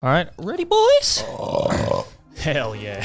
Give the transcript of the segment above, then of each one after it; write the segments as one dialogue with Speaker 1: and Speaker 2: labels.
Speaker 1: All right, ready, boys? Hell yeah.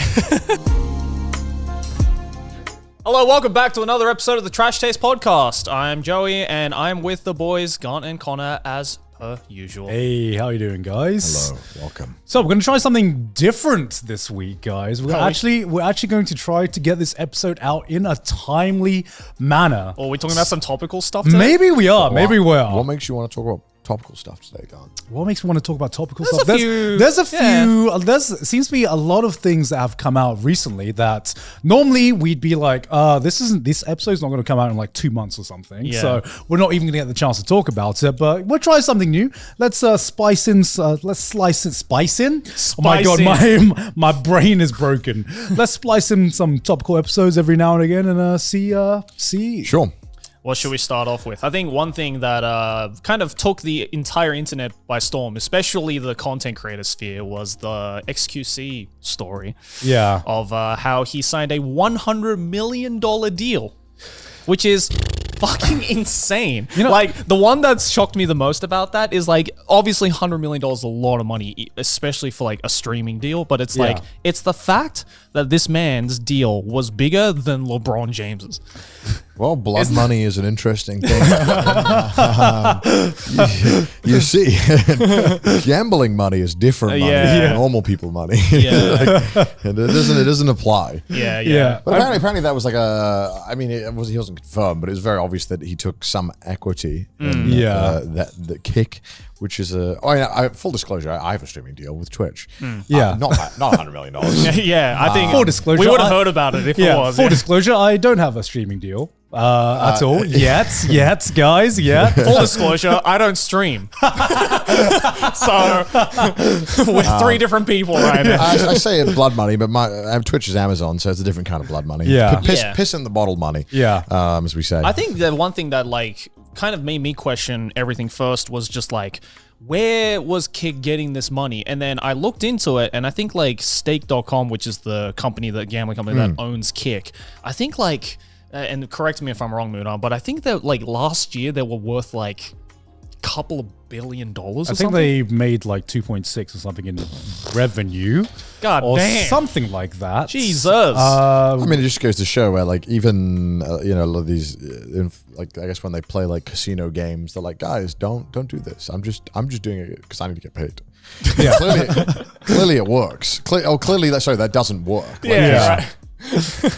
Speaker 1: Hello, welcome back to another episode of the Trash Taste Podcast. I'm Joey, and I'm with the boys, Garnt and Connor, as per usual.
Speaker 2: Hey, how you doing, guys?
Speaker 3: Hello, welcome.
Speaker 2: So we're going to try something different this week, guys. We're actually going to try to get this episode out in a timely manner.
Speaker 1: Are we talking about some topical stuff today?
Speaker 2: Maybe we are. Maybe we are.
Speaker 3: What makes you want to talk about topical stuff today, Garnt?
Speaker 2: What makes me want to talk about topical
Speaker 1: There's
Speaker 2: stuff? There's a few. There seems to be a lot of things that have come out recently that normally we'd be like, this episode's not going to come out in like 2 months or something.
Speaker 1: Yeah.
Speaker 2: So we're not even going to get the chance to talk about it. But we'll try something new. Let's spice in. Let's slice it. Spice in. Oh my god, my brain is broken. Let's splice in some topical episodes every now and again and see.
Speaker 3: Sure.
Speaker 1: What should we start off with? I think one thing that kind of took the entire internet by storm, especially the content creator sphere, was the XQC story.
Speaker 2: Yeah.
Speaker 1: Of how he signed a $100 million deal, which is fucking insane. You know, like, the one that's shocked me the most about that is, like, obviously $100 million is a lot of money, especially for, like, a streaming deal, but it's like, it's the fact that this man's deal was bigger than LeBron James's.
Speaker 3: Well, blood money is an interesting thing. You see, gambling money is different money than normal people money.
Speaker 1: Yeah.
Speaker 3: It doesn't apply.
Speaker 1: Yeah.
Speaker 3: But apparently that was like he wasn't confirmed, but it was very obvious that he took some equity in the kick, which is full disclosure, I have a streaming deal with Twitch.
Speaker 2: Not
Speaker 3: $100 million.
Speaker 1: Yeah, I think
Speaker 2: full disclosure,
Speaker 1: we would have heard about it if it was.
Speaker 2: Full disclosure, I don't have a streaming deal at all. Yet, guys,
Speaker 1: Full disclosure, I don't stream. So, we're three different people right now.
Speaker 3: I say it blood money, but my Twitch is Amazon, so it's a different kind of blood money.
Speaker 2: Yeah.
Speaker 3: Piss in the bottle money.
Speaker 2: Yeah.
Speaker 3: As we say.
Speaker 1: I think the one thing that, like, kind of made me question everything first was just like, where was Kick getting this money? And then I looked into it, and I think like stake.com, which is the gambling company that owns Kick, I think like, and correct me if I'm wrong, Mudan, but I think that like last year they were worth like a couple of $1 billion or something.
Speaker 2: I think they made like 2.6 or something in revenue.
Speaker 1: God
Speaker 2: or
Speaker 1: damn.
Speaker 2: something like that.
Speaker 1: Jesus.
Speaker 3: I mean, it just goes to show where, like, even a lot of these, like, I guess when they play like casino games, they're like, guys, don't do this. I'm just doing it because I need to get paid.
Speaker 2: Yeah.
Speaker 3: Clearly it works. Clearly that doesn't work.
Speaker 1: Right.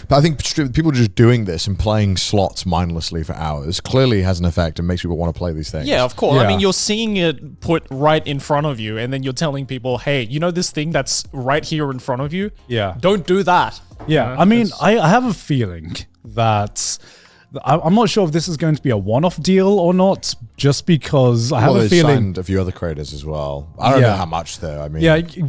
Speaker 3: But I think people just doing this and playing slots mindlessly for hours clearly has an effect and makes people want to play these things.
Speaker 1: Yeah, of course.
Speaker 2: Yeah.
Speaker 1: I mean, you're seeing it put right in front of you, and then you're telling people, hey, you know this thing that's right here in front of you?
Speaker 2: Yeah.
Speaker 1: Don't do that.
Speaker 2: Yeah. I mean, I have a feeling that I'm not sure if this is going to be a one-off deal or not, just because I have a feeling.
Speaker 3: Signed a few other creators as well. I don't know how much though. I mean,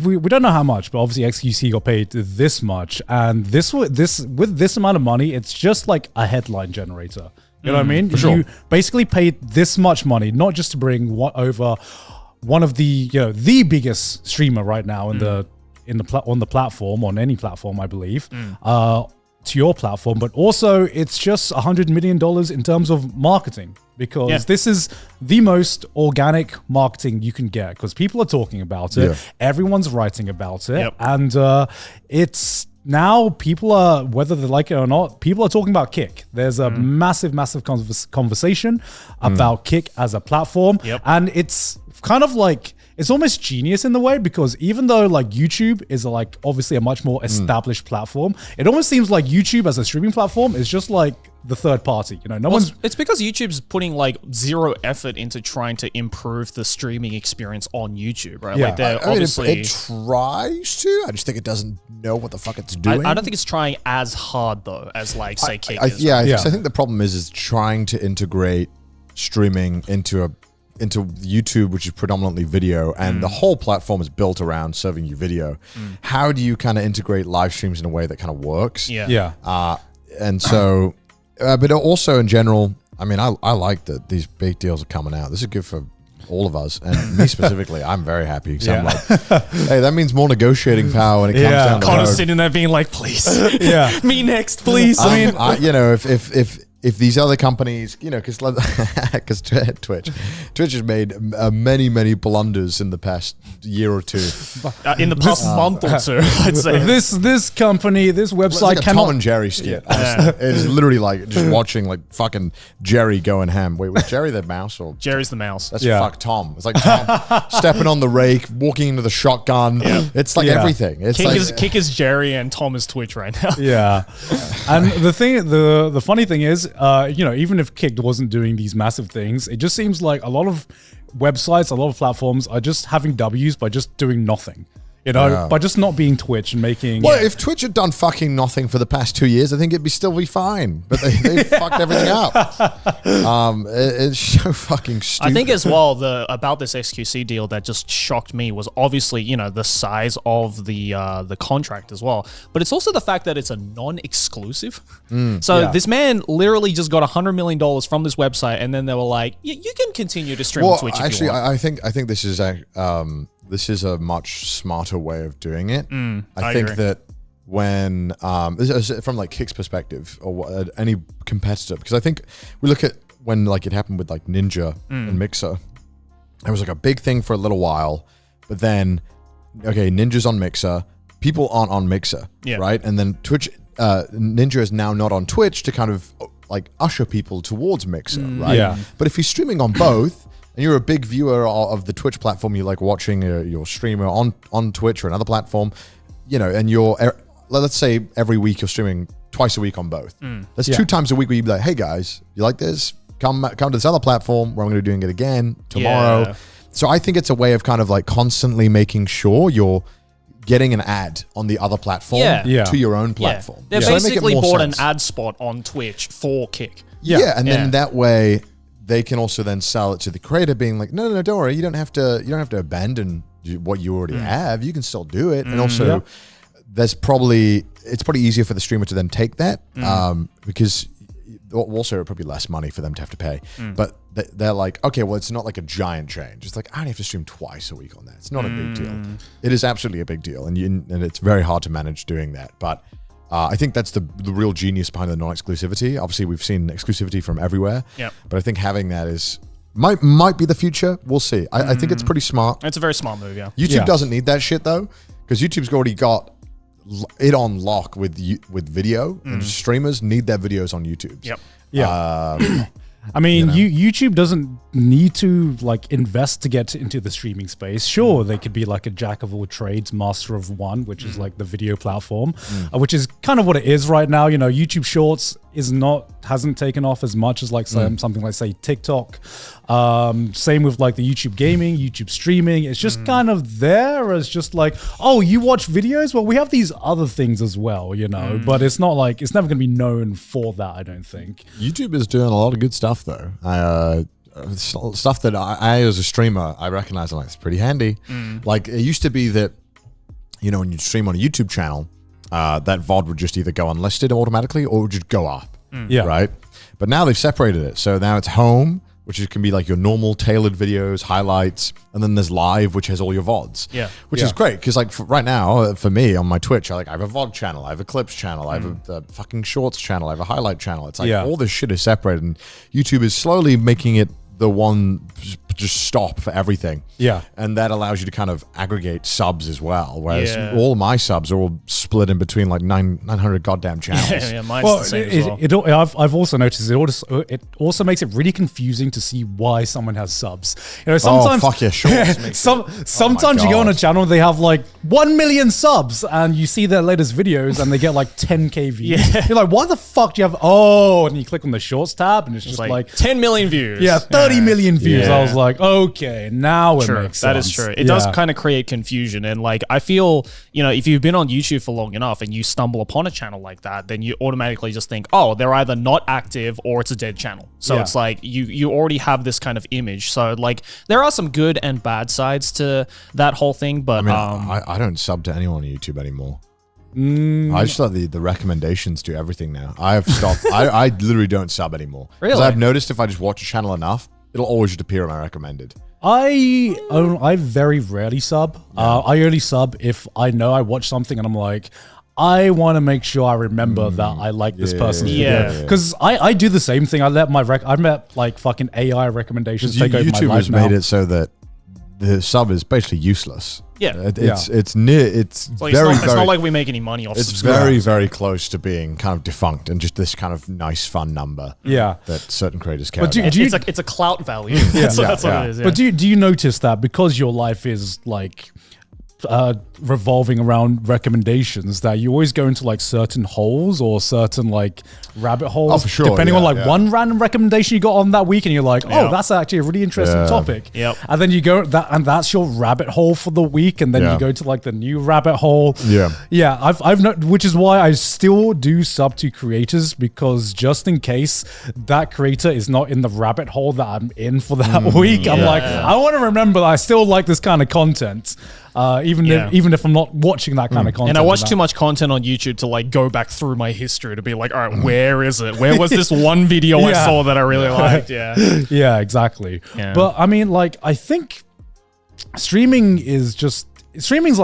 Speaker 2: we don't know how much, but obviously XQC got paid this much, and with this amount of money, it's just like a headline generator. You know what I mean?
Speaker 3: For sure.
Speaker 2: You basically paid this much money, not just to bring over one of the the biggest streamer right now on the platform, on any platform, I believe. To your platform, but also it's just $100 million in terms of marketing, because this is the most organic marketing you can get, because people are talking about it, everyone's writing about it, and it's now people are, whether they like it or not, people are talking about Kick. There's a massive conversation about Kick as a platform, and it's kind of like, it's almost genius in the way, because even though like YouTube is like obviously a much more established platform, it almost seems like YouTube as a streaming platform is just like the third party. It's
Speaker 1: because YouTube's putting like zero effort into trying to improve the streaming experience on YouTube, right?
Speaker 2: Yeah.
Speaker 1: Like they're
Speaker 3: I mean,
Speaker 1: obviously
Speaker 3: it tries to. I just think it doesn't know what the fuck it's doing.
Speaker 1: I don't think it's trying as hard though as like say Kick is.
Speaker 3: I think the problem is trying to integrate streaming into YouTube, which is predominantly video, and the whole platform is built around serving you video. How do you kind of integrate live streams in a way that kind of works? And so, but also in general, I mean, I like that these big deals are coming out. This is good for all of us, and me specifically. I'm very happy because I'm like, hey, that means more negotiating power when it comes down to
Speaker 1: Connor's sitting there being like, please, me next, please.
Speaker 3: I mean, if if these other companies, because Twitch has made many blunders in the past year or two.
Speaker 1: In the past month or two, I'd say.
Speaker 2: This company, this website
Speaker 3: It's like a
Speaker 2: cannot.
Speaker 3: Tom and Jerry skit. It is literally like just watching like fucking Jerry going ham. Wait, was Jerry the mouse or
Speaker 1: Jerry's the mouse.
Speaker 3: that's fuck Tom? It's like Tom stepping on the rake, walking into the shotgun. It's like everything. It's
Speaker 1: Kick is Jerry and Tom is Twitch right now.
Speaker 2: Yeah, and the funny thing is, even if Kick wasn't doing these massive things, it just seems like a lot of websites, a lot of platforms are just having W's by just doing nothing. By just not being Twitch and making.
Speaker 3: Well, if Twitch had done fucking nothing for the past 2 years, I think it'd still be fine. But they fucked everything up. It's so fucking stupid.
Speaker 1: I think as well about this XQC deal that just shocked me was obviously the size of the contract as well, but it's also the fact that it's a non-exclusive. So this man literally just got $100 million from this website, and then they were like, "You can continue to stream on Twitch."
Speaker 3: Actually,
Speaker 1: if you want.
Speaker 3: I think this is a much smarter way of doing it. I think
Speaker 1: agree.
Speaker 3: that when from like Kick's perspective or any competitor, because I think we look at when like it happened with like Ninja and Mixer, it was like a big thing for a little while, but then Ninja's on Mixer, people aren't on Mixer, right? And then Twitch, Ninja is now not on Twitch to kind of like usher people towards Mixer, right?
Speaker 2: Yeah.
Speaker 3: But if you're streaming on both, and you're a big viewer of the Twitch platform, you like watching your streamer on Twitch or another platform, and let's say every week you're streaming twice a week on both. That's 2 times a week where you'd be like, hey guys, you like this? Come to this other platform where I'm going to be doing it again tomorrow.
Speaker 1: Yeah.
Speaker 3: So I think it's a way of kind of like constantly making sure you're getting an ad on the other platform to your own platform.
Speaker 1: They
Speaker 3: So
Speaker 1: basically bought
Speaker 3: sense.
Speaker 1: an ad spot on Twitch for Kick.
Speaker 3: And then that way they can also then sell it to the creator, being like, no, don't worry, you don't have to abandon what you already have. You can still do it, and also it's probably easier for the streamer to then take that because also probably less money for them to have to pay. But they're like, okay, well, it's not like a giant change. It's like I only have to stream twice a week on that. It's not a big deal. It is absolutely a big deal, and it's very hard to manage doing that, but. I think that's the real genius behind the non-exclusivity. Obviously, we've seen exclusivity from everywhere, but I think having that might be the future. We'll see. I think it's pretty smart.
Speaker 1: It's a very smart move, yeah.
Speaker 3: YouTube doesn't need that shit though, because YouTube's already got it on lock with video, and streamers need their videos on YouTube.
Speaker 2: I mean, YouTube doesn't need to like invest to get into the streaming space. Sure, they could be like a jack of all trades, master of one, which is like the video platform, which is kind of what it is right now. YouTube Shorts hasn't taken off as much as like something like say TikTok. Same with like the YouTube gaming, YouTube streaming. It's just kind of there as just like, oh, you watch videos? Well, we have these other things as well, but it's not like, it's never going to be known for that, I don't think.
Speaker 3: YouTube is doing a lot of good stuff though. Stuff that I as a streamer, I recognize I'm like, it's pretty handy. Like it used to be that, when you stream on a YouTube channel, that VOD would just either go unlisted automatically or it would just go up. Right? But now they've separated it. So now it's home, which can be like your normal tailored videos, highlights, and then there's live, which has all your VODs. Which is great, because like right now, for me on my Twitch, I have a VOD channel, I have a clips channel, I have a fucking shorts channel, I have a highlight channel. It's like all this shit is separated, and YouTube is slowly making it the one just stop for everything. And that allows you to kind of aggregate subs as well. Whereas all my subs are all split in between like 900 goddamn channels.
Speaker 1: Mine's the same as well.
Speaker 2: I've also noticed it also makes it really confusing to see why someone has subs. Sometimes
Speaker 3: fuck yeah, shorts.
Speaker 2: Sometimes you go on a channel, they have like 1 million subs, and you see their latest videos and they get like 10k views. You're like, why the fuck do you have? And you click on the shorts tab and it's just like
Speaker 1: 10 million views.
Speaker 2: 30 million views. I was like, okay, now it makes sense.
Speaker 1: That is true. It does kind of create confusion. And like, I feel, if you've been on YouTube for long enough and you stumble upon a channel like that, then you automatically just think, oh, they're either not active or it's a dead channel. So it's like, you already have this kind of image. So like, there are some good and bad sides to that whole thing. But
Speaker 3: I don't sub to anyone on YouTube anymore. I just let the recommendations do everything now. I have stopped. I literally don't sub anymore.
Speaker 1: Really?
Speaker 3: Because I've noticed if I just watch a channel enough, it'll always just appear on my recommended.
Speaker 2: I very rarely sub. I only sub if I know I watch something and I'm like, I want to make sure I remember that I like this person's
Speaker 1: yeah.
Speaker 2: video. Because I do the same thing. I let like fucking AI recommendations take over my
Speaker 3: YouTube
Speaker 2: life
Speaker 3: has
Speaker 2: now.
Speaker 3: made it so that the sub is basically useless.
Speaker 1: Yeah.
Speaker 3: It's
Speaker 1: Like,
Speaker 3: very,
Speaker 1: it's not like we make any money off
Speaker 3: it's
Speaker 1: subscribers.
Speaker 3: very, very close to being kind of defunct and just this kind of nice, fun number.
Speaker 2: Yeah.
Speaker 3: That certain creators care
Speaker 2: But
Speaker 3: about.
Speaker 1: It's a clout value. That's what it is. Yeah.
Speaker 2: But do you notice that because your life is like revolving around recommendations, that you always go into like certain holes or certain like rabbit holes,
Speaker 3: for sure,
Speaker 2: depending on
Speaker 3: yeah,
Speaker 2: like
Speaker 3: yeah.
Speaker 2: one random recommendation you got on that week, and you're like, oh,
Speaker 1: Yeah.
Speaker 2: that's actually a really interesting
Speaker 3: Yeah.
Speaker 2: topic.
Speaker 1: Yep.
Speaker 2: And then you go and that's your rabbit hole for the week, and then
Speaker 3: Yeah.
Speaker 2: you go to like the new rabbit hole.
Speaker 3: Yeah.
Speaker 2: Yeah, I've which is why I still do sub to creators, because just in case that creator is not in the rabbit hole that I'm in for that week, I'm like, I want to remember that I still like this kind of content, even if I'm not watching that kind of content.
Speaker 1: And I watch too much content on YouTube to like go back through my history to be like, all right, where is it? Where was this one video I
Speaker 2: Yeah.
Speaker 1: saw that I really liked? Yeah.
Speaker 2: Yeah, exactly.
Speaker 1: Yeah.
Speaker 2: But I mean, like, I think streaming is streaming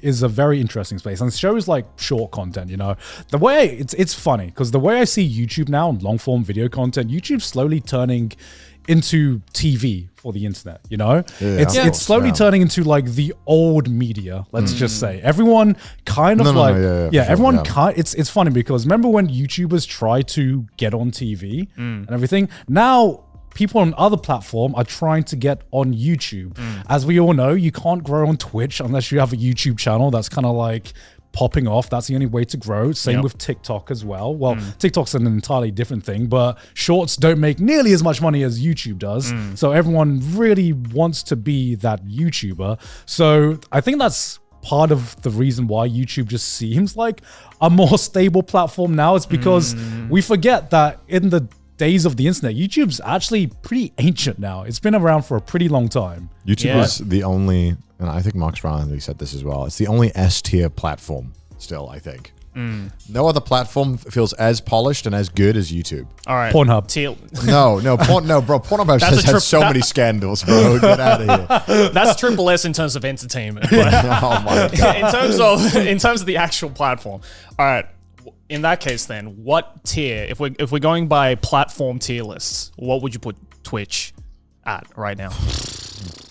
Speaker 2: is a very interesting space, and shows like short content, the way it's funny because the way I see YouTube now, long form video content, YouTube's slowly turning into TV for the internet, it's slowly turning into like the old media, let's just say. Everyone kind of everyone kind, it's funny because remember when YouTubers try to get on TV and everything? Now people on other platform are trying to get on YouTube. As we all know, you can't grow on Twitch unless you have a YouTube channel that's kind of like popping off. That's the only way to grow. Same with TikTok as well. Well, TikTok's an entirely different thing, but shorts don't make nearly as much money as YouTube does. So everyone really wants to be that YouTuber. So I think that's part of the reason why YouTube just seems like a more stable platform now. It's because we forget that in the days of the internet, YouTube's actually pretty ancient now. It's been around for a pretty long time.
Speaker 3: YouTube is the only, and I think Marcus Brownlee said this as well, it's the only S-tier platform still, I think. No other platform feels as polished and as good as YouTube.
Speaker 1: All right.
Speaker 2: Pornhub.
Speaker 3: Bro. Pornhub has had so many scandals, bro. Get out of here.
Speaker 1: That's triple S in terms of entertainment. But
Speaker 3: Oh my God.
Speaker 1: in terms of the actual platform. All right. In that case, then, what tier? If we're going by platform tier lists, what would you put Twitch at right now?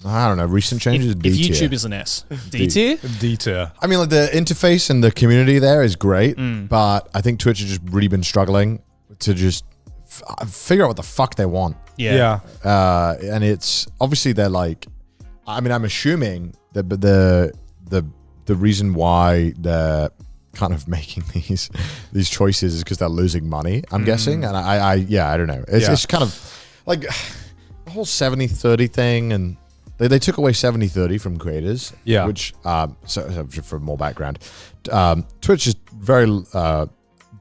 Speaker 3: I don't know. Recent changes.
Speaker 1: If
Speaker 3: D tier.
Speaker 1: YouTube is an S, D tier.
Speaker 2: D tier.
Speaker 3: I mean, like the interface and the community there is great, but I think Twitch has just really been struggling to just figure out what the fuck they want.
Speaker 1: Yeah.
Speaker 3: And it's obviously they're like, I mean, I'm assuming that the reason why they're kind of making these choices is because they're losing money, I'm guessing. And I don't know. It's kind of like the whole 70-30 thing, and they took away 70-30 from creators.
Speaker 2: Yeah.
Speaker 3: Which so for more background, Twitch is very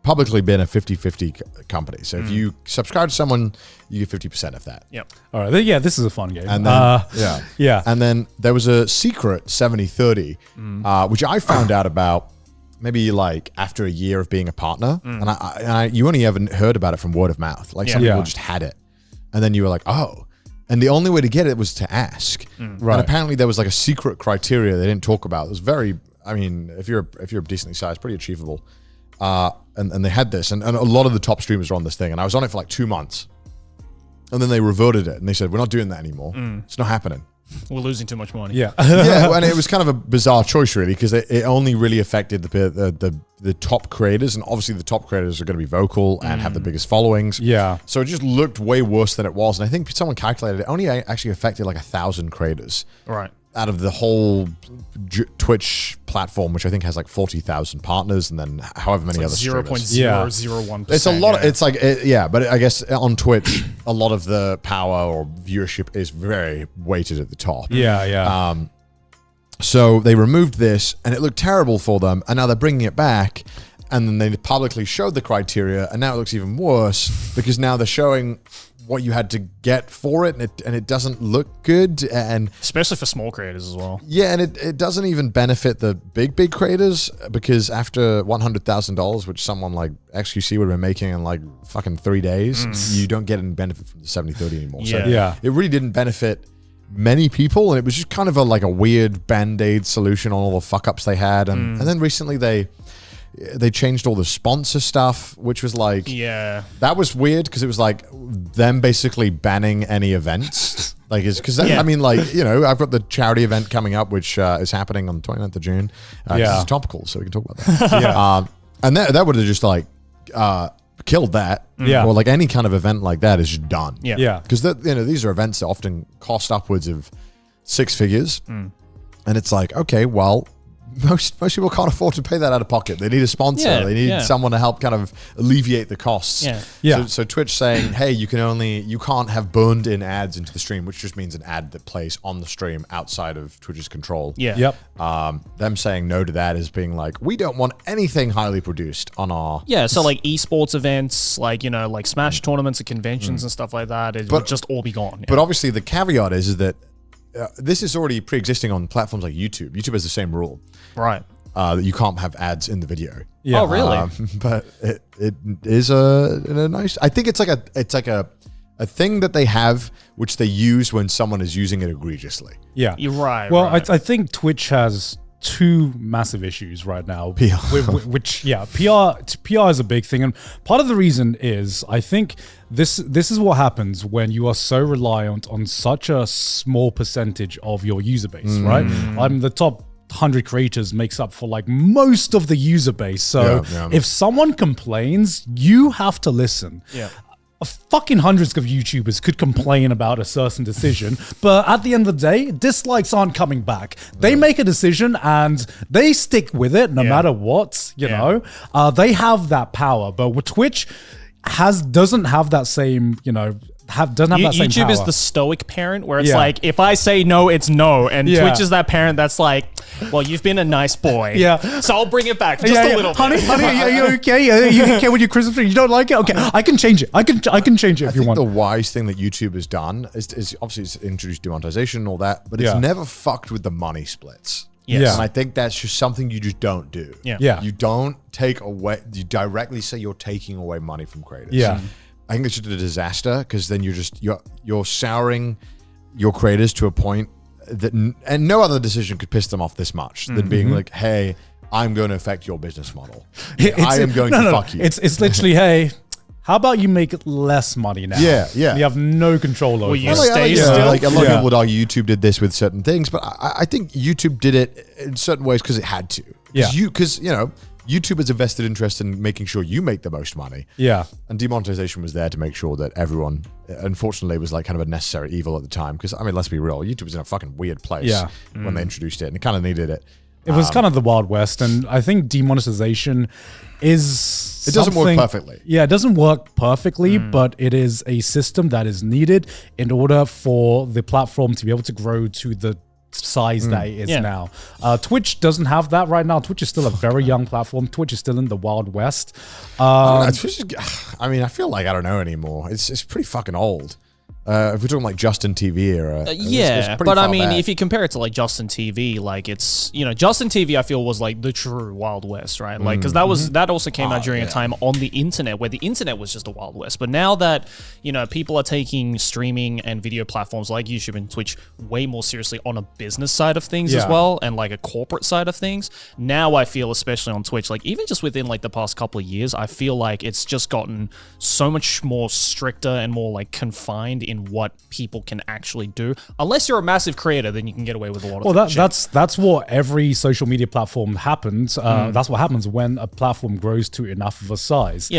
Speaker 3: publicly been a 50-50 company. So if you subscribe to someone, you get 50% of that.
Speaker 1: Yep.
Speaker 2: All right. Yeah, this is a fun game.
Speaker 3: And then,
Speaker 2: yeah.
Speaker 3: And then there was a secret 70-30, which I found out about maybe like after a year of being a partner. And I you only ever heard about it from word of mouth. Like some people just had it. And then you were like, oh. And the only way to get it was to ask.
Speaker 2: Right.
Speaker 3: And apparently there was like a secret criteria they didn't talk about. It was very, I mean, if you're decently sized, pretty achievable. And they had this, and a lot of the top streamers are on this thing. And I was on it for like 2 months. And then they reverted it and they said, we're not doing that anymore. It's not happening.
Speaker 1: We're losing too much money.
Speaker 2: Yeah.
Speaker 3: Yeah, and it was kind of a bizarre choice, really, because it only really affected the top creators, and obviously the top creators are going to be vocal and have the biggest followings.
Speaker 2: Yeah.
Speaker 3: So it just looked way worse than it was, and I think someone calculated it only actually affected like 1,000 creators.
Speaker 1: Right.
Speaker 3: Out of the whole Twitch platform, which I think has like 40,000 partners, and then however many other streamers.
Speaker 1: 0.001%.
Speaker 3: It's a lot. It's like, but I guess on Twitch, a lot of the power or viewership is very weighted at the top.
Speaker 2: Yeah.
Speaker 3: So they removed this, and it looked terrible for them, and now they're bringing it back, and then they publicly showed the criteria, and now it looks even worse because now they're showing what you had to get for it, and it doesn't look good, and
Speaker 1: especially for small creators as well.
Speaker 3: Yeah, and it doesn't even benefit the big creators, because after $100,000, which someone like XQC would have been making in like fucking 3 days, you don't get any benefit from the 70-30 anymore. So
Speaker 2: Yeah.
Speaker 3: it really didn't benefit many people, and it was just kind of like a weird band-aid solution on all the fuck-ups they had. And then recently they changed all the sponsor stuff, which was like, that was weird because it was like them basically banning any events. Like, because I mean, like, you know, I've got the charity event coming up, which is happening on the 29th of June. It's topical, so we can talk about that. And that would have just like killed that. Or like any kind of event like that is just done. Because you know, these are events that often cost upwards of 6 figures, and it's like, okay, well, most people can't afford to pay that out of pocket. They need a sponsor. They need someone to help kind of alleviate the costs. So Twitch saying, hey, you can't have burned in ads into the stream, which just means an ad that plays on the stream outside of Twitch's control. Them saying no to that is being like, we don't want anything highly produced on our...
Speaker 1: so like esports events, like, you know, like Smash tournaments and conventions and stuff like that, it would just all be gone.
Speaker 3: But obviously the caveat is that this is already pre-existing on platforms like YouTube. YouTube has the same rule.
Speaker 1: Right.
Speaker 3: That you can't have ads in the video.
Speaker 1: Oh, really?
Speaker 3: But it is a nice... I think it's like a thing that they have, which they use when someone is using it egregiously.
Speaker 2: Yeah.
Speaker 1: You're right.
Speaker 2: Well,
Speaker 1: right.
Speaker 2: I think Twitch has 2 massive issues right now.
Speaker 3: PR.
Speaker 2: PR is a big thing. And part of the reason is, I think this is what happens when you are so reliant on such a small percentage of your user base, right? The top 100 creators makes up for like most of the user base. So if someone complains, you have to listen. Fucking hundreds of YouTubers could complain about a certain decision, but at the end of the day, dislikes aren't coming back. They make a decision and they stick with it no matter what, you know. They have that power, but with Twitch doesn't have that same, you know, doesn't have that same
Speaker 1: YouTube
Speaker 2: power.
Speaker 1: is the stoic parent where it's like, if I say no, it's no. And Twitch is that parent that's like, well, you've been a nice boy. So I'll bring it back for just a little bit.
Speaker 2: Honey, are you okay? You okay with your Christmas tree? You don't like it? Okay, I can change it. I can change it if you want.
Speaker 3: The wise thing that YouTube has done is obviously it's introduced demonetization and all that, but it's never fucked with the money splits. And I think that's just something you just don't do. You don't take away, you directly say you're taking away money from creators. I think it's just a disaster because then you're souring your creators to a point that and no other decision could piss them off this much than being like, hey, I'm going to affect your business model. I am going to fuck you.
Speaker 2: It's literally, hey, how about you make less money now? You have no control over it.
Speaker 1: You stay still?
Speaker 3: Like a lot of people would argue YouTube did this with certain things, but I think YouTube did it in certain ways because it had to. Because, you know, YouTube has a vested interest in making sure you make the most money. And demonetization was there to make sure that everyone, unfortunately, it was like kind of a necessary evil at the time. Because, I mean, let's be real, YouTube was in a fucking weird place when they introduced it, and it kind of needed it.
Speaker 2: It was kind of the Wild West, and I think demonetization is
Speaker 3: it doesn't work perfectly.
Speaker 2: Yeah, it doesn't work perfectly, but it is a system that is needed in order for the platform to be able to grow to the size that it is now. Twitch doesn't have that right now. Twitch is still a very young platform. Twitch is still in the Wild West.
Speaker 3: I mean, I feel like I don't know anymore. It's pretty fucking old. If we're talking like Justin TV era,
Speaker 1: it's but I mean, if you compare it to like Justin TV, like it's, you know, Justin TV, I feel was like the true Wild West, right? Like, because that also came out during a time on the internet where the internet was just a Wild West. But now that, you know, people are taking streaming and video platforms like YouTube and Twitch way more seriously on a business side of things as well, and like a corporate side of things, now I feel, especially on Twitch, like even just within like the past couple of years, I feel like it's just gotten so much more stricter and more like confined in what people can actually do. Unless you're a massive creator, then you can get away with a lot of
Speaker 2: that's what every social media platform happens. That's what happens when a platform grows to enough of a size.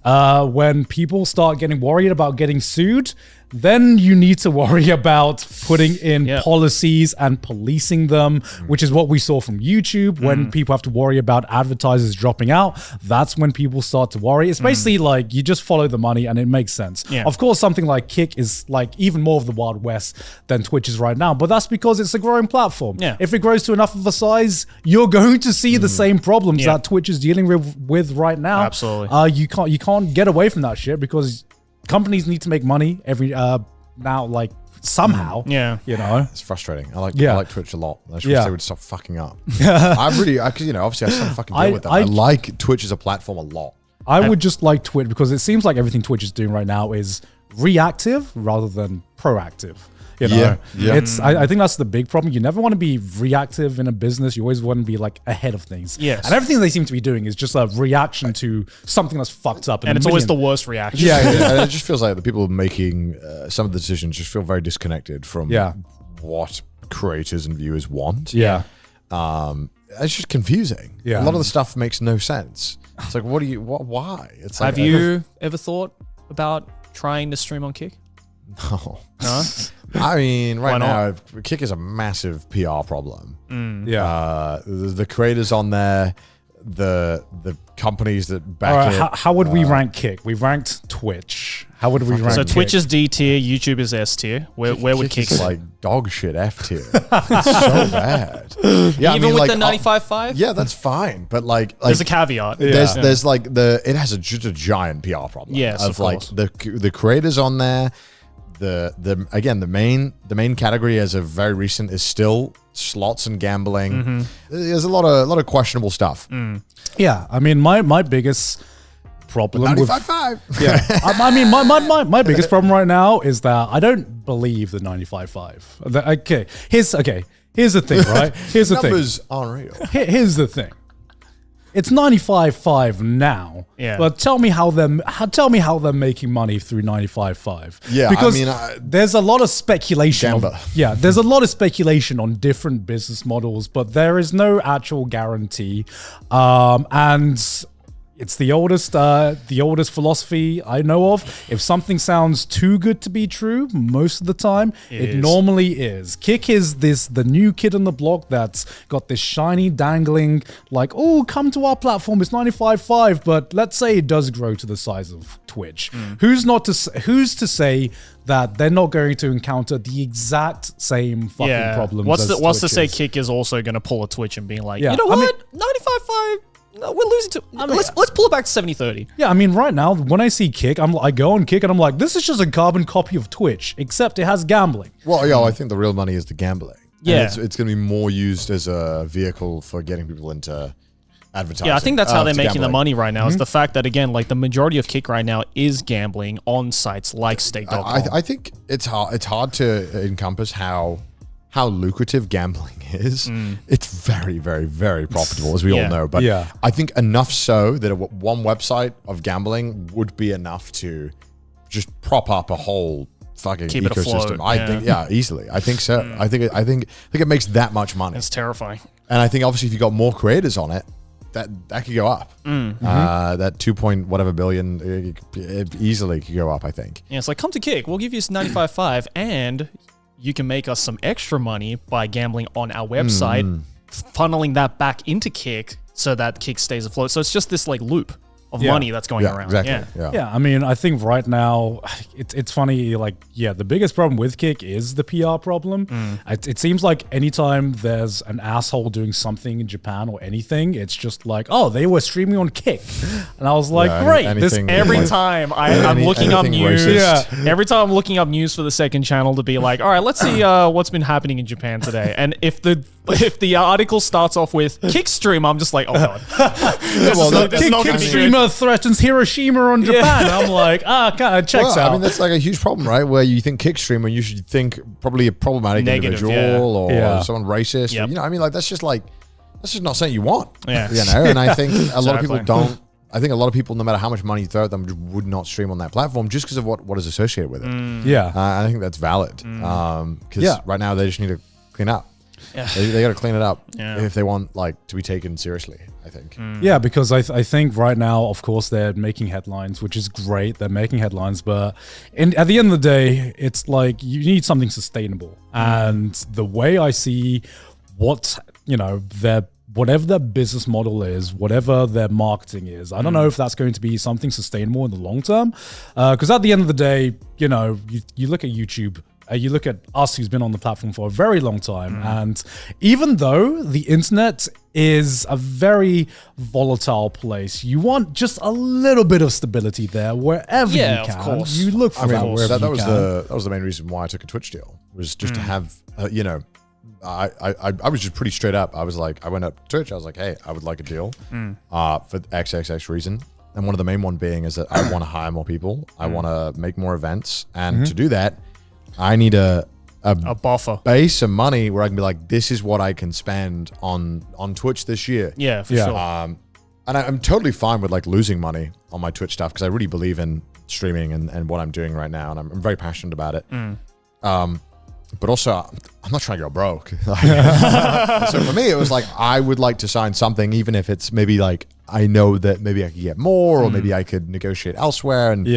Speaker 2: When people start getting worried about getting sued, then you need to worry about putting in policies and policing them, which is what we saw from YouTube. When people have to worry about advertisers dropping out, that's when people start to worry. It's basically like you just follow the money and it makes sense. Of course, something like Kick is like even more of the Wild West than Twitch is right now, but that's because it's a growing platform. If it grows to enough of a size, you're going to see the same problems that Twitch is dealing with right now.
Speaker 1: Absolutely.
Speaker 2: You can't get away from that shit because companies need to make money every now, like somehow. You know,
Speaker 3: it's frustrating. I like Twitch a lot. I just wish they would stop fucking up. Because you know, obviously I still fucking deal with them. I like Twitch as a platform a lot.
Speaker 2: I would just like Twitch because it seems like everything Twitch is doing right now is reactive rather than proactive. You know,
Speaker 3: Yeah.
Speaker 2: it's I think that's the big problem. You never want to be reactive in a business. You always want to be like ahead of things.
Speaker 1: Yes.
Speaker 2: And everything they seem to be doing is just a reaction to something that's fucked up.
Speaker 1: And it's always the worst reaction.
Speaker 2: Yeah.
Speaker 3: And it just feels like the people making some of the decisions just feel very disconnected from what creators and viewers want.
Speaker 2: Yeah.
Speaker 3: It's just confusing.
Speaker 2: Yeah.
Speaker 3: A lot of the stuff makes no sense. It's like, why? It's like,
Speaker 1: Have you ever thought about trying to stream on Kick?
Speaker 3: No.
Speaker 1: No?
Speaker 3: I mean,
Speaker 1: Why
Speaker 3: right now,
Speaker 1: not?
Speaker 3: Kick is a massive PR problem.
Speaker 2: Yeah.
Speaker 3: The creators on there, the companies that back
Speaker 2: All right,
Speaker 3: it.
Speaker 2: how would we rank Kick? We ranked Twitch. How would we rank
Speaker 1: So
Speaker 2: Kick?
Speaker 1: Twitch is D tier, YouTube is S tier. Where would Kick
Speaker 3: is
Speaker 1: sit?
Speaker 3: like dog shit F tier? It's so bad. Yeah,
Speaker 1: Even with
Speaker 3: like,
Speaker 1: the 95.5?
Speaker 3: yeah, that's fine. But like
Speaker 1: There's a caveat.
Speaker 3: there's like it has just a giant PR problem.
Speaker 1: Yes,
Speaker 3: of
Speaker 1: of
Speaker 3: like
Speaker 1: course.
Speaker 3: the creators on there. The main category as of very recent is still slots and gambling.
Speaker 1: Mm-hmm.
Speaker 3: There's a lot of questionable stuff.
Speaker 2: Yeah, I mean, my biggest problem with
Speaker 3: 95.5.
Speaker 2: yeah, I mean, my biggest problem right now is that I don't believe the 95.5. Here's the thing, right? Here's the thing.
Speaker 3: Numbers aren't real.
Speaker 2: Here's the thing. It's 95.5 now.
Speaker 1: Yeah.
Speaker 2: But tell me how they're making money through 95.5.
Speaker 3: Yeah,
Speaker 2: because
Speaker 3: I mean,
Speaker 2: there's a lot of speculation.
Speaker 3: Gamba.
Speaker 2: There's a lot of speculation on different business models, but there is no actual guarantee. And it's the oldest philosophy I know of. If something sounds too good to be true, most of the time, it normally is. Kick is the new kid on the block that's got this shiny dangling, like, oh, come to our platform, it's 95.5, but let's say it does grow to the size of Twitch. Who's to say that they're not going to encounter the exact same fucking problems?
Speaker 1: What's to say
Speaker 2: is?
Speaker 1: Kick is also going to pull a Twitch and being like,
Speaker 2: Yeah,
Speaker 1: you know
Speaker 2: I
Speaker 1: what? 95.5. No, we're losing to. Let's pull it back to 70-30.
Speaker 2: Yeah, I mean, right now, when I see Kick, I go on Kick and I'm like, this is just a carbon copy of Twitch, except it has gambling.
Speaker 3: Well, yeah, I think the real money is the gambling.
Speaker 1: Yeah.
Speaker 3: And it's going to be more used as a vehicle for getting people into advertising.
Speaker 1: Yeah, I think that's how they're
Speaker 3: to
Speaker 1: making the
Speaker 3: gambling.
Speaker 1: money right now. Is the fact that again, like the majority of Kick right now is gambling on sites like Stake.com.
Speaker 3: I think it's hard to encompass how lucrative gambling is. It's very, very, very profitable, as we all know. But
Speaker 2: Yeah.
Speaker 3: I think enough so that one website of gambling would be enough to just prop up a whole fucking
Speaker 1: Keep it
Speaker 3: ecosystem.
Speaker 1: afloat,
Speaker 3: I think, easily. I think so. I think it makes that much money.
Speaker 1: It's terrifying.
Speaker 3: And I think obviously if you got more creators on it, that could go up. That 2 whatever billion it easily could go up, I think.
Speaker 1: Yeah, it's like, come to Kick. We'll give you 95.5 and you can make us some extra money by gambling on our website, funneling that back into Kick so that Kick stays afloat. So it's just this like loop of money that's going around.
Speaker 3: Exactly.
Speaker 2: Yeah, I mean, I think right now it's funny. Like, yeah, the biggest problem with Kick is the PR problem. It seems like anytime there's an asshole doing something in Japan or anything, it's just like, oh, they were streaming on Kick, and I was like,
Speaker 3: Yeah,
Speaker 2: great.
Speaker 3: anything-
Speaker 1: Every
Speaker 3: Like,
Speaker 1: time I'm looking up
Speaker 3: anything
Speaker 1: news,
Speaker 3: racist.
Speaker 1: every time I'm looking up news for the second channel to be like, all right, let's see what's been happening in Japan today. And if the article starts off with Kick stream, I'm just like, oh god.
Speaker 2: Kick streamer threatens Hiroshima on Japan. And I'm like, checks out.
Speaker 3: I mean, that's like a huge problem, right? Where you think kick streamer, you should think probably a problematic
Speaker 1: Negative,
Speaker 3: individual or
Speaker 2: Yeah.
Speaker 3: someone racist.
Speaker 1: Yep.
Speaker 3: Or, I mean, like that's just not something you want.
Speaker 1: Yeah.
Speaker 3: And I think a lot of people
Speaker 1: Exactly.
Speaker 3: don't. I think a lot of people, no matter how much money you throw at them, just would not stream on that platform just because of what is associated with it.
Speaker 2: Yeah.
Speaker 3: I think that's valid. Because right now they just need to clean up.
Speaker 1: Yeah.
Speaker 3: They got to clean it up
Speaker 1: Yeah.
Speaker 3: if they want to be taken seriously, I think.
Speaker 2: Yeah, because I think right now, of course, they're making headlines, which is great. They're making headlines, but at the end of the day, it's like you need something sustainable. And the way I see whatever their business model is, whatever their marketing is, I don't know if that's going to be something sustainable in the long term. Because at the end of the day, you look at YouTube. You look at us, who's been on the platform for a very long time, and even though the internet is a very volatile place, you want just a little bit of stability there wherever you
Speaker 1: Yeah, of
Speaker 2: can.
Speaker 1: course.
Speaker 2: You look for
Speaker 3: I mean,
Speaker 2: that wherever
Speaker 3: that
Speaker 2: you
Speaker 3: was
Speaker 2: can.
Speaker 3: that was the main reason why I took a Twitch deal, was just to have I was just pretty straight up. I was like, I went up to Twitch, I was like, hey, I would like a deal for XXX reason. And one of the main one being is that I want to hire more people, I want to make more events, and to do that, I need a
Speaker 1: a buffer.
Speaker 3: base of money where I can be like, this is what I can spend on Twitch this year.
Speaker 1: Yeah, for sure.
Speaker 3: And I'm totally fine with like losing money on my Twitch stuff because I really believe in streaming and what I'm doing right now, and I'm very passionate about it. But also, I'm not trying to go broke. So for me, it was like, I would like to sign something, even if it's maybe like, I know that maybe I could get more or maybe I could negotiate elsewhere. And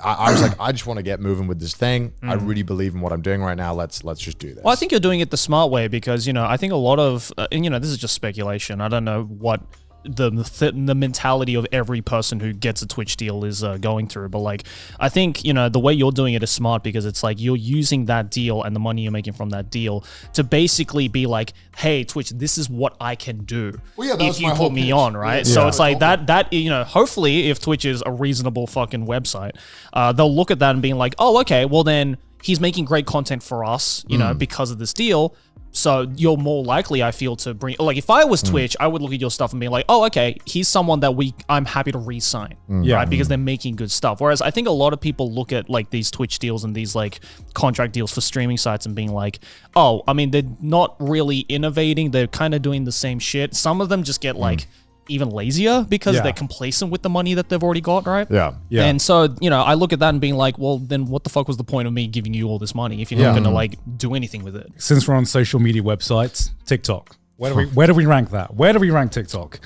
Speaker 3: I was like, I just want to get moving with this thing. I really believe in what I'm doing right now. Let's just do this.
Speaker 1: Well, I think you're doing it the smart way because, I think a lot of, and this is just speculation. I don't know what the mentality of every person who gets a Twitch deal is going through, but like I think the way you're doing it is smart because it's like you're using that deal and the money you're making from that deal to basically be like, hey Twitch, this is what I can do if you put me on, right? So it's like that hopefully if Twitch is a reasonable fucking website, they'll look at that and being like, oh okay, well then he's making great content for us because of this deal. So you're more likely, I feel, to bring, like if I was Twitch, I would look at your stuff and be like, oh, okay, he's someone that I'm happy to re-sign, right? Because they're making good stuff. Whereas I think a lot of people look at like these Twitch deals and these like contract deals for streaming sites and being like, oh, I mean, they're not really innovating. They're kind of doing the same shit. Some of them just get like even lazier because they're complacent with the money that they've already got, right?
Speaker 3: Yeah.
Speaker 1: And so, I look at that and being like, well, then what the fuck was the point of me giving you all this money if you're not going to like do anything with it?
Speaker 2: Since we're on social media websites, TikTok. Where do we rank that? Where do we rank TikTok?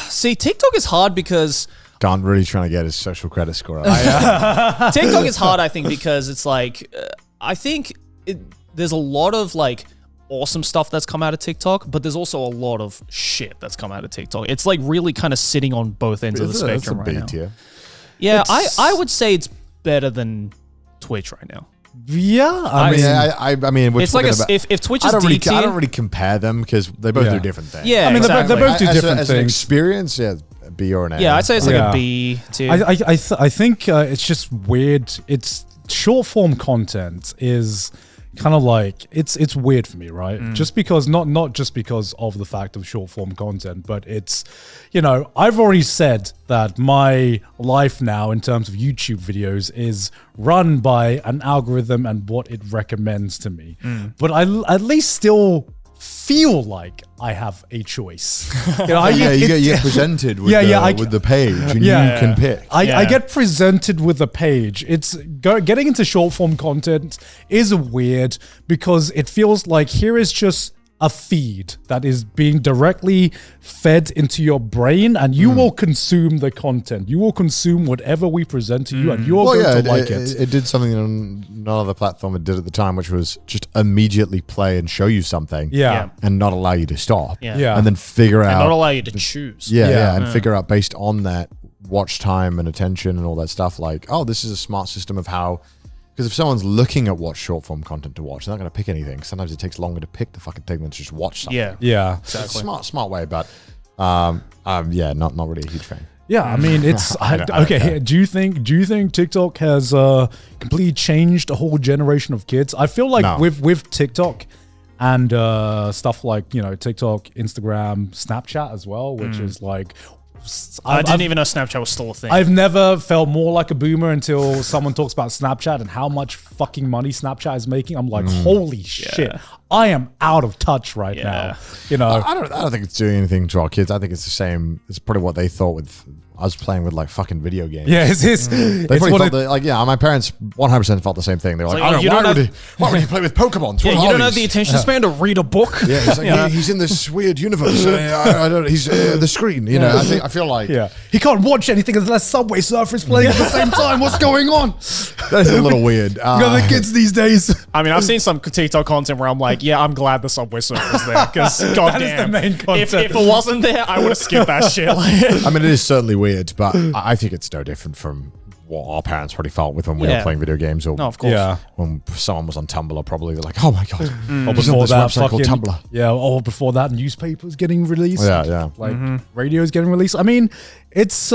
Speaker 1: See, TikTok is hard because
Speaker 3: Garnt really trying to get his social credit score up.
Speaker 1: TikTok is hard, I think, because it's like, I think there's a lot of like awesome stuff that's come out of TikTok, but there's also a lot of shit that's come out of TikTok. It's like really kind of sitting on both ends of the spectrum right now.
Speaker 3: Tier.
Speaker 1: Yeah, I would say it's better than Twitch right now.
Speaker 2: Yeah,
Speaker 3: I mean,
Speaker 1: it's like if Twitch is D tier,
Speaker 3: I don't really compare them because they both do different things.
Speaker 1: Yeah,
Speaker 2: I mean,
Speaker 1: exactly.
Speaker 2: they both do different
Speaker 3: as
Speaker 2: things.
Speaker 3: An experience, a B or an A.
Speaker 1: Yeah, I'd say it's like a B tier.
Speaker 2: I think it's just weird. It's short form content is kind of like it's weird for me, right? Just because not just because of the fact of short form content, but it's I've already said that my life now in terms of YouTube videos is run by an algorithm and what it recommends to me. But I at least still feel like I have a choice.
Speaker 3: You get presented with with the page and you can pick.
Speaker 2: I get presented with a page. It's getting into short form content is weird because it feels like here is just a feed that is being directly fed into your brain and you will consume the content. You will consume whatever we present to you and you're going to like it.
Speaker 3: It did something that none other platform it did at the time, which was just immediately play and show you something and not allow you to stop.
Speaker 1: Yeah.
Speaker 3: And then figure out.
Speaker 1: And not allow you to choose.
Speaker 3: And figure out based on that watch time and attention and all that stuff like, oh, this is a smart system of how. Because if someone's looking at what short form content to watch, they're not going to pick anything. Sometimes it takes longer to pick the fucking thing than to just watch something.
Speaker 2: Yeah.
Speaker 3: Exactly. It's a smart way, but not really a huge fan.
Speaker 2: Yeah, I mean, it's okay. Do you think TikTok has completely changed a whole generation of kids? I feel like with TikTok and stuff like TikTok, Instagram, Snapchat as well, which is like.
Speaker 1: I didn't even know Snapchat was still a thing.
Speaker 2: I've never felt more like a boomer until someone talks about Snapchat and how much fucking money Snapchat is making. I'm like, holy shit, I am out of touch right now.
Speaker 3: I don't think it's doing anything to our kids. I think it's the same. It's probably what they thought with us playing with like fucking video games.
Speaker 2: Yeah,
Speaker 3: they probably felt my parents 100% felt the same thing. They were like, why would you play with Pokemon?
Speaker 1: Yeah, you don't have the attention span to read a book.
Speaker 3: Yeah, it's like, he's in this weird universe. I don't. He's the screen. I feel like
Speaker 2: he can't watch anything unless Subway Surfer is playing at the same time. What's going on?
Speaker 3: That's a little weird.
Speaker 2: The kids these days.
Speaker 1: I mean, I've seen some TikTok content where I'm like, I'm glad the Subway Surfer is there because goddamn,
Speaker 2: that is the main content.
Speaker 1: If it wasn't there, I would have skipped that shit.
Speaker 3: I mean, it is certainly weird, but I think it's no different from what our parents probably felt with when we were playing video games, or
Speaker 1: of course,
Speaker 3: when someone was on Tumblr, probably they're like, "Oh my god!"
Speaker 2: Or before that,
Speaker 3: called Tumblr.
Speaker 2: Or before that, newspapers getting released.
Speaker 3: Like
Speaker 2: radio's getting released. I mean, it's.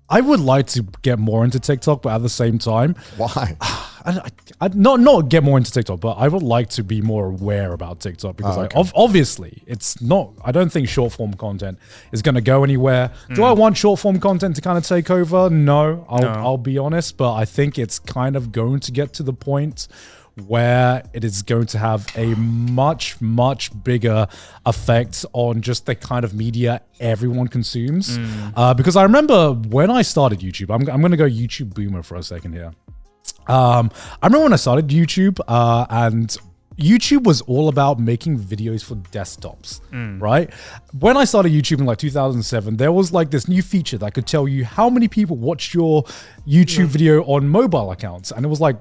Speaker 2: I would like to get more into TikTok, but at the same time,
Speaker 3: why?
Speaker 2: I not get more into TikTok, but I would like to be more aware about TikTok because obviously it's not. I don't think short form content is going to go anywhere. Do I want short form content to kind of take over? No, I'll be honest, but I think it's kind of going to get to the point where it is going to have a much, much bigger effect on just the kind of media everyone consumes. Because I remember when I started YouTube, I'm going to go YouTube boomer for a second here. I remember when I started YouTube, and YouTube was all about making videos for desktops, right? When I started YouTube in like 2007, there was like this new feature that could tell you how many people watched your YouTube video on mobile accounts, and it was like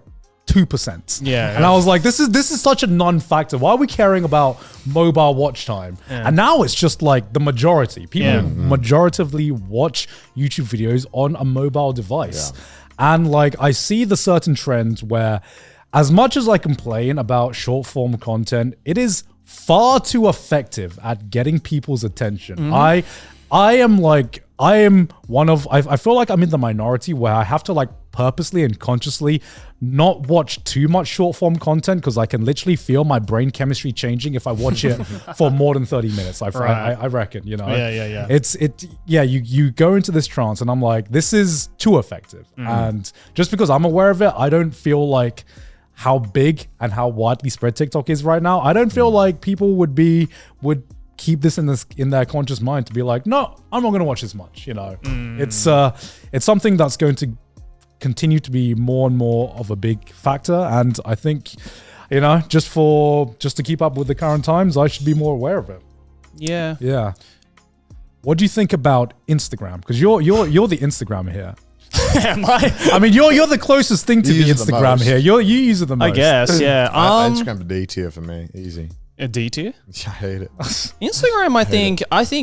Speaker 2: 2%.
Speaker 1: Yeah.
Speaker 2: And I was like, this is such a non-factor. Why are we caring about mobile watch time?
Speaker 1: Yeah.
Speaker 2: And now it's just like the majority. People majoritively watch YouTube videos on a mobile device.
Speaker 3: Yeah.
Speaker 2: And like I see the certain trend where, as much as I complain about short form content, it is far too effective at getting people's attention. I am one of, I feel like I'm in the minority where I have to like purposely and consciously not watch too much short form content, because I can literally feel my brain chemistry changing if I watch it for more than 30 minutes. I reckon, you know.
Speaker 1: Yeah.
Speaker 2: You go into this trance and I'm like, this is too effective. And just because I'm aware of it, I don't feel like how big and how widely spread TikTok is right now. I don't feel like people would keep this in their conscious mind to be like, no, I'm not going to watch this much. You know, it's something that's going to continue to be more and more of a big factor. And I think, you know, just to keep up with the current times, I should be more aware of it.
Speaker 1: Yeah.
Speaker 2: Yeah. What do you think about Instagram? Because you're the Instagrammer here. I mean, you're the closest thing to the Instagram here. You use it the most.
Speaker 1: I guess, yeah.
Speaker 3: Instagram's D tier for me. Easy.
Speaker 1: A D tier?
Speaker 3: I hate it.
Speaker 1: Instagram, I think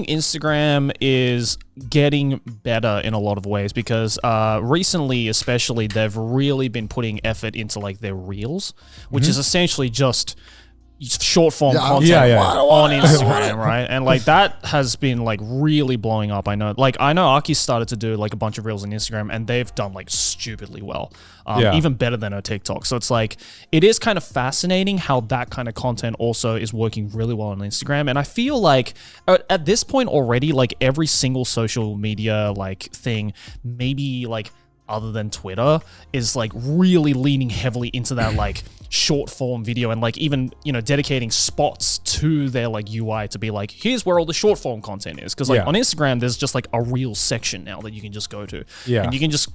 Speaker 1: Instagram is getting better in a lot of ways, because recently, especially, they've really been putting effort into like their reels, which is essentially just short form content on Instagram, right? And like that has been like really blowing up. I know Aki started to do like a bunch of reels on Instagram, and they've done like stupidly well, even better than her TikTok. So it's like, it is kind of fascinating how that kind of content also is working really well on Instagram. And I feel like at this point already, like every single social media like thing, maybe like other than Twitter, is like really leaning heavily into that like short form video, and like even, you know, dedicating spots to their like UI to be like, here's where all the short form content is. Because like on Instagram, there's just like a reel section now that you can just go to, and you can just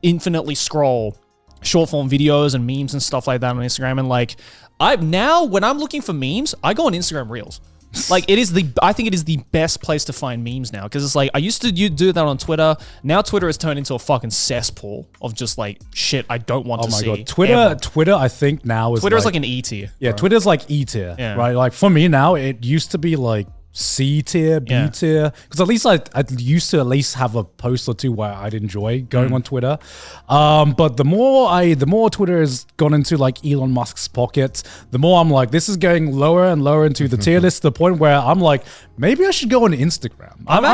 Speaker 1: infinitely scroll short form videos and memes and stuff like that on Instagram. And like when I'm looking for memes, I go on Instagram Reels. Like I think it is the best place to find memes now, because it's like, I used to do that on Twitter. Now Twitter has turned into a fucking cesspool of just like shit I don't want to see.
Speaker 2: Oh my god, Twitter I think now is
Speaker 1: Twitter is like an E tier.
Speaker 2: Yeah, Twitter's like E tier, right? Like for me now, it used to be like C tier, B tier, because at least I used to at least have a post or two where I'd enjoy going on Twitter. But the more Twitter has gone into like Elon Musk's pocket, the more I'm like, this is going lower and lower into the tier list, to the point where I'm like, maybe I should go on Instagram.
Speaker 1: I'm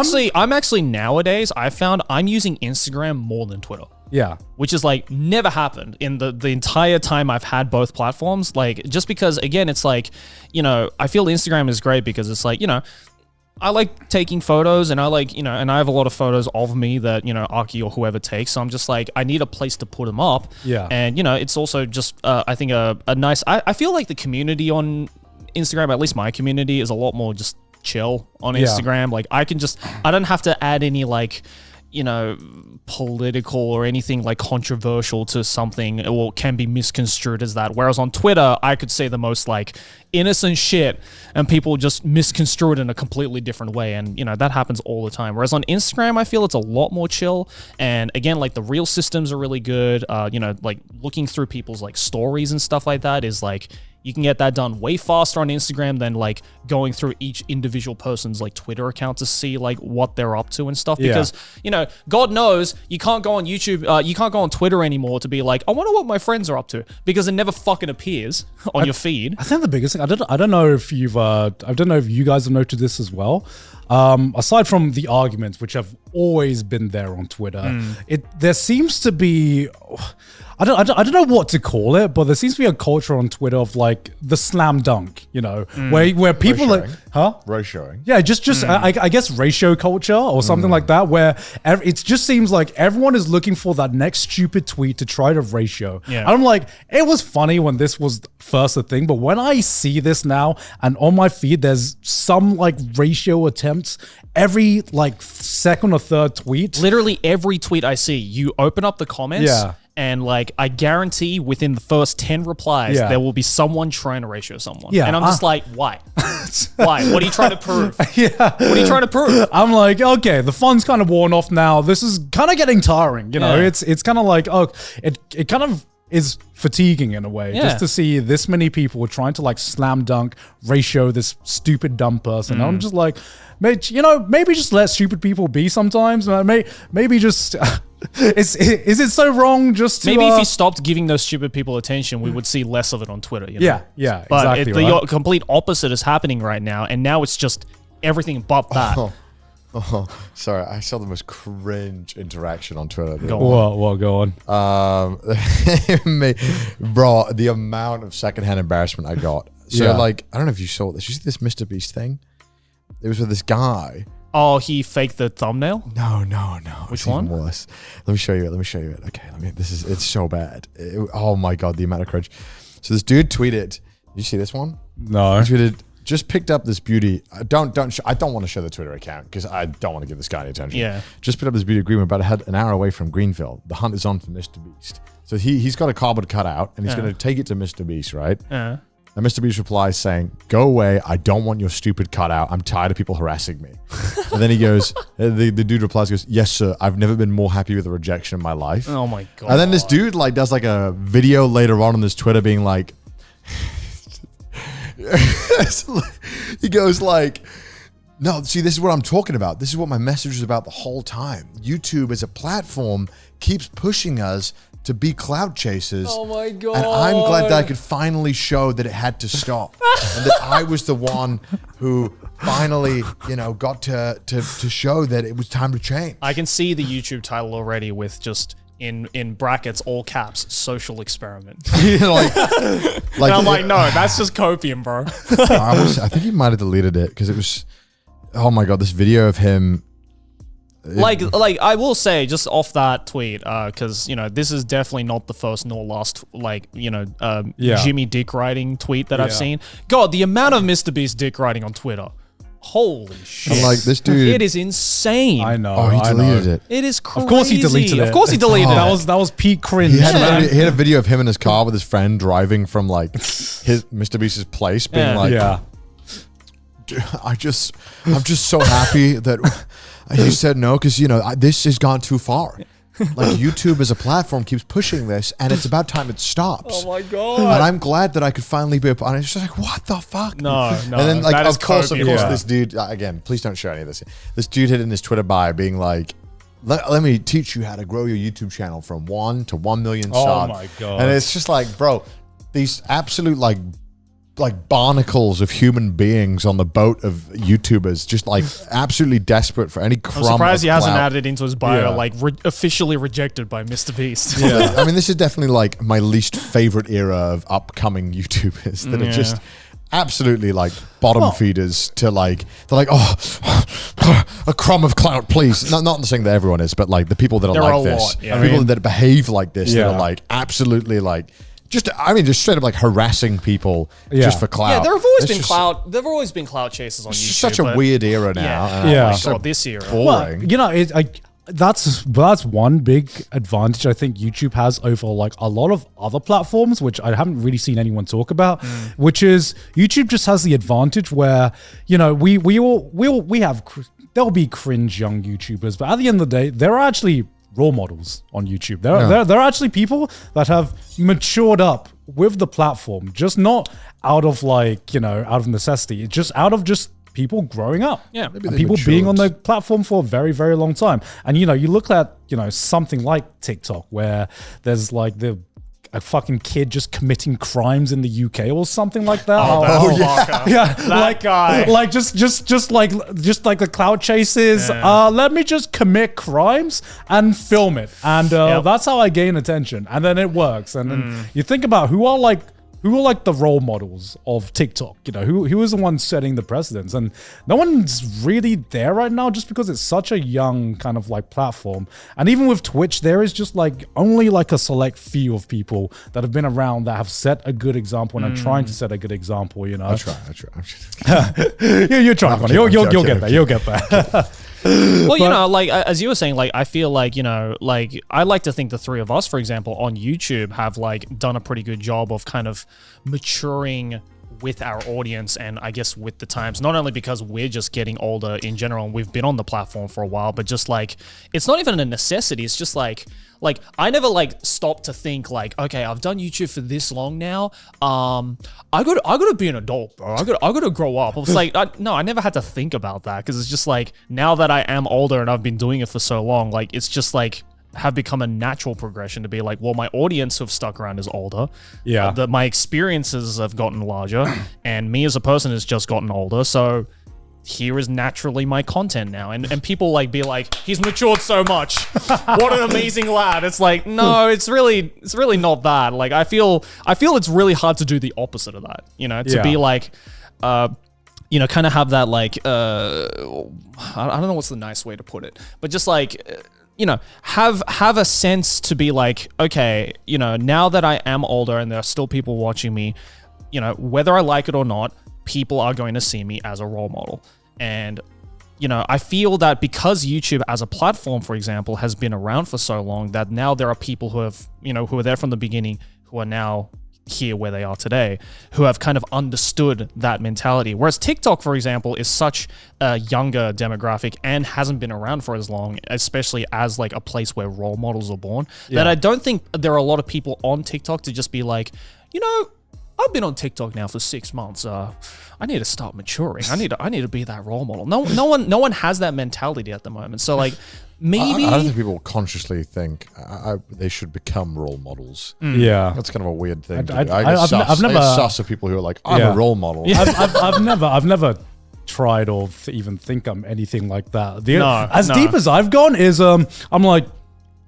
Speaker 1: actually nowadays, I found I'm using Instagram more than Twitter.
Speaker 2: Yeah.
Speaker 1: Which is like never happened in the entire time I've had both platforms. Like, just because, again, it's like, you know, I feel Instagram is great because it's like, you know, I like taking photos, and I like, you know, and I have a lot of photos of me that, you know, Aki or whoever takes. So I'm just like, I need a place to put them up. Yeah. And, you know, it's also just, I think a nice, I feel like the community on Instagram, at least my community, is a lot more just chill on Instagram. Like I don't have to add any like, you know, political or anything like controversial to something, or can be misconstrued as that. Whereas on Twitter, I could say the most like innocent shit and people just misconstrue it in a completely different way. And, you know, that happens all the time. Whereas on Instagram, I feel it's a lot more chill. And again, like the reel systems are really good. You know, like looking through people's like stories and stuff like that is like, you can get that done way faster on Instagram than like going through each individual person's like Twitter account to see like what they're up to and stuff. Because, you know, God knows you can't go on YouTube, you can't go on Twitter anymore to be like, I wonder what my friends are up to, because it never fucking appears on your feed. I
Speaker 2: think the biggest thing, I don't know if you guys have noted this as well. Aside from the arguments, which have always been there on Twitter, there seems to be, I don't know what to call it, but there seems to be a culture on Twitter of like the slam dunk, you know, where people like,
Speaker 3: Ratioing.
Speaker 2: yeah, just I guess ratio culture or something like that, where it just seems like everyone is looking for that next stupid tweet to try to ratio.
Speaker 1: Yeah.
Speaker 2: And I'm like, it was funny when this was first a thing, but when I see this now and on my feed, there's some like ratio attempts every like second or third tweet.
Speaker 1: Literally every tweet I see, you open up the comments.
Speaker 2: Yeah.
Speaker 1: And like, I guarantee within the first 10 replies,
Speaker 2: Yeah.
Speaker 1: there will be someone trying to ratio someone.
Speaker 2: Yeah,
Speaker 1: And I'm just like, why? Why? What are you trying to prove?
Speaker 2: Yeah.
Speaker 1: What are you trying to prove?
Speaker 2: I'm like, okay, the fun's kind of worn off now. This is kind of getting tiring, you know.
Speaker 1: Yeah.
Speaker 2: It's kind of like, oh, it kind of is fatiguing in a way,
Speaker 1: Yeah.
Speaker 2: just to see this many people trying to like slam dunk ratio this stupid dumb person. I'm just like, maybe just let stupid people be sometimes. Maybe just is it so wrong just to
Speaker 1: Maybe if you stopped giving those stupid people attention, we would see less of it on Twitter. You know?
Speaker 2: yeah,
Speaker 1: But
Speaker 2: exactly.
Speaker 1: the
Speaker 2: Right?
Speaker 1: complete opposite is happening right now, and now it's just everything but that.
Speaker 3: Oh, sorry. I saw the most cringe interaction on Twitter.
Speaker 1: Go on.
Speaker 2: What go on?
Speaker 3: Bro, the amount of secondhand embarrassment I got. So,
Speaker 2: Yeah.
Speaker 3: like, I don't know if you saw this. You see this Mr. Beast thing? It was with this guy.
Speaker 1: Oh, he faked the thumbnail?
Speaker 3: No.
Speaker 1: Which
Speaker 3: It's even
Speaker 1: one?
Speaker 3: worse. Let me show you it. Okay, it's so bad. Oh my God, the amount of cringe. So this dude tweeted, you see this one?
Speaker 2: No.
Speaker 3: He tweeted, just picked up this beauty. I don't want to show the Twitter account because I don't want to give this guy any attention.
Speaker 1: Yeah.
Speaker 3: Just picked up this beauty agreement about an hour away from Greenville. The hunt is on for Mr. Beast. So he's got a cardboard cutout and he's going to take it to Mr. Beast, right?
Speaker 1: Yeah.
Speaker 3: And Mr. Beast replies saying, "Go away. I don't want your stupid cutout. I'm tired of people harassing me." And then he goes, the dude replies, goes, "Yes, sir. I've never been more happy with a rejection in my life."
Speaker 1: Oh my God.
Speaker 3: And then this dude like does like a video later on this Twitter being like, he goes like, "No, see, this is what I'm talking about. This is what my message is about the whole time. YouTube as a platform keeps pushing us to be clout chasers.
Speaker 1: Oh my God.
Speaker 3: And I'm glad that I could finally show that it had to stop. And that I was the one who finally, got to show that it was time to change."
Speaker 1: I can see the YouTube title already with just in brackets, all caps, social experiment.
Speaker 3: like,
Speaker 1: And I'm like, no, that's just copium, bro.
Speaker 3: I think he might have deleted it because it was, oh my God, this video of him.
Speaker 1: Like I will say, just off that tweet, because this is definitely not the first nor last, Jimmy Dick writing tweet that I've seen. God, the amount of Mr. Beast dick writing on Twitter, holy shit!
Speaker 3: I'm like, this dude,
Speaker 1: it is insane.
Speaker 2: I know.
Speaker 3: Oh, he deleted it.
Speaker 1: It is crazy.
Speaker 2: Of course he deleted it.
Speaker 1: Of course he deleted it.
Speaker 2: That was peak cringe.
Speaker 3: He had a video of him in his car with his friend driving from like his Mr. Beast's place, being like, I'm just so happy that he said no because this has gone too far. Like YouTube as a platform keeps pushing this, and it's about time it stops.
Speaker 1: Oh my God!
Speaker 3: And I'm glad that I could finally be. And it's just like, what the fuck?
Speaker 1: No.
Speaker 3: And then like,
Speaker 1: that is
Speaker 3: of course,
Speaker 1: copium.
Speaker 3: this dude again. Please don't share any of this. This dude hit in his Twitter bio, being like, Let me teach you how to grow your YouTube channel from 1 to 1 million subs.
Speaker 2: Oh my God.
Speaker 3: And it's just like, bro, these absolute like barnacles of human beings on the boat of YouTubers, just like absolutely desperate for any crumb.
Speaker 1: I'm surprised
Speaker 3: of
Speaker 1: he hasn't
Speaker 3: clout.
Speaker 1: added into his bio,
Speaker 2: Yeah.
Speaker 1: officially rejected by Mr. Beast.
Speaker 3: Yeah. I mean, this is definitely like my least favorite era of upcoming YouTubers that are just absolutely like bottom feeders to like, they're like, oh, a crumb of clout, please. Not saying that everyone is, but like the people that are
Speaker 1: There are
Speaker 3: like
Speaker 1: a
Speaker 3: this,
Speaker 1: lot, yeah.
Speaker 3: people that behave like this, that
Speaker 2: Yeah.
Speaker 3: are like absolutely like, just straight up like harassing people
Speaker 2: Yeah.
Speaker 3: just for clout.
Speaker 1: Yeah, there have always
Speaker 3: It's
Speaker 1: been
Speaker 3: just-
Speaker 1: clout. There have always been clout chasers on
Speaker 3: It's
Speaker 1: YouTube.
Speaker 3: just such a
Speaker 1: but-
Speaker 3: weird era now.
Speaker 1: Yeah.
Speaker 3: and
Speaker 2: Yeah.
Speaker 1: Oh my
Speaker 3: so
Speaker 1: God, this era.
Speaker 3: boring.
Speaker 2: Well, that's one big advantage I think YouTube has over like a lot of other platforms, which I haven't really seen anyone talk about, which is YouTube just has the advantage where, we have, there'll be cringe young YouTubers, but at the end of the day, there are actually role models on YouTube. There are actually people that have matured up with the platform, just not out of out of necessity. It's just out of just people growing up.
Speaker 1: Yeah.
Speaker 2: And
Speaker 3: they
Speaker 2: people being on
Speaker 3: matured.
Speaker 2: the platform for a very, very long time. And you look at, something like TikTok where there's like a fucking kid just committing crimes in the UK or something like that.
Speaker 1: That guy.
Speaker 2: Like just like the clout chases. Let me just commit crimes and film it, and that's how I gain attention, and then it works. And then you think about who are the role models of TikTok? You know, who is the one setting the precedents? And no one's really there right now just because it's such a young kind of like platform. And even with Twitch, there is just like only like a select few of people that have been around that have set a good example and are trying to set a good example, you know.
Speaker 3: I try.
Speaker 2: You're trying, Connie. You'll get there. You'll get there.
Speaker 1: Well, you know, like as you were saying, like I feel like, you know, like I like to think the three of us, for example, on YouTube have like done a pretty good job of kind of maturing with our audience and I guess with the times, not only because we're just getting older in general and we've been on the platform for a while, but just like it's not even a necessity. It's just like I never like stopped to think like, okay, I've done YouTube for this long now. I gotta be an adult, bro. I gotta grow up. I was like, I never had to think about that because it's just like now that I am older and I've been doing it for so long, like it's just like have become a natural progression to be like, well, my audience who've stuck around is older.
Speaker 2: Yeah.
Speaker 1: My experiences have gotten larger and me as a person has just gotten older. So here is naturally my content now. And people like be like, he's matured so much. What an amazing lad. It's like, no, it's really not that. Like I feel it's really hard to do the opposite of that, you know, to be like, you know, kind of have that like, I don't know what's the nice way to put it, but just like, you know, have a sense to be like, okay, you know, now that I am older and there are still people watching me, you know, whether I like it or not, people are going to see me as a role model. And, you know, I feel that because YouTube as a platform, for example, has been around for so long that now there are people who have, you know, who were there from the beginning, who are now here where they are today, who have kind of understood that mentality. Whereas TikTok, for example, is such a younger demographic and hasn't been around for as long, especially as like a place where role models are born, that I don't think there are a lot of people on TikTok to just be like, you know, I've been on TikTok now for 6 months. I need to start maturing. I need to be that role model. No one has that mentality at the moment. So like maybe
Speaker 3: I don't think people consciously think they should become role models.
Speaker 2: Yeah,
Speaker 3: that's kind of a weird thing.
Speaker 2: I've
Speaker 3: never
Speaker 2: never
Speaker 3: sus of people who are like, I'm a role model.
Speaker 2: I've never tried or even think I'm anything like that. As
Speaker 1: No.
Speaker 2: deep as I've gone is I'm like,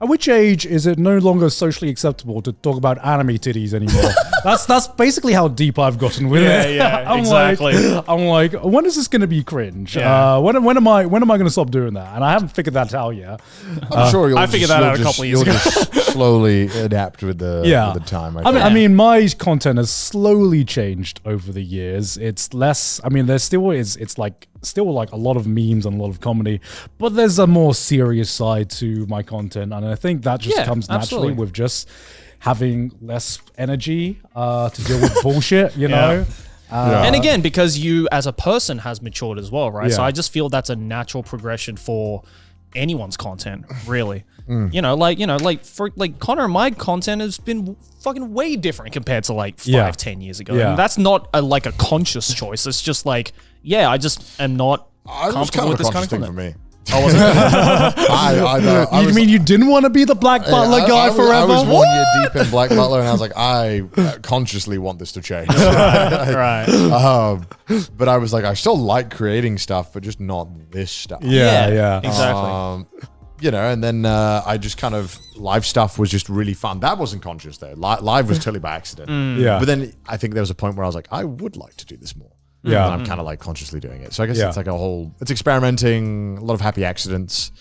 Speaker 2: at which age is it no longer socially acceptable to talk about anime titties anymore? That's basically how deep I've gotten with it.
Speaker 1: Yeah, exactly.
Speaker 2: I'm like, when is this going to be cringe?
Speaker 1: Yeah.
Speaker 2: When am I going to stop doing that? And I haven't figured that out yet.
Speaker 3: I'm sure
Speaker 1: I figured that out a couple of years
Speaker 3: you'll
Speaker 1: ago.
Speaker 3: just slowly adapt with the time.
Speaker 2: I mean, my content has slowly changed over the years. It's less. I mean, there's still it's like still like a lot of memes and a lot of comedy, but there's a more serious side to my content, and I think that just comes naturally with just having less energy to deal with bullshit, you know.
Speaker 1: And again, because you as a person has matured as well, right?
Speaker 2: Yeah.
Speaker 1: So I just feel that's a natural progression for anyone's content, really. You know, like for Connor, my content has been fucking way different compared to like 5-10 years ago.
Speaker 2: Yeah.
Speaker 1: And that's not like a conscious choice. It's just like, I just am not comfortable with this kind of
Speaker 3: thing
Speaker 1: content.
Speaker 3: for me.
Speaker 1: I wasn't.
Speaker 2: You mean you didn't want to be the Black Butler guy forever?
Speaker 3: I was 1 year deep in Black Butler, and I was like, I consciously want this to change.
Speaker 1: Right.
Speaker 3: But I was like, I still like creating stuff, but just not this stuff.
Speaker 2: Yeah.
Speaker 1: Exactly.
Speaker 3: You know, and then I just kind of live stuff was just really fun. That wasn't conscious though. Live was totally by accident.
Speaker 2: Yeah.
Speaker 3: But then I think there was a point where I was like, I would like to do this more.
Speaker 2: Yeah.
Speaker 3: And I'm kind of like consciously doing it. So I guess it's like it's experimenting, a lot of happy accidents,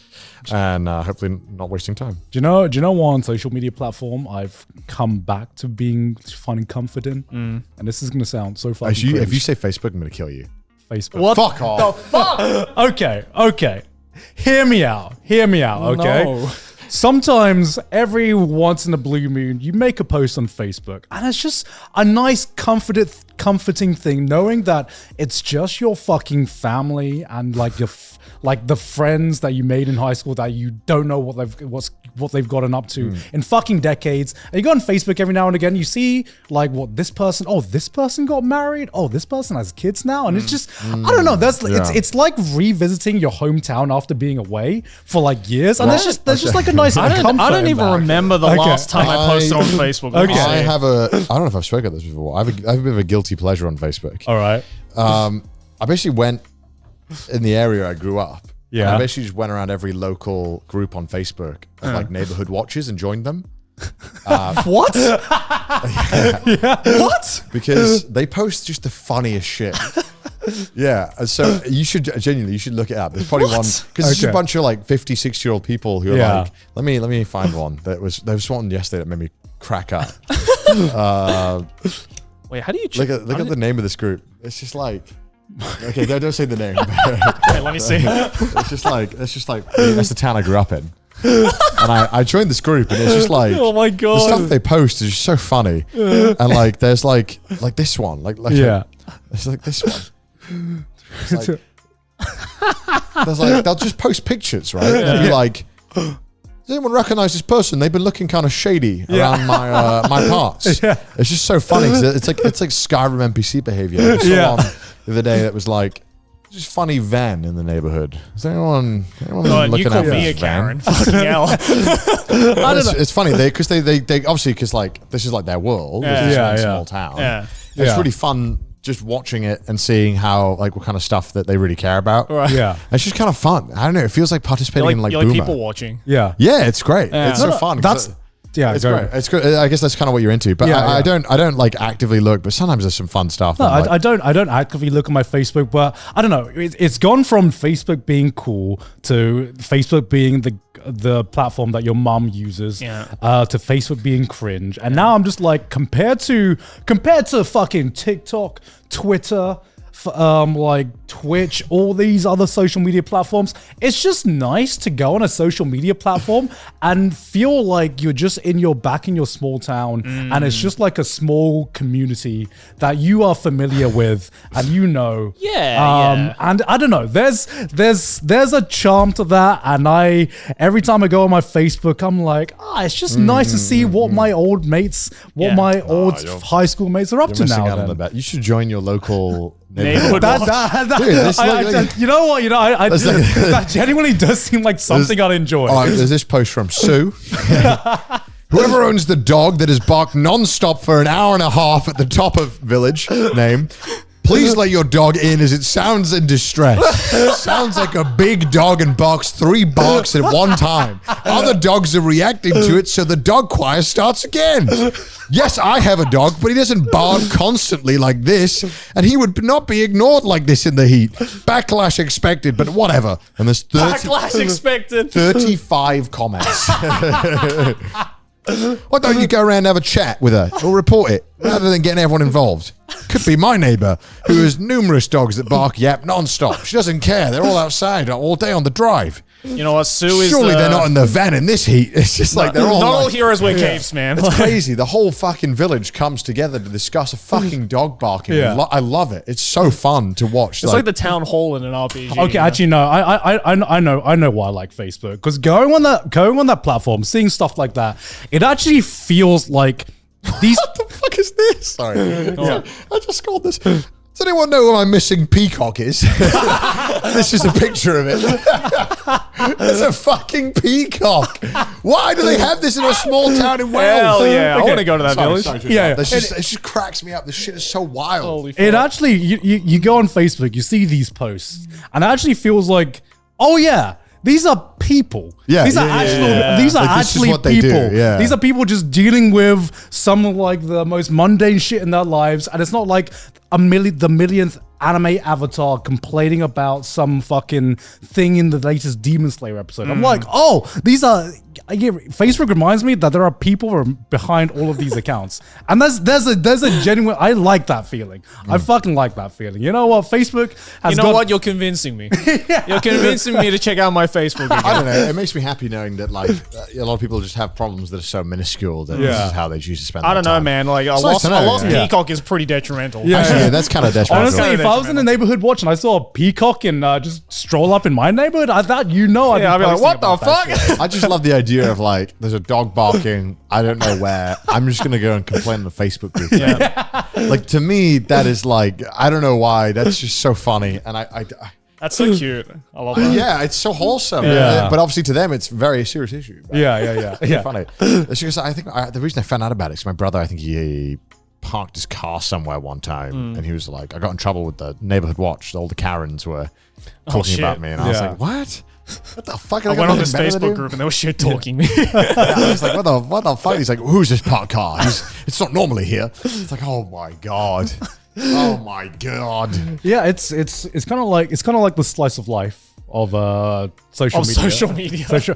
Speaker 3: and hopefully not wasting time.
Speaker 2: Do you know one social media platform I've come back to finding comfort in? And this is going to sound so fucking
Speaker 3: If you
Speaker 2: cringe.
Speaker 3: say Facebook, I'm going to kill you.
Speaker 2: Facebook.
Speaker 1: What
Speaker 3: Fuck off.
Speaker 1: the fuck?
Speaker 2: Okay. Hear me out, okay?
Speaker 1: No.
Speaker 2: Sometimes, every once in a blue moon, you make a post on Facebook, and it's just a nice, comforting thing knowing that it's just your fucking family and like like the friends that you made in high school that you don't know what they've gotten up to in fucking decades. And you go on Facebook every now and again, you see like this person got married. Oh, this person has kids now. And it's just, I don't know. It's like revisiting your hometown after being away for like years. And there's just like a nice comfort.
Speaker 1: I don't even remember the last time I posted on Facebook.
Speaker 3: I don't know if I've spoken about this before. I have a bit of a guilty pleasure on Facebook.
Speaker 2: All right.
Speaker 3: I basically went in the area I grew up.
Speaker 2: Yeah.
Speaker 3: And I basically just went around every local group on Facebook of like neighborhood watches and joined them.
Speaker 1: What? What?
Speaker 3: Because they post just the funniest shit. Yeah. And so you should look it up. There's probably one, because it's just a bunch of like 50, 60-year-old people who are like, let me find one. There was one yesterday that made me crack up.
Speaker 1: Wait, how do you
Speaker 3: look at the name of this group? It's just like, okay, don't say the name.
Speaker 1: Wait, let me see.
Speaker 3: It's just like that's the town I grew up in. And I joined this group, and it's just like,
Speaker 1: oh my god,
Speaker 3: the stuff they post is just so funny. And like there's like this one, it's like this one. It's like, there's like they'll just post pictures, right? And they'll be like, does anyone recognize this person? They've been looking kind of shady around my parts. Yeah. It's just so funny. It's like Skyrim NPC behavior. I saw one the other day that was like, just funny van in the neighborhood. Is anyone looking at this van?
Speaker 1: Fucking hell.
Speaker 3: It's funny because they obviously, because like this is like their world. This is a small town.
Speaker 1: Yeah.
Speaker 3: It's really fun just watching it and seeing how like what kind of stuff that they really care about.
Speaker 1: Right.
Speaker 2: Yeah.
Speaker 3: It's just kind of fun. I don't know. It feels like participating in like
Speaker 1: you're
Speaker 3: Boomer.
Speaker 1: like people watching.
Speaker 2: Yeah.
Speaker 3: Yeah, it's great.
Speaker 1: Yeah.
Speaker 3: It's so fun.
Speaker 2: It's
Speaker 3: great. It's good. I guess that's kind of what you're into. But I don't like actively look. But sometimes there's some fun stuff.
Speaker 2: No, I don't actively look at my Facebook. But I don't know. It's gone from Facebook being cool to Facebook being the platform that your mom uses, to Facebook being cringe. And now I'm just like, compared to fucking TikTok, Twitter, like Twitch, all these other social media platforms, it's just nice to go on a social media platform and feel like you're just in your small town, and it's just like a small community that you are familiar with, and and I don't know, there's a charm to that, and every time I go on my Facebook, I'm like, it's just nice to see what my old mates, high school mates are up to now.
Speaker 3: You should join your local
Speaker 1: neighborhood watch.
Speaker 2: You know what? That genuinely does seem like something I'd enjoy.
Speaker 3: There's this post from Sue. Whoever owns the dog that has barked non-stop for an hour and a half at the top of village name, please let your dog in, as it sounds in distress. Sounds like a big dog and barks 3 barks at one time. Other dogs are reacting to it, so the dog choir starts again. Yes, I have a dog, but he doesn't bark constantly like this, and he would not be ignored like this in the heat. Backlash expected, but whatever. And there's
Speaker 1: backlash expected.
Speaker 3: 35 comments. Why don't you go around and have a chat with her or report it rather than getting everyone involved? Could be my neighbor who has numerous dogs that bark yap non-stop. She doesn't care. They're all outside all day on the drive.
Speaker 1: You know what, Sue is...
Speaker 3: Surely they're not in the van in this heat. It's just like they're all...
Speaker 1: Not all heroes wear capes, man.
Speaker 3: It's crazy. The whole fucking village comes together to discuss a fucking dog barking.
Speaker 2: Yeah.
Speaker 3: I love it. It's so fun to watch.
Speaker 1: It's like the town hall in an RPG.
Speaker 2: Okay, actually, no. I know why I like Facebook, because going on that platform, seeing stuff like that, it actually feels like these...
Speaker 3: What the fuck is this? Sorry. I just called this... Does anyone know who my missing peacock is? This is a picture of it. It's a fucking peacock. Why do they have this in a small town in Wales?
Speaker 1: Hell yeah. I want to go to that village.
Speaker 3: It just cracks me up. This shit is so wild.
Speaker 1: Holy fuck.
Speaker 2: It actually, you go on Facebook, you see these posts, and it actually feels like, oh yeah, these are people.
Speaker 3: Yeah,
Speaker 2: these are actually people.
Speaker 3: Yeah.
Speaker 2: These are people just dealing with some of like the most mundane shit in their lives, and it's not like the millionth anime avatar complaining about some fucking thing in the latest Demon Slayer episode. I'm like, oh, these are. Facebook reminds me that there are people who are behind all of these accounts, and there's a genuine. I like that feeling. I fucking like that feeling. You know what? Facebook has.
Speaker 1: You know what? You're convincing me. You're convincing me to check out my Facebook account.
Speaker 3: I don't know. It makes me happy knowing that like a lot of people just have problems that are so minuscule that this is how they choose to spend.
Speaker 1: I don't know,
Speaker 3: time.
Speaker 1: man. Like a lost peacock is pretty detrimental.
Speaker 3: Actually, that's kind of detrimental.
Speaker 2: Honestly, if I was in the neighborhood watch and I saw a peacock and just stroll up in my neighborhood, I'd be like, what the fuck?
Speaker 3: I just love the idea of like, there's a dog barking, I don't know where. I'm just gonna go and complain on the Facebook group. Like to me, that is like, I don't know why. That's just so funny, and I
Speaker 1: that's so cute. I love that.
Speaker 3: Yeah, it's so wholesome.
Speaker 2: Yeah.
Speaker 3: But obviously to them, it's a very serious issue.
Speaker 2: Yeah.
Speaker 3: Funny. It's just, I think the reason I found out about it is my brother. I think he parked his car somewhere one time, and he was like, I got in trouble with the neighborhood watch. All the Karens were talking about me, and I was like, what? What the fuck?
Speaker 1: I went on this Facebook group and they were shit talking me.
Speaker 3: I was like, what the fuck? He's like, who's this parked car? It's not normally here. It's like, oh my god. Oh my god.
Speaker 2: Yeah, it's kind of like the slice of life of social media. There's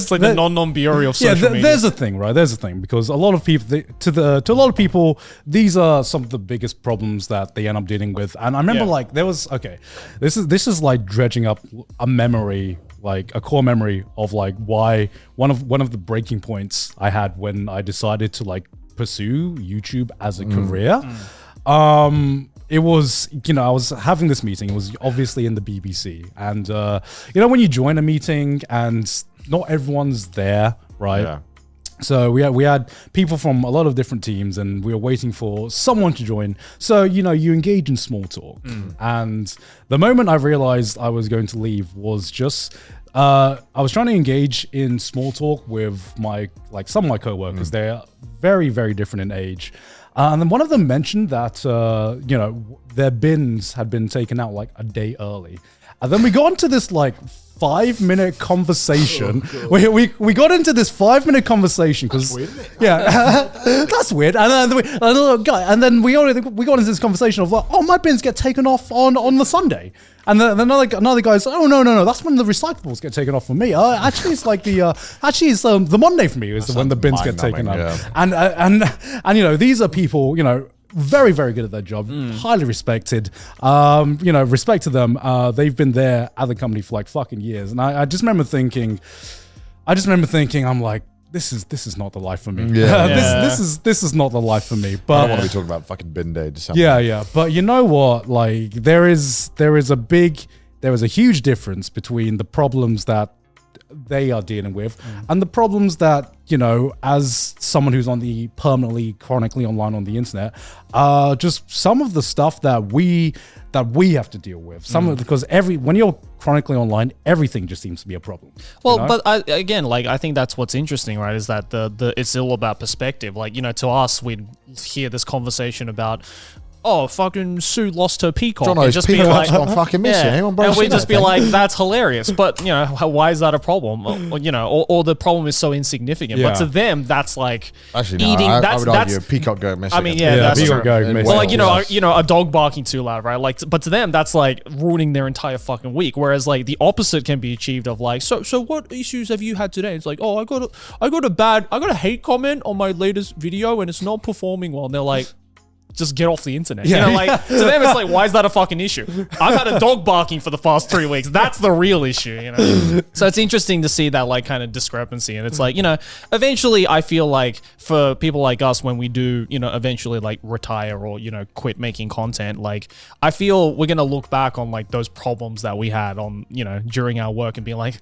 Speaker 1: like the non-Biori of social media.
Speaker 2: There's a thing, right? There's a thing because a lot of people, to a lot of people, these are some of the biggest problems that they end up dealing with. And I remember like there was this is like dredging up a memory, like a core memory of like why one of the breaking points I had when I decided to like pursue YouTube as a career. It was, I was having this meeting. It was obviously in the BBC. And, when you join a meeting and not everyone's there, right? Yeah. So we had people from a lot of different teams and we were waiting for someone to join. So, you engage in small talk. And the moment I realized I was going to leave was just... I was trying to engage in small talk with some of my coworkers. They're very, very different in age. And then one of them mentioned that, their bins had been taken out like a day early. And then we got into this like 5-minute conversation. We got into this 5-minute conversation because that's weird. And then we got into this conversation of like, oh, my bins get taken off on the Sunday. And then another guy's, oh no, that's when the recyclables get taken off for me. Actually, it's like the Monday for me is when the bins get taken up. Yeah. And these are people, very, very good at their job, highly respected. Respect to them. They've been there at the company for like fucking years. And I just remember thinking, I'm like, this is not the life for me. This is not the life for me. But
Speaker 3: I don't want to be talking about fucking bin day December.
Speaker 2: Yeah. But you know what? Like there is a huge difference between the problems that they are dealing with and the problems that, as someone who's chronically online on the internet, just some of the stuff that we have to deal with. Because when you're chronically online, everything just seems to be a problem.
Speaker 1: Well, but I think that's what's interesting, right? Is that it's all about perspective. Like, to us, we'd hear this conversation about, oh, fucking Sue lost her peacock.
Speaker 3: And just be like, fucking missing.
Speaker 1: And we'd just be like, that's hilarious. But, why is that a problem? Or the problem is so insignificant. Yeah. But to them, that's like eating.
Speaker 3: I would argue peacock going missing.
Speaker 1: I mean, that's
Speaker 2: peacock going missing.
Speaker 1: Well, a dog barking too loud, right? Like, but to them, that's like ruining their entire fucking week. Whereas like the opposite can be achieved of like, so what issues have you had today? It's like, oh, I got a hate comment on my latest video and it's not performing well. And they're like, just get off the internet. To them it's like, why is that a fucking issue? I've had a dog barking for the past 3 weeks. That's the real issue, So it's interesting to see that like kind of discrepancy. And it's like, eventually I feel like for people like us, when we do, eventually like retire or, quit making content, like I feel we're going to look back on like those problems that we had on, during our work and be like,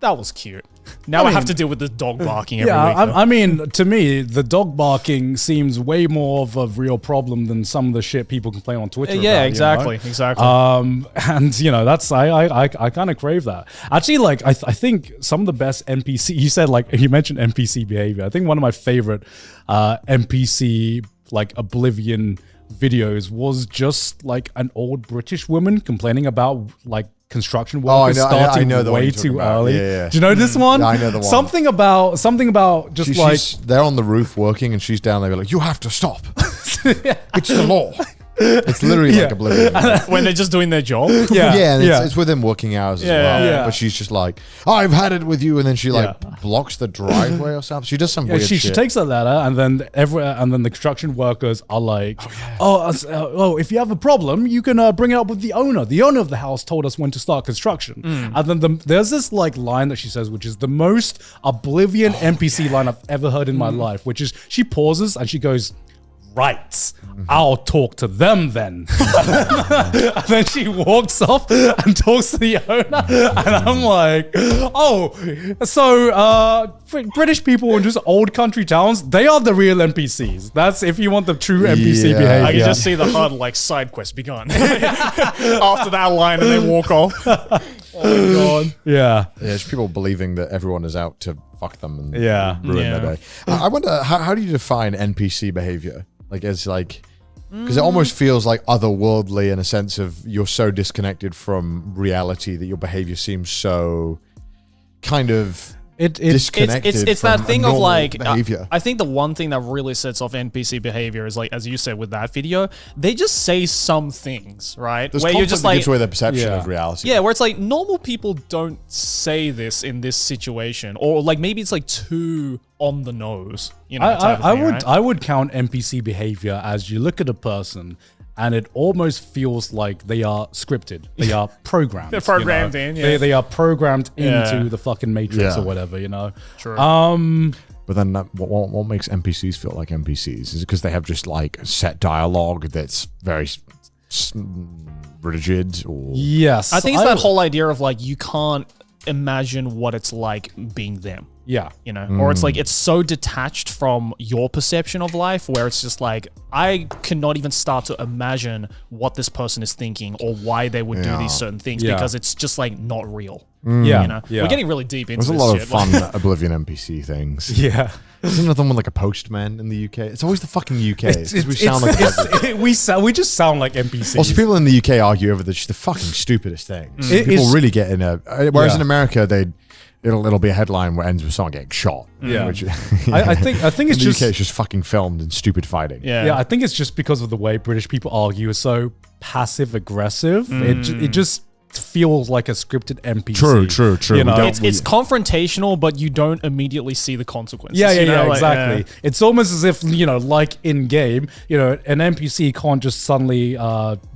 Speaker 1: that was cute. Now I have to deal with this dog barking every week.
Speaker 2: I mean, to me, the dog barking seems way more of a real problem than some of the shit people complain on Twitter about,
Speaker 1: exactly.
Speaker 2: And that's I kind of crave that. Actually, like I think some of the best NPC. You mentioned NPC behavior. I think one of my favorite NPC like Oblivion videos was just like an old British woman complaining about like construction workers starting way too early.
Speaker 3: Yeah.
Speaker 2: Do you know this one?
Speaker 3: Yeah, I know the one.
Speaker 2: Something about just
Speaker 3: she's they're on the roof working and she's down there like, you have to stop. It's the law. It's literally like Oblivion.
Speaker 1: when they're just doing their job.
Speaker 3: Yeah, and it's within working hours as well.
Speaker 2: yeah.
Speaker 3: But she's just like, I've had it with you, and then she blocks the driveway or something. She does some weird shit.
Speaker 2: She takes a letter, and then the construction workers are like, if you have a problem, you can bring it up with the owner. The owner of the house told us when to start construction. And then there's this like line that she says, which is the most Oblivion NPC line I've ever heard in my life, which is she pauses and she goes, right, I'll talk to them then. And then she walks off and talks to the owner. And I'm like, British people in just old country towns, they are the real NPCs. That's if you want the true NPC behavior.
Speaker 1: I can just see the HUD like side quest begun after that line, and they walk off. Oh my god.
Speaker 3: Yeah, it's people believing that everyone is out to fuck them and ruin their day. I wonder, how do you define NPC behavior? Like, it's like, because it almost feels like otherworldly in a sense of you're so disconnected from reality that your behavior seems so kind of disconnected.
Speaker 1: It's
Speaker 3: from
Speaker 1: that thing of like
Speaker 3: behavior.
Speaker 1: I think the one thing that really sets off NPC behavior is like, as you said with that video, they just say some things, right?
Speaker 3: There's
Speaker 1: where you're just like,
Speaker 3: gives away the perception of reality.
Speaker 1: Yeah, where it's like normal people don't say this in this situation, or like maybe it's like too on the nose. You know,
Speaker 2: I would count NPC behavior as you look at a person and it almost feels like they are scripted. They are programmed.
Speaker 1: They're programmed in. Yeah.
Speaker 2: They are programmed into the fucking matrix or whatever. You know.
Speaker 1: True.
Speaker 3: But then what makes NPCs feel like NPCs is because they have just like set dialogue that's very rigid. Or
Speaker 2: yes,
Speaker 1: I think it's that whole idea of like you can't imagine what it's like being them.
Speaker 2: Yeah.
Speaker 1: You know, or it's like it's so detached from your perception of life where it's just like, I cannot even start to imagine what this person is thinking or why they would do these certain things because it's just like not real.
Speaker 2: Yeah.
Speaker 1: You know? We're getting really deep into
Speaker 3: There's
Speaker 1: this
Speaker 3: a lot
Speaker 1: shit.
Speaker 3: of fun Oblivion NPC things.
Speaker 2: Yeah.
Speaker 3: There's another one like a postman in the UK. It's always the fucking UK.
Speaker 2: We just sound like NPCs.
Speaker 3: Also, people in the UK argue over the fucking stupidest things. People really get in a. Whereas in America, it'll be a headline where it ends with someone getting shot.
Speaker 2: Yeah,
Speaker 3: which,
Speaker 2: I think it's
Speaker 3: in the
Speaker 2: just
Speaker 3: UK, it's just fucking filmed and stupid fighting.
Speaker 2: Yeah, I think it's just because of the way British people argue is so passive aggressive. It just feels like a scripted NPC.
Speaker 3: True.
Speaker 2: You know?
Speaker 1: It's confrontational, but you don't immediately see the consequences.
Speaker 2: Yeah,
Speaker 1: you know? Like,
Speaker 2: exactly. It's almost as if, you know, like in game, you know, an NPC can't just suddenly,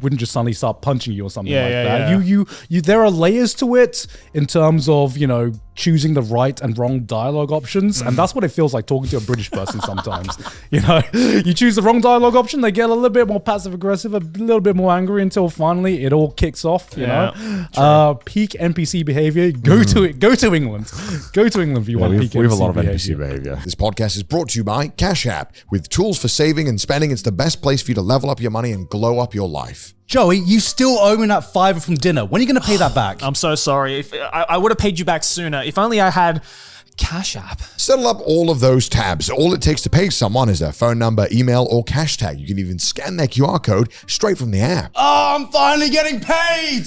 Speaker 2: wouldn't just suddenly start punching you or something like that.
Speaker 1: Yeah.
Speaker 2: You, there are layers to it in terms of, you know, choosing the right and wrong dialogue options, and that's what it feels like talking to a British person sometimes. You know, you choose the wrong dialogue option, they get a little bit more passive aggressive, a little bit more angry until finally it all kicks off. You know, peak NPC behavior. Go to England. Go to England if you want peak NPC behavior.
Speaker 3: We have a lot of NPC behavior. This podcast is brought to you by CashApp. With tools for saving and spending, it's the best place for you to level up your money and glow up your life.
Speaker 2: Joey, you still owe me that $5 from dinner. When are you going to pay that back?
Speaker 1: I'm so sorry. If I would have paid you back sooner. If only I had CashApp.
Speaker 3: Settle up all of those tabs. All it takes to pay someone is their phone number, email, or cash tag. You can even scan their QR code straight from the app.
Speaker 2: Oh, I'm finally getting paid!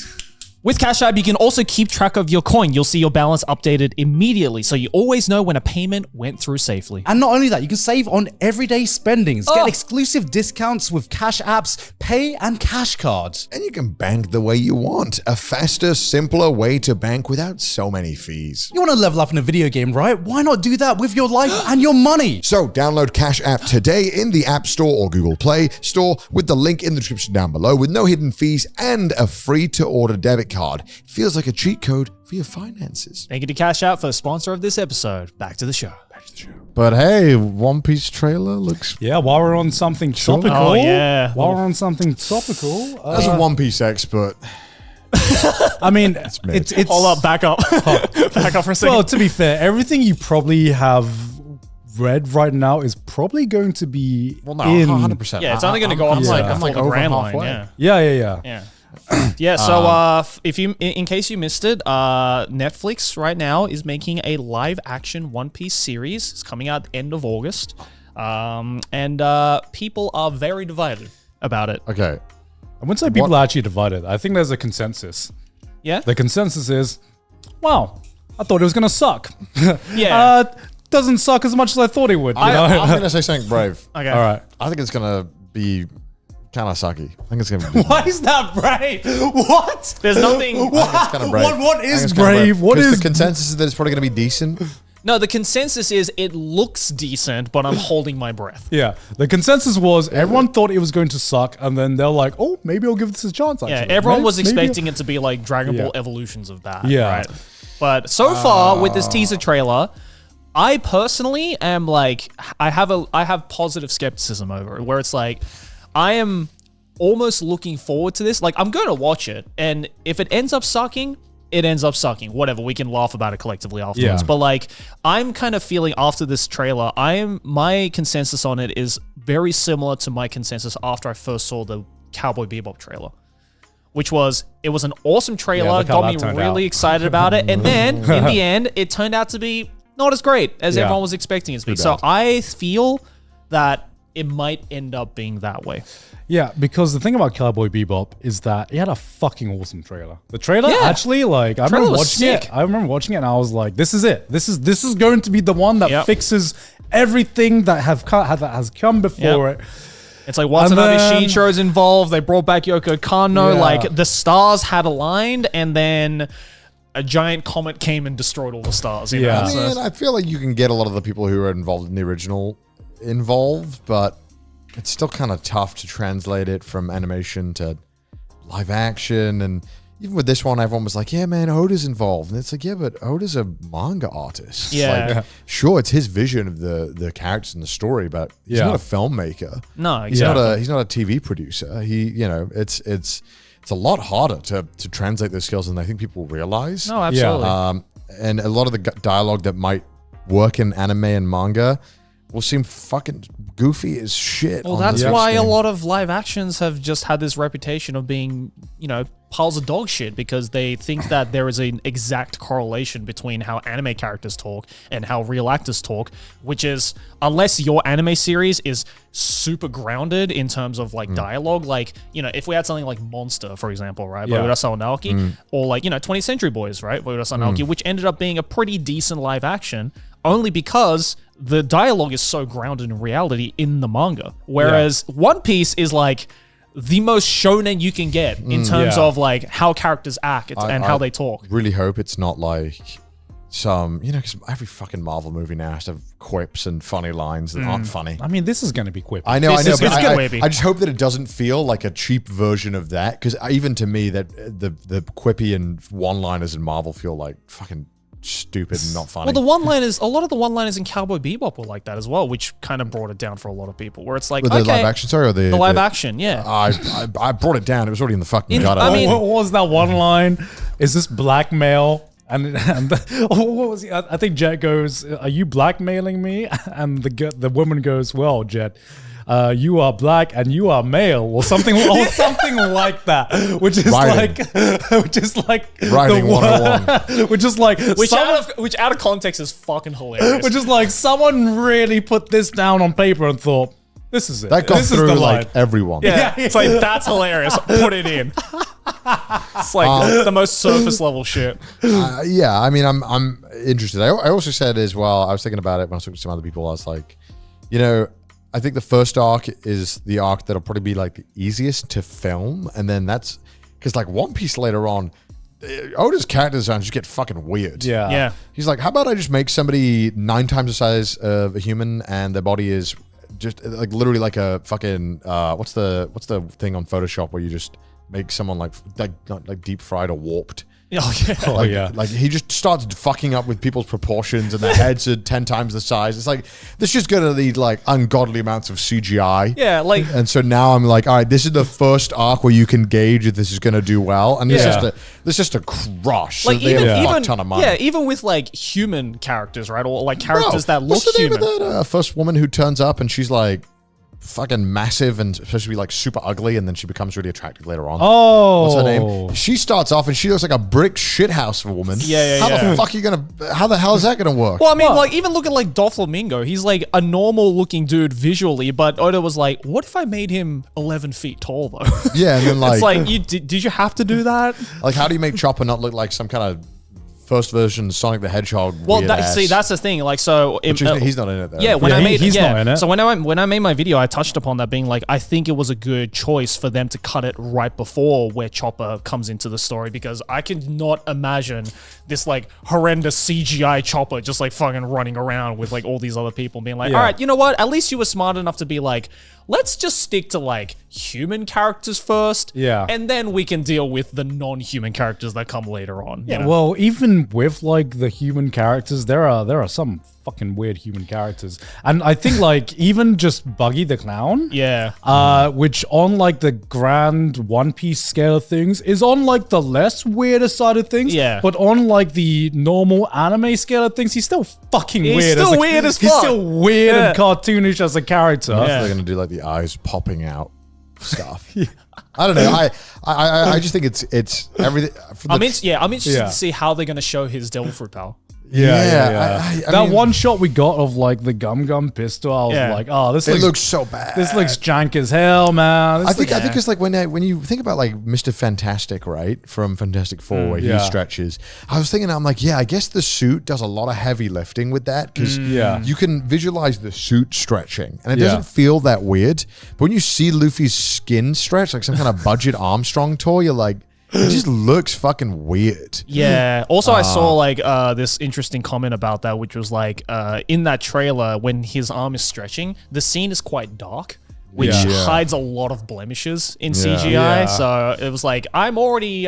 Speaker 1: With CashApp, you can also keep track of your coin. You'll see your balance updated immediately, so you always know when a payment went through safely.
Speaker 2: And not only that, you can save on everyday spendings. Get exclusive discounts with Cash App's Pay and Cash Cards.
Speaker 3: And you can bank the way you want. A faster, simpler way to bank without so many fees.
Speaker 2: You want to level up in a video game, right? Why not do that with your life and your money?
Speaker 3: So download Cash App today in the App Store or Google Play Store with the link in the description down below with no hidden fees and a free-to-order debit card. It feels like a cheat code for your finances.
Speaker 1: Thank you to CashApp for the sponsor of this episode. Back to the show.
Speaker 3: But hey, One Piece trailer looks...
Speaker 2: Yeah, while we're on something topical.
Speaker 1: Oh, yeah.
Speaker 2: While we're on something topical.
Speaker 3: As a One Piece expert...
Speaker 2: I mean, it's...
Speaker 1: Hold up, back up. Back up for a second.
Speaker 2: Well, to be fair, everything you probably have read right now is probably going to be
Speaker 3: Well, no,
Speaker 2: in...
Speaker 3: 100%.
Speaker 1: Yeah, it's only going to go up like a
Speaker 3: over
Speaker 1: grand line.
Speaker 3: halfway.
Speaker 1: Yeah. Yeah, so if you, in case you missed it, Netflix right now is making a live-action One Piece series. It's coming out at the end of August, and people are very divided about it.
Speaker 3: Okay.
Speaker 2: I wouldn't say people are actually divided. I think there's a consensus.
Speaker 1: Yeah?
Speaker 2: The consensus is, wow, I thought it was going to suck.
Speaker 1: Yeah.
Speaker 2: Doesn't suck as much as I thought it would.
Speaker 3: I'm going to say something brave.
Speaker 1: Okay.
Speaker 2: All right.
Speaker 3: I think it's going to be kind of sucky. I think it's gonna be.
Speaker 2: Why is that brave? What?
Speaker 1: There's nothing.
Speaker 3: It's kind of brave.
Speaker 2: What is brave? What is
Speaker 3: the consensus is that it's probably gonna be decent.
Speaker 1: No, the consensus is it looks decent, but I'm holding my breath.
Speaker 2: Yeah, the consensus was everyone thought it was going to suck, and then they're like, "Oh, maybe I'll give this a chance." Actually,
Speaker 1: Yeah, everyone was
Speaker 2: Maybe
Speaker 1: expecting it to be like Dragon Ball evolutions of that.
Speaker 2: Yeah.
Speaker 1: Right? But so far with this teaser trailer, I personally am like, I have positive skepticism over it, where it's like, I am almost looking forward to this. Like, I'm going to watch it, and if it ends up sucking, it ends up sucking. Whatever, we can laugh about it collectively afterwards.
Speaker 2: Yeah.
Speaker 1: But like, I'm kind of feeling after this trailer, my consensus on it is very similar to my consensus after I first saw the Cowboy Bebop trailer, which was, it was an awesome trailer,
Speaker 2: look how
Speaker 1: got me
Speaker 2: that turned
Speaker 1: really
Speaker 2: out.
Speaker 1: excited about it, and then in the end, it turned out to be not as great as everyone was expecting it to be. So I feel that it might end up being that way.
Speaker 2: Yeah, because the thing about Cowboy Bebop is that it had a fucking awesome trailer. The trailer actually, like, I remember
Speaker 1: was
Speaker 2: watching
Speaker 1: sick.
Speaker 2: it. I remember watching it, and I was like, "This is it. This is going to be the one that fixes everything that has come before it."
Speaker 1: It's like Watanabe
Speaker 2: then-
Speaker 1: Shichiro's involved. They brought back Yoko Kanno.
Speaker 2: Yeah.
Speaker 1: Like, the stars had aligned, and then a giant comet came and destroyed all the stars. You
Speaker 2: Yeah.
Speaker 1: know?
Speaker 3: I
Speaker 1: So-
Speaker 3: mean, I feel like you can get a lot of the people who are involved in the original involved, but it's still kind of tough to translate it from animation to live action. And even with this one, everyone was like, yeah, man, Oda's involved. And it's like, yeah, but Oda's a manga artist.
Speaker 1: Yeah.
Speaker 3: Like, sure, it's his vision of the characters and the story, but he's
Speaker 2: Yeah.
Speaker 3: not a filmmaker.
Speaker 1: no,
Speaker 3: He's
Speaker 1: exactly.
Speaker 3: he's not a TV producer. It's a lot harder to translate those skills than I think people realize.
Speaker 1: No, absolutely.
Speaker 3: And a lot of the dialogue that might work in anime and manga will seem fucking goofy as shit.
Speaker 1: Well,
Speaker 3: on
Speaker 1: that's
Speaker 3: the
Speaker 1: why a
Speaker 3: screen.
Speaker 1: lot of live actions have just had this reputation of being, piles of dog shit, because they think that there is an exact correlation between how anime characters talk and how real actors talk, which is, unless your anime series is super grounded in terms of like dialogue, like, if we had something like Monster, for example, right?
Speaker 2: Yeah.
Speaker 1: Boiis Naoki, or like, 20th Century Boys, right? Boiis Naoki, which ended up being a pretty decent live action, only because the dialogue is so grounded in reality in the manga. Whereas One Piece is like the most shonen you can get in terms of like how characters act and how they talk.
Speaker 3: Really hope it's not like some, because every fucking Marvel movie now has to have quips and funny lines that aren't funny.
Speaker 2: I mean, this is going to be quick.
Speaker 3: I know,
Speaker 1: This is-
Speaker 3: but
Speaker 1: it's gonna be.
Speaker 3: I just hope that it doesn't feel like a cheap version of that, because even to me, that the quippy and one-liners in Marvel feel like fucking stupid and not funny.
Speaker 1: Well, a lot of the one-liners in Cowboy Bebop were like that as well, which kind of brought it down for a lot of people, where it's like,
Speaker 3: With the live action, sorry, or the
Speaker 1: live action, yeah.
Speaker 3: I brought it down. It was already in the fucking gutter.
Speaker 1: I mean-
Speaker 2: what was that one line? Is this blackmail? And what was he? I think Jet goes, "Are you blackmailing me?" And the woman goes, "Well, Jet, you are black and you are male," or something like that. Which is
Speaker 3: Writing. Writing
Speaker 2: the
Speaker 3: 101.
Speaker 2: which is like
Speaker 1: Which out of context is fucking hilarious.
Speaker 2: which is like someone really put this down on paper and thought, "This is it.
Speaker 3: That got
Speaker 2: this is
Speaker 3: through
Speaker 2: the
Speaker 3: like
Speaker 2: line."
Speaker 3: everyone.
Speaker 1: Yeah, it's like, that's hilarious. Put it in. It's like the most surface level shit.
Speaker 3: Yeah, I mean, I'm interested. I also said as well, I was thinking about it when I was talking to some other people. I was like, I think the first arc is the arc that'll probably be like the easiest to film, and then that's because like One Piece later on, Oda's character designs just get fucking weird.
Speaker 1: Yeah.
Speaker 3: He's like, how about I just make somebody 9 times the size of a human, and their body is just like literally like a fucking what's the thing on Photoshop where you just make someone like deep fried or warped.
Speaker 1: Oh, yeah.
Speaker 2: Oh yeah.
Speaker 3: Like he just starts fucking up with people's proportions, and their heads are 10 times the size. It's like this just gonna need like ungodly amounts of CGI.
Speaker 1: Yeah, like,
Speaker 3: And so now I'm like, all right, this is the first arc where you can gauge if this is gonna do well, and this is just a crush. So
Speaker 1: like
Speaker 3: they have a fuck
Speaker 1: even
Speaker 3: ton of money.
Speaker 1: yeah, even with like human characters, right, or like characters that look
Speaker 3: what's the
Speaker 1: human.
Speaker 3: name of that first woman who turns up and she's like fucking massive and supposed to be like super ugly, and then she becomes really attractive later on.
Speaker 2: Oh,
Speaker 3: What's her name? She starts off and she looks like a brick shithouse of a woman.
Speaker 1: Yeah,
Speaker 3: How
Speaker 1: yeah.
Speaker 3: the fuck are you gonna? How the hell is that gonna work?
Speaker 1: Well, I mean, like, even look at like Doflamingo. He's like a normal looking dude visually, but Oda was like, "What if I made him 11 feet tall, though?"
Speaker 3: Yeah, and then like,
Speaker 1: it's like, did you have to do that?
Speaker 3: like how do you make Chopper not look like some kind of first version Sonic the Hedgehog.
Speaker 1: Well, that's the thing. Like, so
Speaker 3: he's not in it though.
Speaker 1: Yeah, he's not in it. So when I made my video, I touched upon that being like, I think it was a good choice for them to cut it right before where Chopper comes into the story, because I could not imagine this like horrendous CGI Chopper just like fucking running around with like all these other people being like, all right, you know what? At least you were smart enough to be like, let's just stick to like human characters first.
Speaker 2: Yeah.
Speaker 1: And then we can deal with the non-human characters that come later on.
Speaker 2: Yeah,
Speaker 1: you know?
Speaker 2: well, even with like the human characters, there are some fucking weird human characters. And I think like even just Buggy the Clown, which on like the grand One Piece scale of things is on like the less weirder side of things.
Speaker 1: Yeah.
Speaker 2: But on like the normal anime scale of things, he's still fucking weird.
Speaker 1: He's still weird as fuck.
Speaker 2: He's still weird and cartoonish as a character.
Speaker 3: They're gonna do like the eyes popping out stuff. I don't know. I just think it's everything.
Speaker 1: I'm interested to see how they're gonna show his devil fruit power.
Speaker 2: I that one shot we got of like the gum pistol, I was like, oh, this
Speaker 3: looks so bad.
Speaker 2: This looks jank as hell, man.
Speaker 3: I think it's like when you think about like Mr. Fantastic, right, from Fantastic Four, where he stretches. I was thinking, I'm like, I guess the suit does a lot of heavy lifting with that, because you can visualize the suit stretching, and it doesn't feel that weird. But when you see Luffy's skin stretch, like some kind of budget Armstrong toy, you're like, it just looks fucking weird.
Speaker 1: Yeah. Also, I saw like this interesting comment about that, which was like in that trailer, when his arm is stretching, the scene is quite dark, which hides a lot of blemishes in CGI.
Speaker 2: Yeah.
Speaker 1: So it was like, I'm already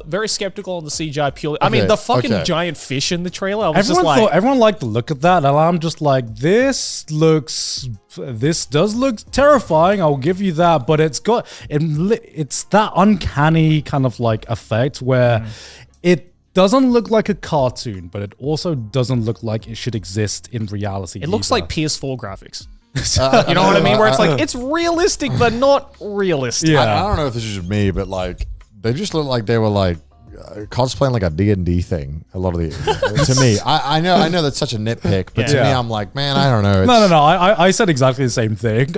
Speaker 1: very skeptical on the CGI purely. I mean, the fucking giant fish in the trailer, I was
Speaker 2: everyone liked the look of that, and I'm just like, this does look terrifying, I'll give you that, but it's that uncanny kind of like effect where it doesn't look like a cartoon, but it also doesn't look like it should exist in reality.
Speaker 1: It looks like PS4 graphics. You know what I mean? Where it's like, it's realistic, but not realistic.
Speaker 3: I don't know if this is just me, but like, they just look like they were like cosplaying like a D&D thing. A lot of the to me, I know that's such a nitpick, but to me, I'm like, man, I don't know.
Speaker 2: No. I said exactly the same thing.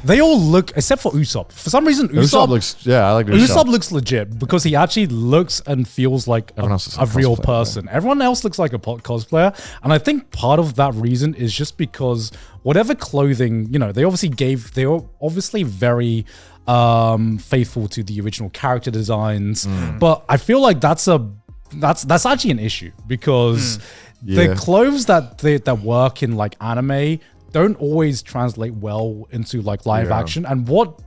Speaker 2: They all look, except for Usopp. For some reason, Usopp
Speaker 3: looks. Yeah, I like
Speaker 2: Usopp looks legit because he actually looks and feels like a real person. Everyone else looks like a cosplayer, and I think part of that reason is just because whatever clothing, they were obviously very faithful to the original character designs, but I feel like that's actually an issue, because the clothes that work in like anime don't always translate well into like live action. And what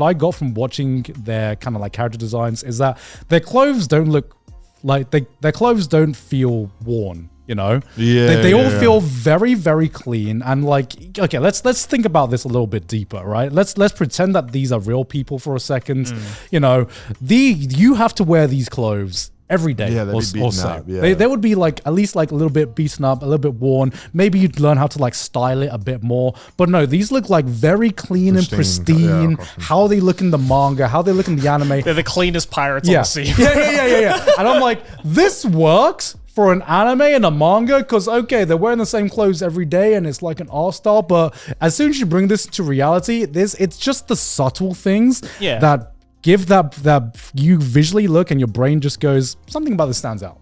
Speaker 2: I got from watching their kind of like character designs is that their clothes don't look like their clothes don't feel worn. They all feel very, very clean, and like, okay, let's think about this a little bit deeper, right? Let's pretend that these are real people for a second. You have to wear these clothes every day.
Speaker 3: Yeah, they'd be beaten up. Yeah.
Speaker 2: They would be like at least like a little bit beaten up, a little bit worn. Maybe you'd learn how to like style it a bit more. But no, these look like very clean and pristine. How they look in the manga, how they look in the anime.
Speaker 1: They're the cleanest pirates on the sea.
Speaker 2: Yeah. And I'm like, this works for an anime and a manga, because okay, they're wearing the same clothes every day and it's like an art style, but as soon as you bring this to reality, it's just the subtle things that give that you visually look and your brain just goes, something about this stands out,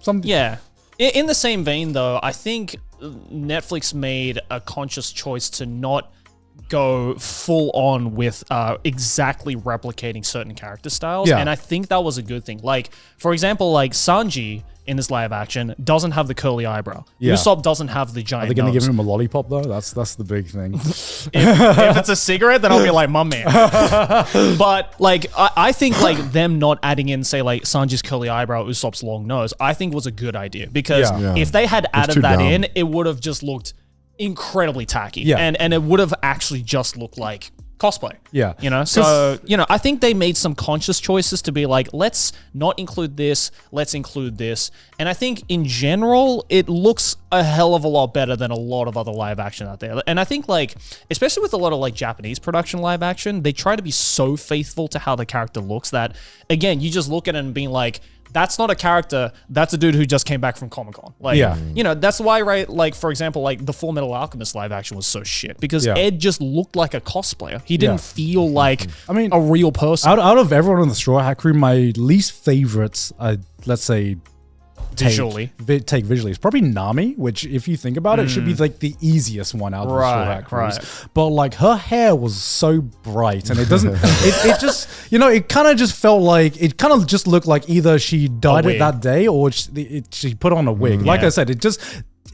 Speaker 2: something.
Speaker 1: In the same vein though, I think Netflix made a conscious choice to not go full on with exactly replicating certain character styles, and I think that was a good thing. Like, for example, like Sanji in this live action doesn't have the curly eyebrow. Usopp doesn't have the giant nose.
Speaker 2: Are they going to give him a lollipop though? That's the big thing.
Speaker 1: if it's a cigarette, then I'll be like, my man. But like, I think like them not adding in, say like Sanji's curly eyebrow, Usopp's long nose, I think was a good idea, because if they had added that in, it would have just looked incredibly tacky, and it would have actually just looked like cosplay. So I think they made some conscious choices to be like, let's not include this, let's include this. And I think in general it looks a hell of a lot better than a lot of other live action out there. And I think like, especially with a lot of like Japanese production live action, they try to be so faithful to how the character looks that, again, you just look at it and being like, that's not a character. That's a dude who just came back from Comic-Con. Like, that's why, right? Like, for example, like the Full Metal Alchemist live action was so shit, because Ed just looked like a cosplayer. He didn't feel like, a real person.
Speaker 2: Out of everyone on the Straw Hat crew, my least favorites, let's say
Speaker 1: Visually.
Speaker 2: take visually, it's probably Nami, which if you think about it, should be like the easiest one out of the Straw Hat Crews. But like her hair was so bright, and it doesn't. it just, you know, it kind of just felt like it kind of just looked like either she dyed it that day or she put on a wig. Like I said,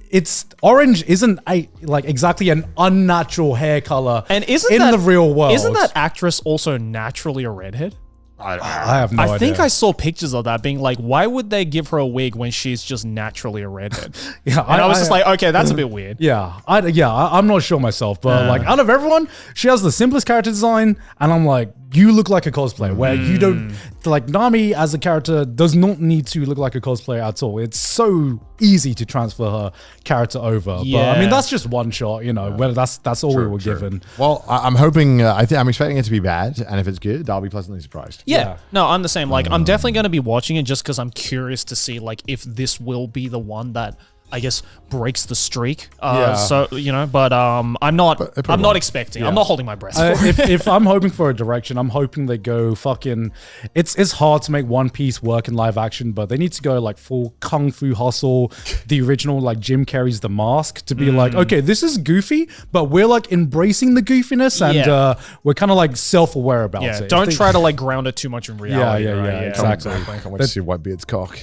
Speaker 2: it's orange isn't like exactly an unnatural hair color, and in the real world.
Speaker 1: Isn't that actress also naturally a redhead?
Speaker 2: I have no idea.
Speaker 1: I think I saw pictures of that being like, why would they give her a wig when she's just naturally a redhead? And I was just like, okay, that's a bit weird.
Speaker 2: I'm not sure myself, but like out of everyone, she has the simplest character design, and I'm like, you look like a cosplayer. Where you don't, like Nami as a character does not need to look like a cosplayer at all. It's so easy to transfer her character over. But I mean, that's just one shot, you know. Whether that's all we were given.
Speaker 3: Well, I'm hoping. I'm expecting it to be bad, and if it's good, I'll be pleasantly surprised.
Speaker 1: Yeah. No, I'm the same. Like, I'm definitely going to be watching it just because I'm curious to see like if this will be the one that I guess breaks the streak. So you know, but I'm not expecting. I'm not holding my breath.
Speaker 2: If I'm hoping for a direction, I'm hoping they go fucking. It's hard to make One Piece work in live action, but they need to go like full Kung Fu Hustle, the original like Jim Carrey's The Mask, to be like, okay, this is goofy, but we're like embracing the goofiness, and we're kind of like self-aware about it.
Speaker 1: Don't try to like ground it too much in reality.
Speaker 2: Exactly.
Speaker 3: I can't wait to see Whitebeard's cock.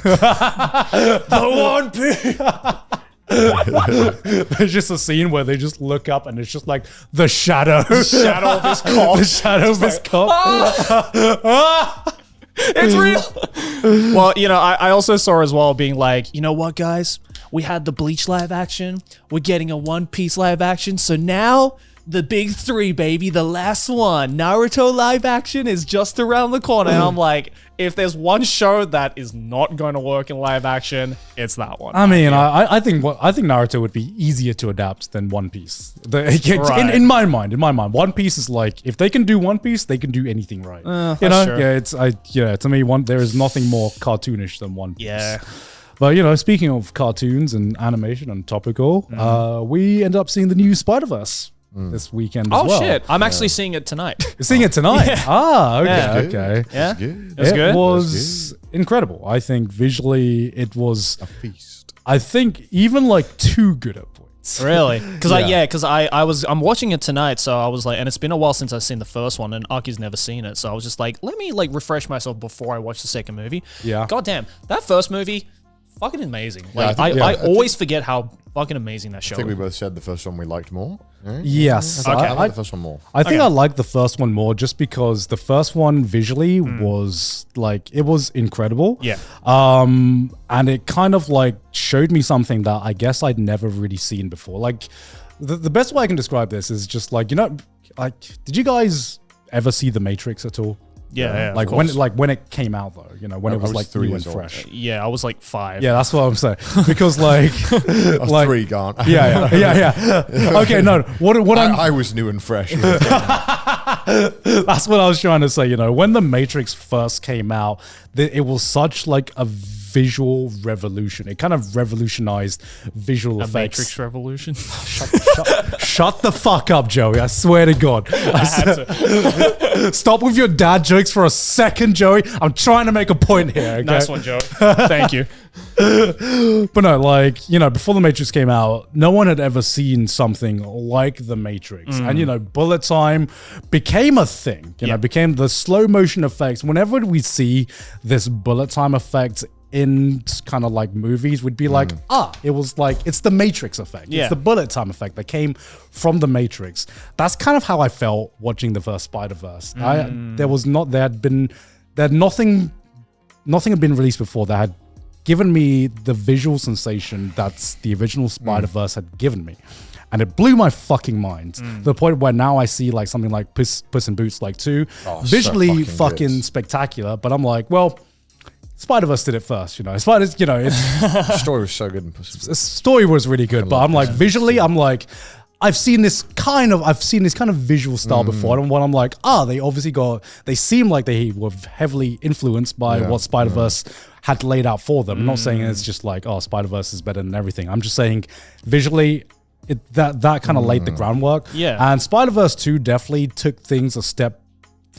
Speaker 2: The One Piece. There's just a scene where they just look up and it's just like the shadow of his cock. The shadow of his cock.
Speaker 1: It's real. Well, you know, I also saw as well being like, you know what, guys? We had the Bleach live action. We're getting a One Piece live action. So now the big three, baby, the last one, Naruto live action is just around the corner. And I'm like, if there's one show that is not going to work in live action, it's that one.
Speaker 2: I mean, I think Naruto would be easier to adapt than One Piece. In my mind, One Piece is like, if they can do One Piece, they can do anything right. You know, true. To me, there is nothing more cartoonish than One Piece.
Speaker 1: Yeah.
Speaker 2: But, you know, speaking of cartoons and animation and topical, we end up seeing the new Spider-Verse this weekend as well.
Speaker 1: Oh, shit. I'm actually seeing it tonight.
Speaker 2: You're seeing it tonight?
Speaker 1: Yeah.
Speaker 2: Ah, okay,
Speaker 1: okay. Yeah?
Speaker 2: It was incredible. I think visually it was
Speaker 3: a feast.
Speaker 2: I think even like too good at points.
Speaker 1: Really? Because I'm watching it tonight, so I was like, and it's been a while since I've seen the first one, and Aki's never seen it, so I was just like, let me like refresh myself before I watch the second movie.
Speaker 2: Yeah.
Speaker 1: Goddamn, that first movie, fucking amazing. Like I always forget how fucking amazing that show.
Speaker 3: I think we both said the first one we liked more. Right?
Speaker 2: Yes.
Speaker 3: Okay. I like the first one more.
Speaker 2: I think I like the first one more just because the first one visually was like, it was incredible.
Speaker 1: Yeah.
Speaker 2: And it kind of like showed me something that I guess I'd never really seen before. Like the best way I can describe this is just like, you know, like, did you guys ever see The Matrix at all?
Speaker 1: Yeah,
Speaker 2: like when it came out though, you know, when it was like 3 and fresh.
Speaker 1: Yeah, I was like 5.
Speaker 2: Yeah, that's what I'm saying. Because like,
Speaker 3: I was
Speaker 2: like
Speaker 3: 3, Garnt.
Speaker 2: Yeah. Okay, no.
Speaker 3: I was new and fresh.
Speaker 2: That's what I was trying to say. You know, when The Matrix first came out, it was such like a visual revolution. It kind of revolutionized visual effects.
Speaker 1: Matrix revolution.
Speaker 2: Shut the fuck up, Joey. I swear to God.
Speaker 1: I had to.
Speaker 2: Stop with your dad jokes for a second, Joey. I'm trying to make a point here. Okay?
Speaker 1: Nice one, Joey. Thank you.
Speaker 2: But no, like, you know, before The Matrix came out, no one had ever seen something like The Matrix. And, you know, bullet time became a thing, you know, became the slow motion effects. Whenever we see this bullet time effect in kind of like movies, we'd be like, it was like, it's the Matrix effect.
Speaker 1: Yeah.
Speaker 2: It's the bullet time effect that came from The Matrix. That's kind of how I felt watching the first Spider-Verse. Nothing had been released before that had given me the visual sensation that's the original Spider-Verse had given me. And it blew my fucking mind to the point where now I see like something like Puss in Boots like 2, visually so fucking spectacular, but I'm like, well, Spider-Verse did it first, you know.
Speaker 3: The story was so good in Puss in Boots.
Speaker 2: The story was really good, but I'm like, visually, I'm like, I've seen this kind of visual style before, and when I'm like, they seem like they were heavily influenced by what Spider-Verse had laid out for them. I'm not saying it's just like, oh, Spider-Verse is better than everything. I'm just saying visually, that kind of laid the groundwork.
Speaker 1: Yeah.
Speaker 2: And Spider-Verse 2 definitely took things a step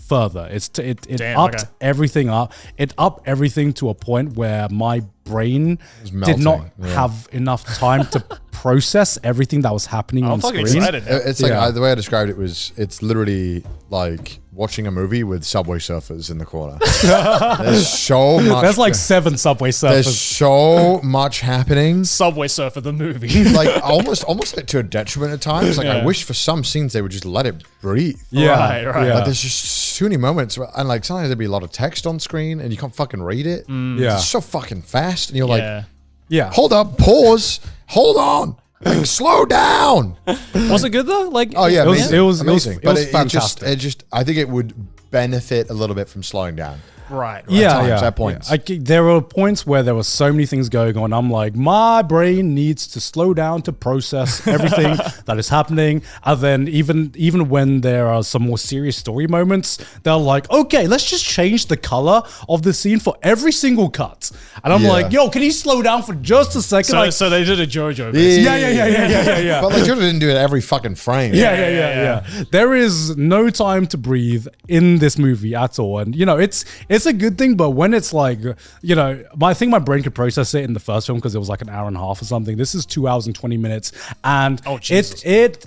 Speaker 2: further. It upped everything up. It upped everything to a point where my brain did
Speaker 3: melting,
Speaker 2: not
Speaker 3: yeah.
Speaker 2: have enough time to process everything that was happening on
Speaker 1: fucking
Speaker 2: screen.
Speaker 1: excited now.
Speaker 3: It's like
Speaker 2: Yeah.
Speaker 3: the way I described it was, it's literally like watching a movie with Subway Surfers in the corner. There's so much.
Speaker 2: There's like 7 Subway
Speaker 3: there's
Speaker 2: Surfers.
Speaker 3: so much happening.
Speaker 1: Subway Surfer the movie.
Speaker 3: Like almost like to a detriment at times. Like I
Speaker 1: Yeah.
Speaker 3: wish for some scenes they would just let it breathe.
Speaker 2: Yeah,
Speaker 1: Right.
Speaker 2: yeah.
Speaker 3: Like there's just too many moments, and like sometimes there'd be a lot of text on screen, and you can't fucking read it.
Speaker 2: Yeah.
Speaker 3: It's so fucking fast, and you're like,
Speaker 1: Yeah.
Speaker 2: Yeah.
Speaker 3: hold up, pause, hold on, like, slow down.
Speaker 1: Was it good though? Like,
Speaker 3: Oh yeah,
Speaker 2: It was-
Speaker 3: amazing.
Speaker 2: it was
Speaker 3: amazing. But it
Speaker 2: fantastic.
Speaker 3: It just, I think it would benefit a little bit from slowing down.
Speaker 1: right.
Speaker 2: Yeah,
Speaker 3: times,
Speaker 2: yeah.
Speaker 3: at points.
Speaker 2: Yeah. There were points where there were so many things going on. I'm like, my brain needs to slow down to process everything that is happening. And then even when there are some more serious story moments, they're like, okay, let's just change the color of the scene for every single cut. And I'm
Speaker 3: Yeah.
Speaker 2: like, yo, can you slow down for just a second?
Speaker 1: So,
Speaker 2: like,
Speaker 1: so they did a JoJo.
Speaker 3: Yeah,
Speaker 1: basically.
Speaker 2: yeah.
Speaker 3: But like Jordan didn't do it every fucking frame.
Speaker 2: Yeah. There is no time to breathe in this movie at all, and you know it's a good thing. But when it's like, you know, I think my brain could process it in the first film because it was like an hour and a half or something. This is 2 hours and 20 minutes, and
Speaker 1: Oh, Jesus.
Speaker 2: it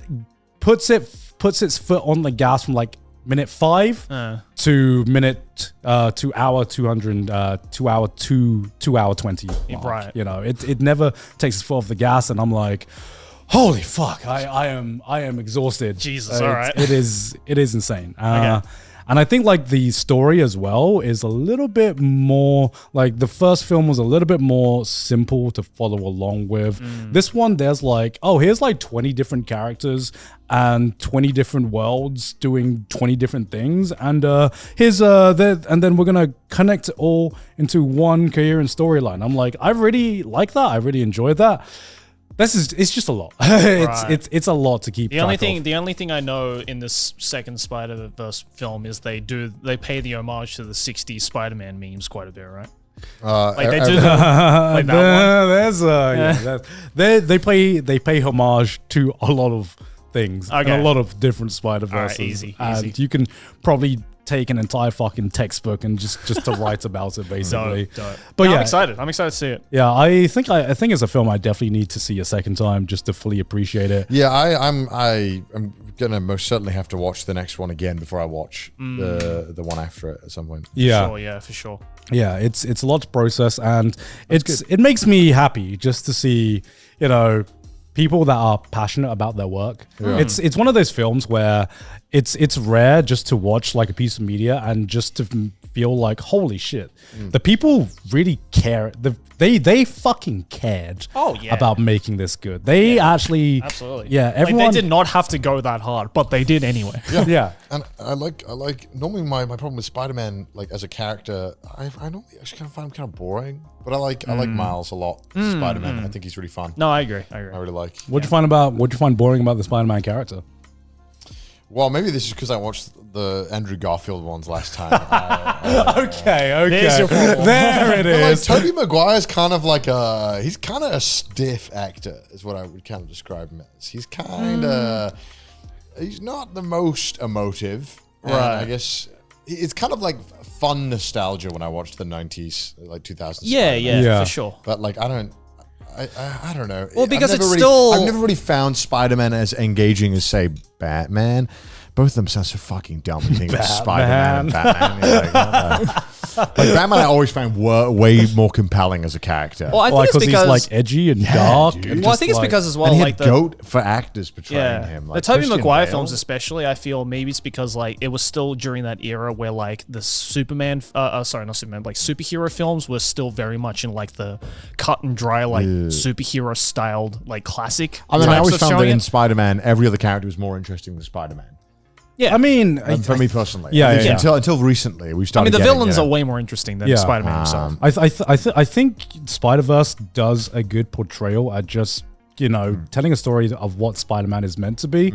Speaker 2: puts its foot on the gas from like minute 5 to minute to hour 200 2 hour 20 mark.
Speaker 1: Right.
Speaker 2: You know, it never takes its foot off the gas, and I'm like, holy fuck, I am exhausted.
Speaker 1: Jesus, all right.
Speaker 2: It is insane. And I think like the story as well is a little bit more, like the first film was a little bit more simple to follow along with. This one, there's like, oh, here's like 20 different characters and 20 different worlds doing 20 different things. And and then we're going to connect it all into one coherent storyline. I'm like, I really like that. I really enjoyed that. It's just a lot. It's a lot to keep.
Speaker 1: The only
Speaker 2: track
Speaker 1: thing,
Speaker 2: of.
Speaker 1: I know in this second Spider-Verse film is they pay the homage to the '60s Spider-Man memes quite a bit, right? Like they do like that one.
Speaker 2: They pay homage to a lot of things and
Speaker 1: Okay.
Speaker 2: a lot of different Spider-Verses.
Speaker 1: Alright, easy.
Speaker 2: And you can probably take an entire fucking textbook and just to write about it basically.
Speaker 1: Dope.
Speaker 2: But
Speaker 1: No,
Speaker 2: yeah,
Speaker 1: I'm excited. I'm excited to see it.
Speaker 2: yeah, I think it's a film I definitely need to see a second time just to fully appreciate it.
Speaker 3: Yeah, I'm gonna most certainly have to watch the next one again before I watch the one after it at some point.
Speaker 2: Yeah.
Speaker 1: Sure, yeah, for sure.
Speaker 2: Yeah, it's a lot to process, and it makes me happy just to see, you know, people that are passionate about their work.
Speaker 3: Yeah.
Speaker 2: It's one of those films where it's rare just to watch like a piece of media and just to feel like, holy shit, the people really care. They fucking cared about making this good. They actually,
Speaker 1: Absolutely.
Speaker 2: yeah, everyone
Speaker 1: Like, they did not have to go that hard, but they did anyway.
Speaker 2: yeah.
Speaker 3: And I like normally my problem with Spider-Man, like as a character, I normally actually kind of find him kind of boring. But I like Miles a lot. Spider-Man, I think he's really fun.
Speaker 1: No, I agree. I
Speaker 3: really like.
Speaker 2: What'd you find boring about the Spider-Man character?
Speaker 3: Well, maybe this is because I watched the Andrew Garfield ones last time.
Speaker 2: Okay.
Speaker 1: There's your problem.
Speaker 2: There it
Speaker 3: But like
Speaker 2: is.
Speaker 3: Tobey Maguire's kind of like he's kind of a stiff actor, is what I would kind of describe him as. He's kind of, he's not the most emotive. And
Speaker 1: Right.
Speaker 3: I guess it's kind of like fun nostalgia when I watched the 90s, like 2000s.
Speaker 1: Yeah,
Speaker 3: Spider-Man.
Speaker 2: Yeah.
Speaker 1: for sure.
Speaker 3: But like, I don't know.
Speaker 1: Well, because
Speaker 3: I've never
Speaker 1: it's
Speaker 3: really,
Speaker 1: still-
Speaker 3: I've never really found Spider-Man as engaging as, say, Batman. Both of them sound so fucking dumb. You think it's Spider-Man and Batman. You're like, like Batman, I always found way more compelling as a character.
Speaker 1: Well, I think it's
Speaker 2: Because
Speaker 1: because
Speaker 2: he's like edgy and dark.
Speaker 3: dude.
Speaker 2: and
Speaker 1: well, I
Speaker 2: just
Speaker 1: think it's
Speaker 2: like-
Speaker 1: because as well,
Speaker 3: and he
Speaker 1: like
Speaker 3: had goat for actors portraying him. Like
Speaker 1: the Tobey
Speaker 3: Christian
Speaker 1: Maguire
Speaker 3: Bale.
Speaker 1: films, especially, I feel maybe it's because like it was still during that era where like the Superman, sorry, not Superman, like superhero films were still very much in like the cut and dry, like superhero styled, like classic.
Speaker 3: I mean, I
Speaker 1: types
Speaker 3: always
Speaker 1: of
Speaker 3: found that
Speaker 1: showing
Speaker 3: in
Speaker 1: it.
Speaker 3: Spider-Man, every other character was more interesting than Spider-Man.
Speaker 1: Yeah,
Speaker 2: I mean,
Speaker 3: For me personally,
Speaker 2: Yeah,
Speaker 3: I think
Speaker 2: yeah.
Speaker 3: Until recently, we
Speaker 1: I
Speaker 3: started.
Speaker 1: mean, the
Speaker 3: getting,
Speaker 1: villains are way more interesting than
Speaker 2: Yeah.
Speaker 1: Spider-Man himself.
Speaker 2: I think Spider-Verse does a good portrayal at just, you know, telling a story of what Spider-Man is meant to be.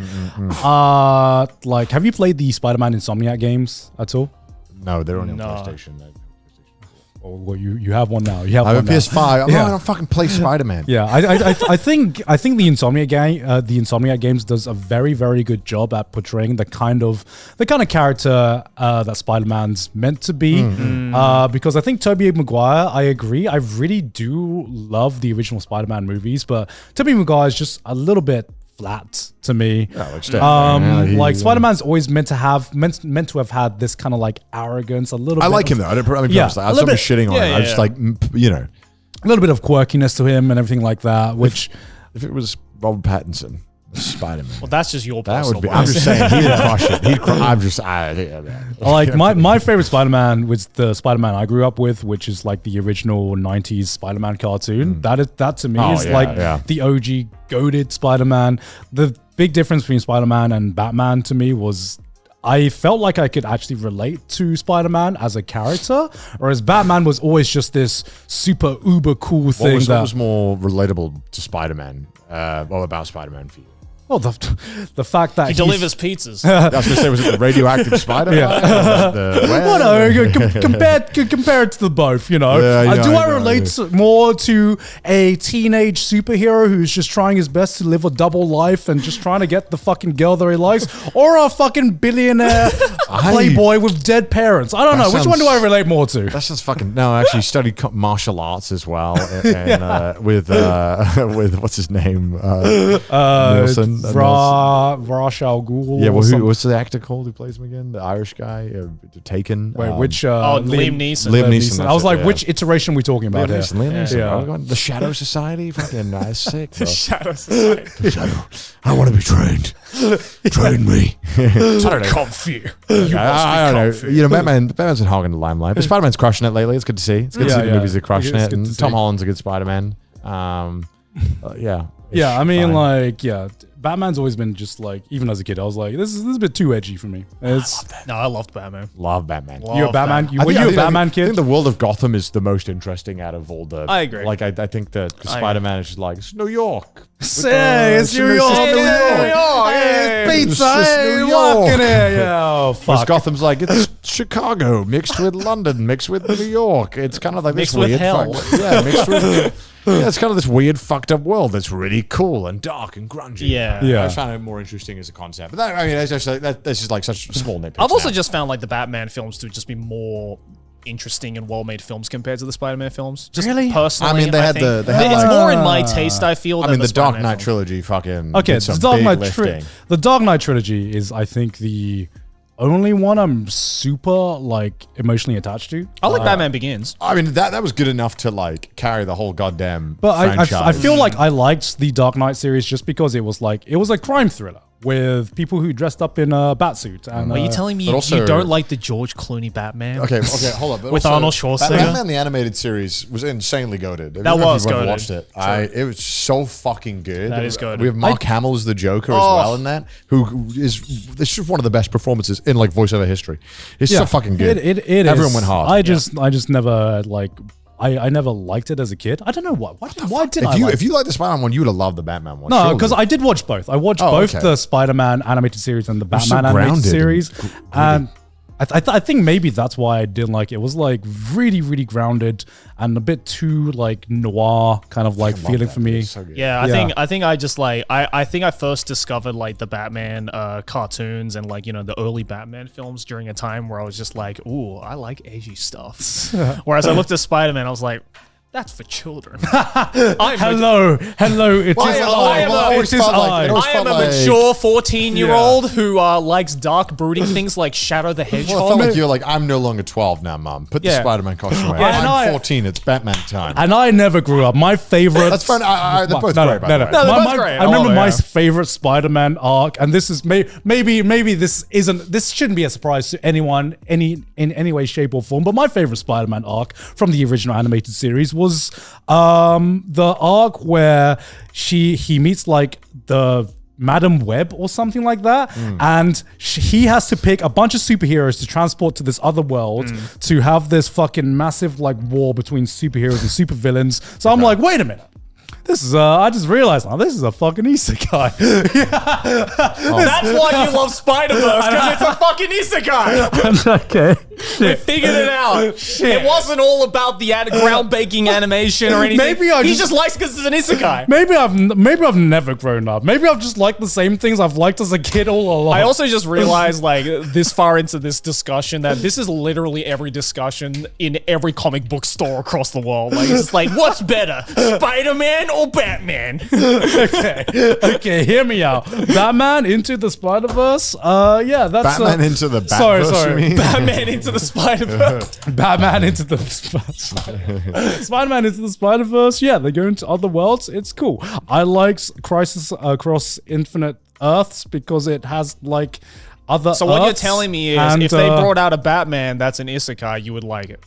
Speaker 2: Like, have you played the Spider-Man Insomniac games at all?
Speaker 3: No, they're only on
Speaker 1: No.
Speaker 3: PlayStation.
Speaker 2: well, you have one now. You have
Speaker 3: I
Speaker 2: one
Speaker 3: have a PS5. I'm
Speaker 2: Yeah.
Speaker 3: not gonna fucking play Spider-Man.
Speaker 2: Yeah, I think the Insomniac games does a very, very good job at portraying the kind of character that Spider-Man's meant to be. Because I think Tobey Maguire, I agree, I really do love the original Spider-Man movies, but Tobey Maguire is just a little bit flat to me. Like Spider-Man's always meant to have had this kind of like arrogance, a little.
Speaker 3: I
Speaker 2: bit
Speaker 3: like
Speaker 2: of,
Speaker 3: him though. I don't.
Speaker 2: Yeah,
Speaker 3: I was shitting on him. I was just like, you know,
Speaker 2: a little bit of quirkiness to him and everything like that. Which,
Speaker 3: if it was Robert Pattinson, Spider-Man,
Speaker 1: Well, that's just your
Speaker 3: that
Speaker 1: personal.
Speaker 3: would be. I'm just saying, he'd crush it. I'm just.
Speaker 2: like my favorite Spider-Man was the Spider-Man I grew up with, which is like the original '90s Spider-Man cartoon. That to me is the OG goated Spider-Man. The big difference between Spider-Man and Batman to me was I felt like I could actually relate to Spider-Man as a character, whereas Batman was always just this super uber cool thing.
Speaker 3: What was more relatable to Spider-Man? About Spider-Man for you?
Speaker 2: Well, the fact that
Speaker 1: He delivers pizzas.
Speaker 3: I was going to say, was it the radioactive spider?
Speaker 2: Compare it to the both, you know.
Speaker 3: Yeah,
Speaker 2: I relate more to a teenage superhero who's just trying his best to live a double life and just trying to get the fucking girl that he likes, or a fucking billionaire playboy with dead parents? I don't know. Which one do I relate more to?
Speaker 3: That sounds fucking... No, I actually studied martial arts as well. And with what's his name? Nielsen.
Speaker 2: Ra's al Ghul.
Speaker 3: Yeah, well, what's the actor called who plays him again? The Irish guy, Taken.
Speaker 2: Wait, which?
Speaker 1: Liam Neeson.
Speaker 3: Liam Neeson.
Speaker 2: I was like, which iteration are we talking about here?
Speaker 3: Liam Neeson.
Speaker 2: Yeah.
Speaker 3: The Shadow Society. Fucking sick. Bro.
Speaker 1: Shadow Society.
Speaker 3: I want to be trained. Train me.
Speaker 1: I don't know.
Speaker 3: I don't know. You know, Batman's been hogging the limelight, but Spider-Man's crushing it lately. It's good to see. It's good to see the movies are crushing it, and Tom Holland's a good Spider-Man. Yeah.
Speaker 2: Yeah, I mean, Batman's always been just like, even as a kid, I was like, this is a bit too edgy for me.
Speaker 1: No, I loved Batman.
Speaker 3: Love Batman.
Speaker 2: You're a Batman. Were you a Batman kid?
Speaker 3: I think the world of Gotham is the most interesting out of all the.
Speaker 1: I agree.
Speaker 3: Like I think that Spider-Man is just like, it's New York.
Speaker 2: Say, it's New York. It's pizza. Hey, New York in here. Yeah. Oh, fuck.
Speaker 3: Gotham's like, it's Chicago mixed with London, mixed with New York. It's kind of like
Speaker 1: mixed
Speaker 3: this
Speaker 1: with
Speaker 3: weird
Speaker 1: hell.
Speaker 3: Mixed with. Yeah, it's kind of this weird, fucked up world that's really cool and dark and grungy.
Speaker 1: Yeah.
Speaker 3: I find it more interesting as a concept. But that's just like such small nitpicks.
Speaker 1: I've also just found like the Batman films to just be more interesting and well-made films compared to the Spider-Man films. Just
Speaker 2: really?
Speaker 1: Personally,
Speaker 3: I mean,
Speaker 1: it's more in my taste. I feel.
Speaker 3: I mean, the Dark
Speaker 1: Spider-Man
Speaker 3: Knight
Speaker 1: films.
Speaker 3: trilogy, fucking.
Speaker 2: Okay,
Speaker 3: did some big
Speaker 2: the Dark Knight trilogy is, I think, the only one I'm super like emotionally attached to.
Speaker 1: I like Batman Begins.
Speaker 3: I mean, that was good enough to like carry the whole goddamn
Speaker 2: But
Speaker 3: franchise.
Speaker 2: I feel like I liked the Dark Knight series just because it was a crime thriller with people who dressed up in a batsuit. And
Speaker 1: Are you telling me you don't like the George Clooney Batman?
Speaker 3: Okay, hold up. But
Speaker 1: With
Speaker 3: also,
Speaker 1: Arnold Schwarzenegger?
Speaker 3: Batman the animated series was insanely goated.
Speaker 1: That was
Speaker 3: I've
Speaker 1: goated.
Speaker 3: watched it. It was so fucking good.
Speaker 1: That is goated.
Speaker 3: We have Mark Hamill as the Joker as well in that, who is this is one of the best performances in like voiceover history. It's so fucking good. Everyone went hard.
Speaker 2: I just never like. I never liked it as a kid. I don't know why. Why did I?
Speaker 3: If you like the Spider-Man one, you would have loved the Batman one.
Speaker 2: No, because I did watch both. I watched both the Spider-Man animated series and the Batman animated series, and I think maybe that's why I didn't like it. It was like really, really grounded and a bit too like noir kind of like feeling for me.
Speaker 3: So
Speaker 1: Yeah, I think I just like I think I first discovered like the Batman cartoons and like, you know, the early Batman films during a time where I was just like, ooh, I like edgy stuff. Whereas I looked at Spider-Man, I was like, that's for children.
Speaker 2: Hello. It is I.
Speaker 1: I am a mature 14-year-old who likes dark, brooding things like Shadow the Hedgehog.
Speaker 3: Well, I felt like you're like, I'm no longer 12 now, Mum. Put the Spider-Man costume away. I'm 14. It's Batman time.
Speaker 2: And I never grew up. My favorite.
Speaker 3: That's fine. They're both great, by the way.
Speaker 1: No, they're both great.
Speaker 2: I remember my favorite Spider-Man arc, and this is maybe this shouldn't be a surprise to anyone in any way, shape, or form. But my favorite Spider-Man arc from the original animated series was the arc where he meets like the Madam Web or something like that, and he has to pick a bunch of superheroes to transport to this other world to have this fucking massive like war between superheroes and supervillains. So I'm like, wait a minute. This is I just realized now this is a fucking isekai.
Speaker 1: That's why you love Spider-Verse, because it's a fucking isekai.
Speaker 2: Okay.
Speaker 1: We figured it out. It wasn't all about the groundbreaking animation or anything.
Speaker 2: Maybe
Speaker 1: he just likes because it's an isekai.
Speaker 2: Maybe I've never grown up. Maybe I've just liked the same things I've liked as a kid all along.
Speaker 1: I also just realized, like, this far into this discussion, that this is literally every discussion in every comic book store across the world. Like, it's like, what's better, Spider-Man or Batman?
Speaker 2: Okay, hear me out. Batman into the Spider-Verse. Yeah, that's
Speaker 3: Batman into the Batverse.
Speaker 2: Sorry.
Speaker 3: You mean?
Speaker 1: Batman into the Spider-Verse.
Speaker 2: Batman into the Spider-Man into the Spider-Verse. Yeah, they go into other worlds. It's cool. I like Crisis Across Infinite Earths because it has like other.
Speaker 1: So what you're
Speaker 2: Earths
Speaker 1: telling me is,
Speaker 2: and,
Speaker 1: if they brought out a Batman that's an isekai, you would like it.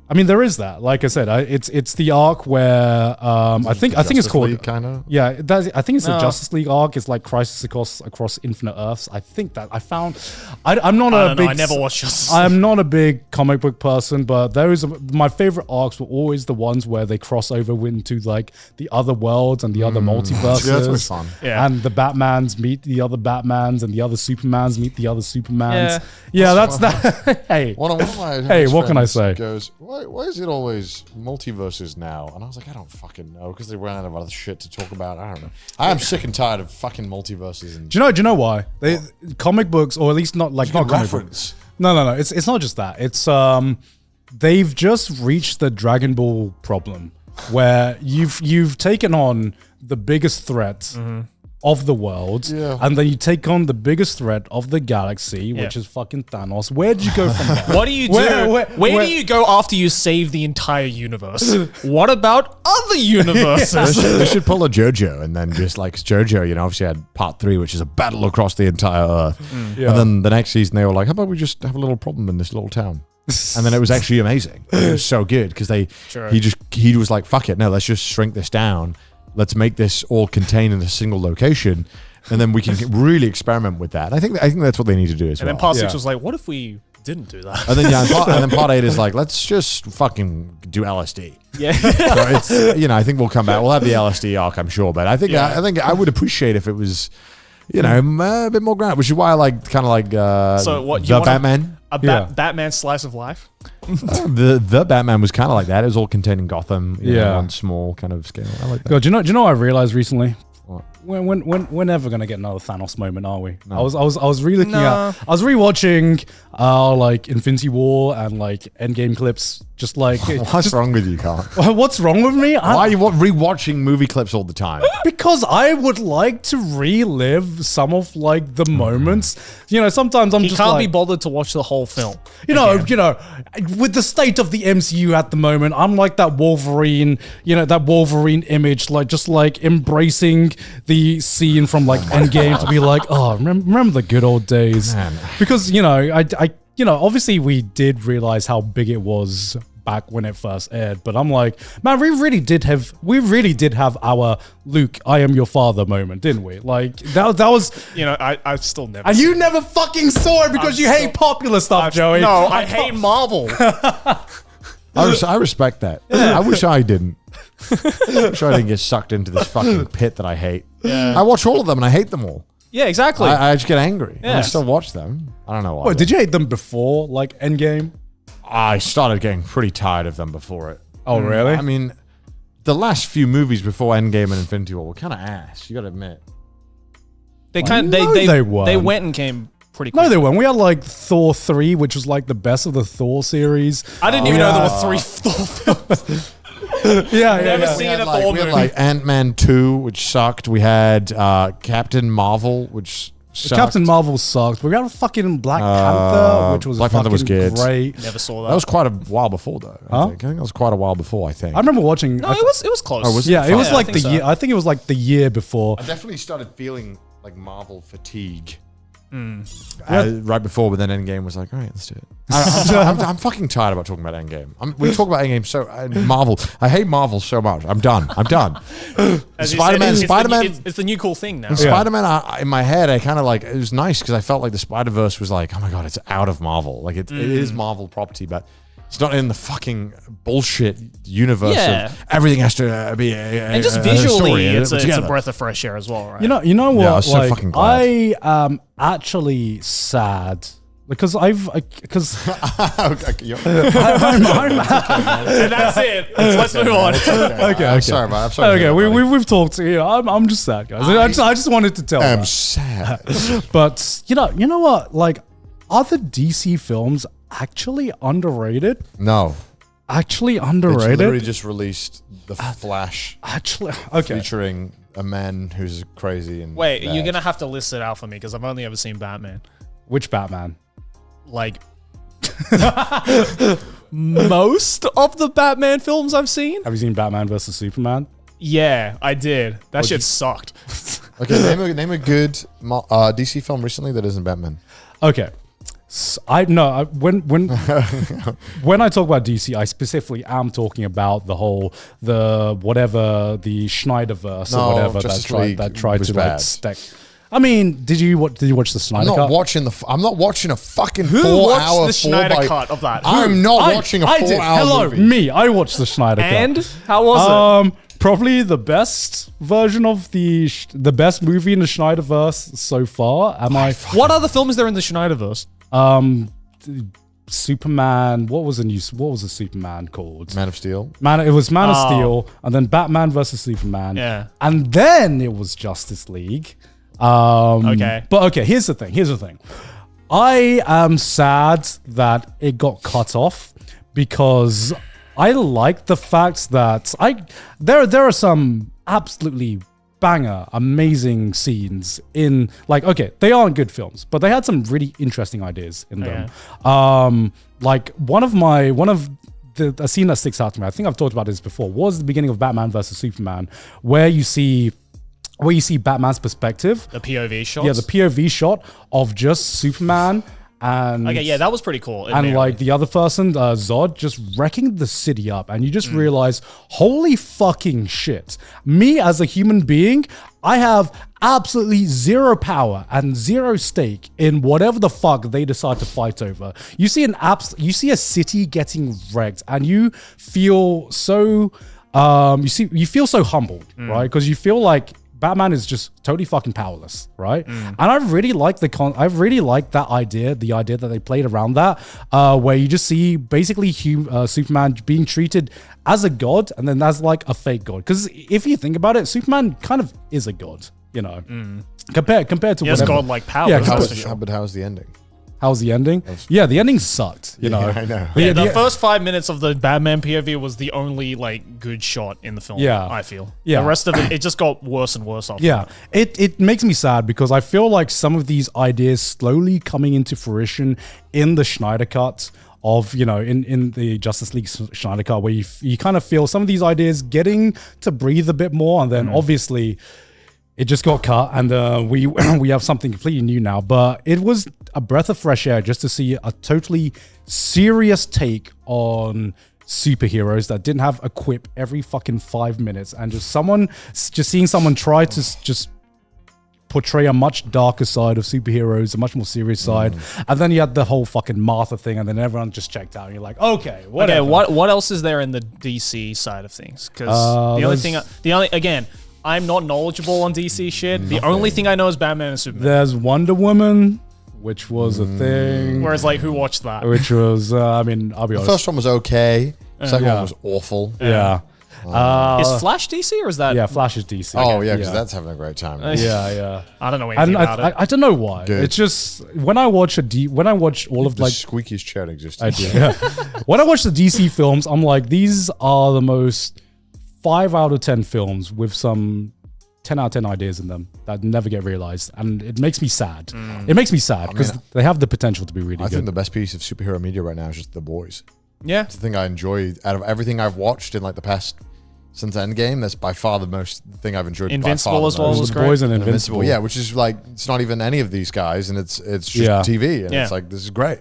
Speaker 2: I mean, there is that. Like I said, it's the arc where I think it's called
Speaker 3: kind of.
Speaker 2: Yeah, I think it's the Justice League arc. It's like Crisis across Infinite Earths. I think that I found. I'm not a big.
Speaker 1: I never watched Justice League.
Speaker 2: I'm not a big comic book person, but those my favorite arcs were always the ones where they cross over into like the other worlds and the other multiverses.
Speaker 3: Yeah, that's always fun.
Speaker 1: Yeah.
Speaker 2: And the Batmans meet the other Batmans, and the other Supermans meet the other Supermans.
Speaker 1: Yeah.
Speaker 2: Yeah, that's that. Hey,
Speaker 3: One of my
Speaker 2: Hey, what can I
Speaker 3: friends
Speaker 2: say?
Speaker 3: Goes, why is it always multiverses now? And I was like, I don't fucking know, because they ran out of other shit to talk about. I don't know. I am sick and tired of fucking multiverses. And
Speaker 2: do you know why? Comic books, or at least not like not comic
Speaker 3: reference.
Speaker 2: books. No. It's not just that. It's they've just reached the Dragon Ball problem where you've taken on the biggest threat of the world, and then you take on the biggest threat of the galaxy, which is fucking Thanos. Where did you go from there?
Speaker 1: What do you do? Where do you go after you save the entire universe? What about other universes?
Speaker 3: They should pull a JoJo, and then just like JoJo, obviously had part 3, which is a battle across the entire Earth. And then the next season they were like, how about we just have a little problem in this little town? And then it was actually amazing. It was so good because he was like, fuck it, no, let's just shrink this down. Let's make this all contained in a single location, and then we can really experiment with that. I think that's what they need to do as well.
Speaker 1: And then part 6 was like, what if we didn't do that?
Speaker 3: And then part 8 is like, let's just fucking do LSD.
Speaker 1: Yeah.
Speaker 3: So it's I think we'll come back. We'll have the LSD arc, I'm sure, but I think I would appreciate if it was a bit more ground, which is why I like kind of like
Speaker 1: so what,
Speaker 3: the Batman.
Speaker 1: Batman slice of life?
Speaker 3: The Batman was kind of like that. It was all contained in Gotham, on small kind of scale. I like that.
Speaker 2: God, do you know what I realized recently?
Speaker 3: What?
Speaker 2: We're never gonna get another Thanos moment, are we? No. I was re-looking at. I was rewatching like Infinity War and like Endgame clips. Just like
Speaker 3: what's wrong with you, Carl?
Speaker 2: What's wrong with me?
Speaker 3: Why are you rewatching movie clips all the time?
Speaker 2: Because I would like to relive some of like the moments. Sometimes
Speaker 1: He can't be bothered to watch the whole film.
Speaker 2: With the state of the MCU at the moment, I'm like that Wolverine. That Wolverine image, like just like embracing the scene from like Endgame to be like, oh, remember the good old days. Man. Because obviously we did realize how big it was back when it first aired, but I'm like, man, we really did have our Luke, I am your father moment, didn't we? Like that was,
Speaker 1: I still never.
Speaker 2: And you never fucking saw it because you hate popular stuff, Joey.
Speaker 1: No, I hate Marvel.
Speaker 3: I respect that. Yeah. I wish I didn't. I wish I didn't get sucked into this fucking pit that I hate. Yeah. I watch all of them and I hate them all.
Speaker 1: Yeah, exactly.
Speaker 3: I just get angry. Yeah. And I still watch them. I don't know why.
Speaker 2: Wait, did you hate them before, like, Endgame?
Speaker 3: I started getting pretty tired of them before it.
Speaker 2: Oh, really?
Speaker 3: I mean, the last few movies before Endgame and Infinity War were kind of ass, you gotta admit.
Speaker 2: They
Speaker 1: went and came pretty quick.
Speaker 2: No, they weren't. We had, like, Thor 3, which was, like, the best of the Thor series.
Speaker 1: I didn't even know there were 3 Thor films.
Speaker 2: Never
Speaker 1: seen a Thor movie.
Speaker 3: We had like Ant-Man 2, which sucked. We had Captain Marvel, which sucked.
Speaker 2: Captain Marvel sucked. We had fucking Black Panther, which was
Speaker 3: Black Panther was good.
Speaker 2: Great.
Speaker 1: Never saw that.
Speaker 3: That was quite a while before, though. I think that was quite a while before. I think.
Speaker 2: I remember watching.
Speaker 1: No, it was close.
Speaker 3: Oh, was it?
Speaker 2: Yeah, it was like
Speaker 1: I think
Speaker 2: year. I think it was like the year before.
Speaker 3: I definitely started feeling like Marvel fatigue. Right before, but then Endgame was like, all right, let's do it. I'm fucking tired about talking about Endgame. We talk about Endgame Marvel. I hate Marvel so much. I'm done. Spider-Man.
Speaker 1: It's the new cool thing now.
Speaker 3: Spider-Man, in my head, I kind of like, it was nice because I felt like the Spider-Verse was like, oh my God, it's out of Marvel. Like it is Marvel property, but It's not in the fucking bullshit universe
Speaker 1: Yeah.
Speaker 3: of everything has to be
Speaker 1: And just
Speaker 3: a
Speaker 1: visually,
Speaker 3: story
Speaker 1: it's a
Speaker 3: together.
Speaker 1: breath of fresh air as well, right?
Speaker 2: You know what?
Speaker 3: Yeah, I was so fucking glad.
Speaker 2: I am actually sad because because
Speaker 3: Okay, you're-
Speaker 2: I'm
Speaker 1: And that's it. Let's move on.
Speaker 2: okay.
Speaker 3: I'm sorry, man. I'm sorry.
Speaker 2: Okay, we've talked. You know, I'm just sad, guys. I just wanted to tell.
Speaker 3: I'm
Speaker 2: that.
Speaker 3: sad.
Speaker 2: But you know what? Like, are the DC films actually underrated?
Speaker 3: No.
Speaker 2: Actually
Speaker 3: They
Speaker 2: underrated?
Speaker 3: literally just released The Flash
Speaker 2: Actually, okay.
Speaker 3: featuring a man who's crazy and
Speaker 1: Wait,
Speaker 3: bad.
Speaker 1: you're gonna have to list it out for me because I've only ever seen Batman.
Speaker 2: Which Batman?
Speaker 1: Like most of the Batman films I've seen.
Speaker 2: Have you seen Batman versus Superman?
Speaker 1: Yeah, I did. That shit sucked.
Speaker 3: Okay, name a good DC film recently that isn't Batman.
Speaker 2: Okay. When I talk about DC, I specifically am talking about the Schneiderverse
Speaker 3: No,
Speaker 2: or whatever
Speaker 3: Justice
Speaker 2: that
Speaker 3: League
Speaker 2: tried
Speaker 3: was
Speaker 2: to
Speaker 3: bad.
Speaker 2: like stack. I mean, did you watch the Snyder
Speaker 3: I'm not
Speaker 2: Cut?
Speaker 3: watching I'm not watching a fucking
Speaker 1: Who
Speaker 3: 4
Speaker 1: watched
Speaker 3: hour
Speaker 1: the Schneider cut of that?
Speaker 3: I'm not watching a 4
Speaker 2: did.
Speaker 3: hour
Speaker 2: Hello,
Speaker 3: movie.
Speaker 2: me. I watched the Snyder
Speaker 1: And
Speaker 2: Cut.
Speaker 1: how was it?
Speaker 2: Probably the best version of the best movie in the Schneiderverse so far.
Speaker 1: What other film is there in the Schneiderverse?
Speaker 2: Superman. What was the Superman called?
Speaker 3: Man of Steel.
Speaker 2: It was Man of
Speaker 1: Oh.
Speaker 2: Steel, and then Batman versus Superman.
Speaker 1: Yeah.
Speaker 2: And then it was Justice League.
Speaker 1: Okay.
Speaker 2: But okay, here's the thing. I am sad that it got cut off because I like the fact that there are some absolutely banger, amazing scenes in, like, okay, they aren't good films, but they had some really interesting ideas in them. Like one of the scene that sticks out to me, I think I've talked about this before, was the beginning of Batman versus Superman, where you see Batman's perspective.
Speaker 1: The POV shots?
Speaker 2: Yeah, the POV shot of just Superman and
Speaker 1: Okay, yeah, that was pretty cool.
Speaker 2: and
Speaker 1: admittedly.
Speaker 2: like the other person, Zod, just wrecking the city up, and you just realize, holy fucking shit! Me as a human being, I have absolutely zero power and zero stake in whatever the fuck they decide to fight over. You see a city getting wrecked, and you feel so you feel so humbled, right? Because you feel like Batman is just totally fucking powerless, right? And I really like that idea, the idea that they played around that, where you just see basically Superman being treated as a god, and then as like a fake god. Because if you think about it, Superman kind of is a god, you know, compared to
Speaker 1: he has
Speaker 2: whatever.
Speaker 1: godlike powers.
Speaker 2: Yeah,
Speaker 1: that's for sure.
Speaker 3: But how's the ending?
Speaker 2: How's the ending? Yeah, the ending sucked. You know,
Speaker 3: I know.
Speaker 1: Yeah, the first 5 minutes of the Batman POV was the only like good shot in the film.
Speaker 2: Yeah.
Speaker 1: I feel.
Speaker 2: Yeah.
Speaker 1: The rest of it just got worse and worse after.
Speaker 2: Yeah, it makes me sad because I feel like some of these ideas slowly coming into fruition in the Schneider Cut of, you know, in the Justice League Schneider Cut, where you kind of feel some of these ideas getting to breathe a bit more, and then obviously it just got cut, and we have something completely new now. But it was a breath of fresh air just to see a totally serious take on superheroes that didn't have a quip every fucking 5 minutes, and just seeing someone try to just portray a much darker side of superheroes, a much more serious side. And then you had the whole fucking Martha thing, and then everyone just checked out, and you're like, okay, whatever.
Speaker 1: Okay, what else is there in the DC side of things? Because again, I'm not knowledgeable on DC shit. The only thing I know is Batman and Superman.
Speaker 2: There's Wonder Woman, which was a thing.
Speaker 1: Whereas, like, who watched that?
Speaker 2: Which was, I mean, I'll be
Speaker 3: The
Speaker 2: honest.
Speaker 3: first one was okay. The second
Speaker 2: Yeah.
Speaker 3: one was awful.
Speaker 2: Yeah.
Speaker 1: Is Flash DC or is that?
Speaker 2: Yeah, Flash is DC.
Speaker 3: Oh yeah, because that's having a great time.
Speaker 2: Yeah.
Speaker 1: I don't know anything
Speaker 2: And
Speaker 1: about it.
Speaker 2: I don't know why.
Speaker 3: Good.
Speaker 2: It's just when I watch all of
Speaker 3: The
Speaker 2: like
Speaker 3: squeakiest chair exists.
Speaker 2: I do. Yeah. When I watch the DC films, I'm like, these are the most 5 out of 10 films with some 10 out of 10 ideas in them that never get realized, and it makes me sad. It makes me sad because they have the potential to be really
Speaker 3: I
Speaker 2: good.
Speaker 3: think the best piece of superhero media right now is just The Boys.
Speaker 1: Yeah.
Speaker 3: It's the thing I enjoy out of everything I've watched in like the past since Endgame. That's by far the most thing I've enjoyed.
Speaker 1: Invincible
Speaker 3: by far
Speaker 1: as
Speaker 3: the
Speaker 1: well
Speaker 3: most.
Speaker 1: was
Speaker 2: The
Speaker 1: great.
Speaker 2: Boys and Invincible.
Speaker 3: Yeah, which is like it's not even any of these guys, and it's just
Speaker 2: Yeah.
Speaker 3: TV, and
Speaker 1: Yeah.
Speaker 3: it's like this is great.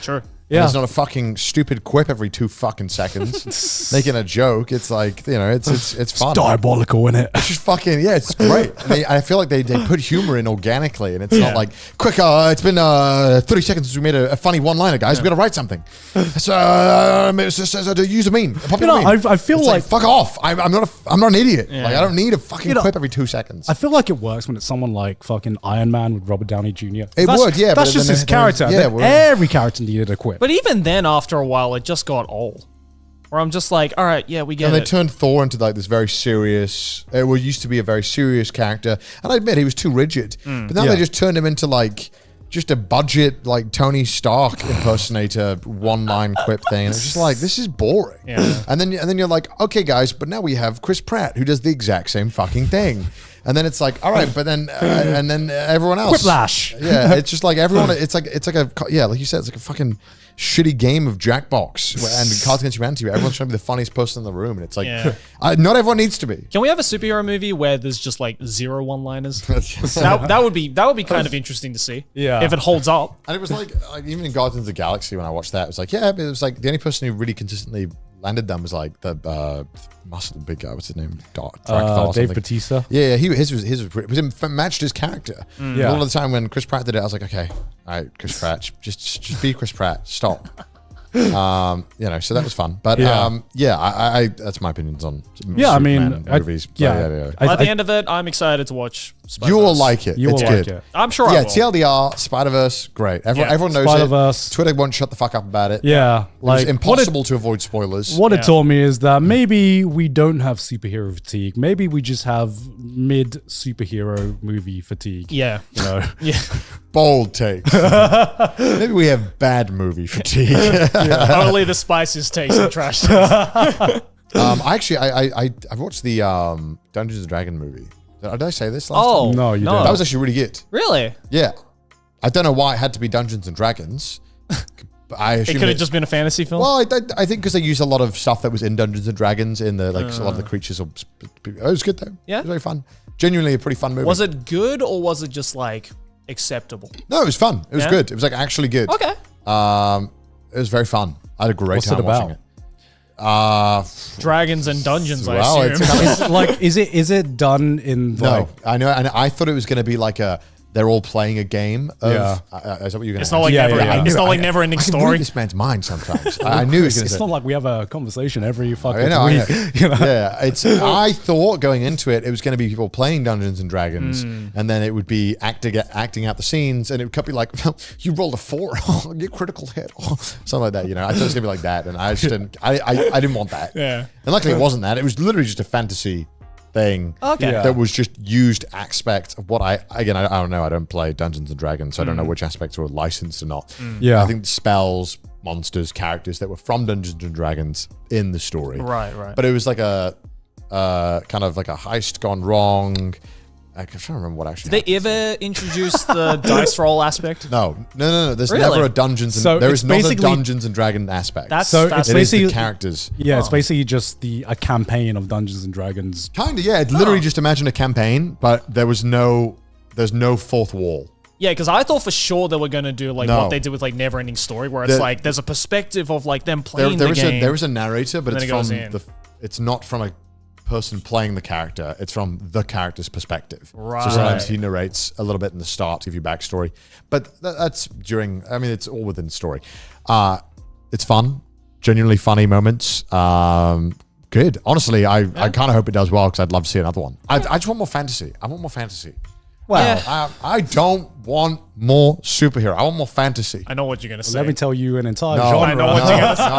Speaker 1: Sure.
Speaker 3: And there's not a fucking stupid quip every 2 fucking seconds making a joke. It's like, you know, it's fun.
Speaker 2: It's diabolical, isn't it?
Speaker 3: It's just fucking, yeah, it's great. And I feel like they put humor in organically, and it's not like, quick, it's been 30 seconds since we made a funny one-liner, guys. We got to write something. So, use a meme.
Speaker 2: You know, I feel
Speaker 3: it's
Speaker 2: like
Speaker 3: fuck off. I'm not an idiot. Like, I don't need a fucking quip every 2 seconds.
Speaker 2: I feel like it works when it's someone like fucking Iron Man with Robert Downey Jr.
Speaker 3: It would, yeah.
Speaker 2: That's just his character.
Speaker 3: Yeah,
Speaker 2: every character needed a quip.
Speaker 1: But even then, after a while, it just got old. Where I'm just like, all right, yeah, we get
Speaker 3: and
Speaker 1: it.
Speaker 3: they turned Thor into like this very serious. It used to be a very serious character, and I admit he was too rigid. But now they just turned him into like just a budget like Tony Stark impersonator one-line quip thing. And it's just like, this is boring.
Speaker 1: Yeah.
Speaker 3: And then you're like, okay, guys, but now we have Chris Pratt who does the exact same fucking thing. And then it's like, all right, but then and then everyone else.
Speaker 2: Quiplash.
Speaker 3: Yeah, it's just like everyone. It's like a like you said, it's like a fucking shitty game of Jackbox and Cards Against Humanity. Where everyone's trying to be the funniest person in the room, and it's like, not everyone needs to be.
Speaker 1: Can we have a superhero movie where there's just like 0 one-liners? that would be kind of interesting to see.
Speaker 2: Yeah.
Speaker 1: If it holds up.
Speaker 3: And it was like even in Guardians of the Galaxy when I watched that, it was like, but it was like the only person who really consistently landed them was like the muscle big guy. What's his name?
Speaker 2: Dave Bautista.
Speaker 3: Yeah, his matched his character.
Speaker 2: Yeah.
Speaker 3: All of the time when Chris Pratt did it, I was like, okay, all right, Chris Pratt, just be Chris Pratt. Stop. You know, so that was fun. But I that's my opinions on Superman movies.
Speaker 1: By the end of it, I'm excited to watch Spider-Verse.
Speaker 3: You will like it. It's good.
Speaker 2: It.
Speaker 1: I'm sure I will.
Speaker 3: TLDR, Spider-Verse, great. Everyone knows
Speaker 2: Spider-Verse.
Speaker 3: it. Twitter won't shut the fuck up about it.
Speaker 2: Yeah.
Speaker 3: Like, it's impossible to avoid spoilers.
Speaker 2: What it told me is that maybe we don't have superhero fatigue. Maybe we just have mid superhero movie fatigue.
Speaker 1: Yeah.
Speaker 2: You know?
Speaker 1: Yeah.
Speaker 3: Bold takes. Maybe we have bad movie fatigue.
Speaker 1: Only the spices taste and trash taste.
Speaker 3: I watched the Dungeons and Dragons movie. Did I say this last time?
Speaker 2: No, you didn't.
Speaker 3: That was actually really good.
Speaker 1: Really?
Speaker 3: Yeah. I don't know why it had to be Dungeons and Dragons. But I assume
Speaker 1: It could have just been a fantasy film?
Speaker 3: Well, I think because they used a lot of stuff that was in Dungeons and Dragons in the like a lot of the creatures. It was good though.
Speaker 1: Yeah.
Speaker 3: It was very fun. Genuinely a pretty fun movie.
Speaker 1: Was it good or was it just like acceptable?
Speaker 3: No, it was fun. It was good. It was like actually good.
Speaker 1: Okay.
Speaker 3: It was very fun. I had a great time watching it.
Speaker 1: Dragons and Dungeons,
Speaker 3: well,
Speaker 1: I assume.
Speaker 2: Is it done in
Speaker 3: No, I know, and I thought it was going to be like they're all playing a game of. Is that what you're going to?
Speaker 1: It's not like it's not like never-ending
Speaker 3: I can
Speaker 1: story.
Speaker 3: read this man's mind sometimes. I knew he was going to say.
Speaker 2: It's not like we have a conversation every fucking
Speaker 3: I know.
Speaker 2: week. You know?
Speaker 3: Yeah, I thought going into it was going to be people playing Dungeons and Dragons, and then it would be acting out the scenes, and it could be like, well, you rolled a 4, get critical hit, something like that. You know, I thought it was going to be like that, and I just didn't. I didn't want that.
Speaker 1: Yeah.
Speaker 3: And luckily, it wasn't that. It was literally just a fantasy thing that was just used aspect of what I don't know. I don't play Dungeons and Dragons, so I don't know which aspects were licensed or not.
Speaker 2: Yeah.
Speaker 3: I think spells, monsters, characters that were from Dungeons and Dragons in the story.
Speaker 1: Right.
Speaker 3: But it was like a kind of like a heist gone wrong. I'm trying to remember what actually.
Speaker 1: Did they ever introduce the dice roll aspect?
Speaker 3: No. There's
Speaker 1: Really?
Speaker 3: never a Dungeons.
Speaker 2: So
Speaker 3: there
Speaker 2: it's
Speaker 3: is not a
Speaker 2: basically-
Speaker 3: Dungeons and Dragon aspect.
Speaker 1: That's
Speaker 2: So
Speaker 3: it
Speaker 2: it's
Speaker 3: is
Speaker 2: basically
Speaker 3: the characters.
Speaker 2: Yeah, it's basically just a campaign of Dungeons and Dragons.
Speaker 3: Kind of, yeah. It's literally just imagine a campaign, but there's no fourth wall.
Speaker 1: Yeah, because I thought for sure they were going to do like
Speaker 3: No.
Speaker 1: what they did with like Neverending Story, where it's like there's a perspective of like them playing
Speaker 3: There
Speaker 1: the
Speaker 3: is
Speaker 1: game.
Speaker 3: there is a narrator, but
Speaker 1: And
Speaker 3: it's
Speaker 1: then it
Speaker 3: from
Speaker 1: goes in.
Speaker 3: it's not from a person playing the character. It's from the character's perspective.
Speaker 1: Right.
Speaker 3: So sometimes he narrates a little bit in the start to give you backstory, but that's during. I mean, it's all within the story. It's fun, genuinely funny moments. Good. Honestly, I kind of hope it does well because I'd love to see another one. I just want more fantasy. I want more fantasy.
Speaker 1: Well,
Speaker 3: I don't want more superhero. I want more fantasy.
Speaker 1: I know what you're going to say.
Speaker 2: Let me tell you an entire
Speaker 3: No,
Speaker 2: genre.
Speaker 1: I know what you're going to say.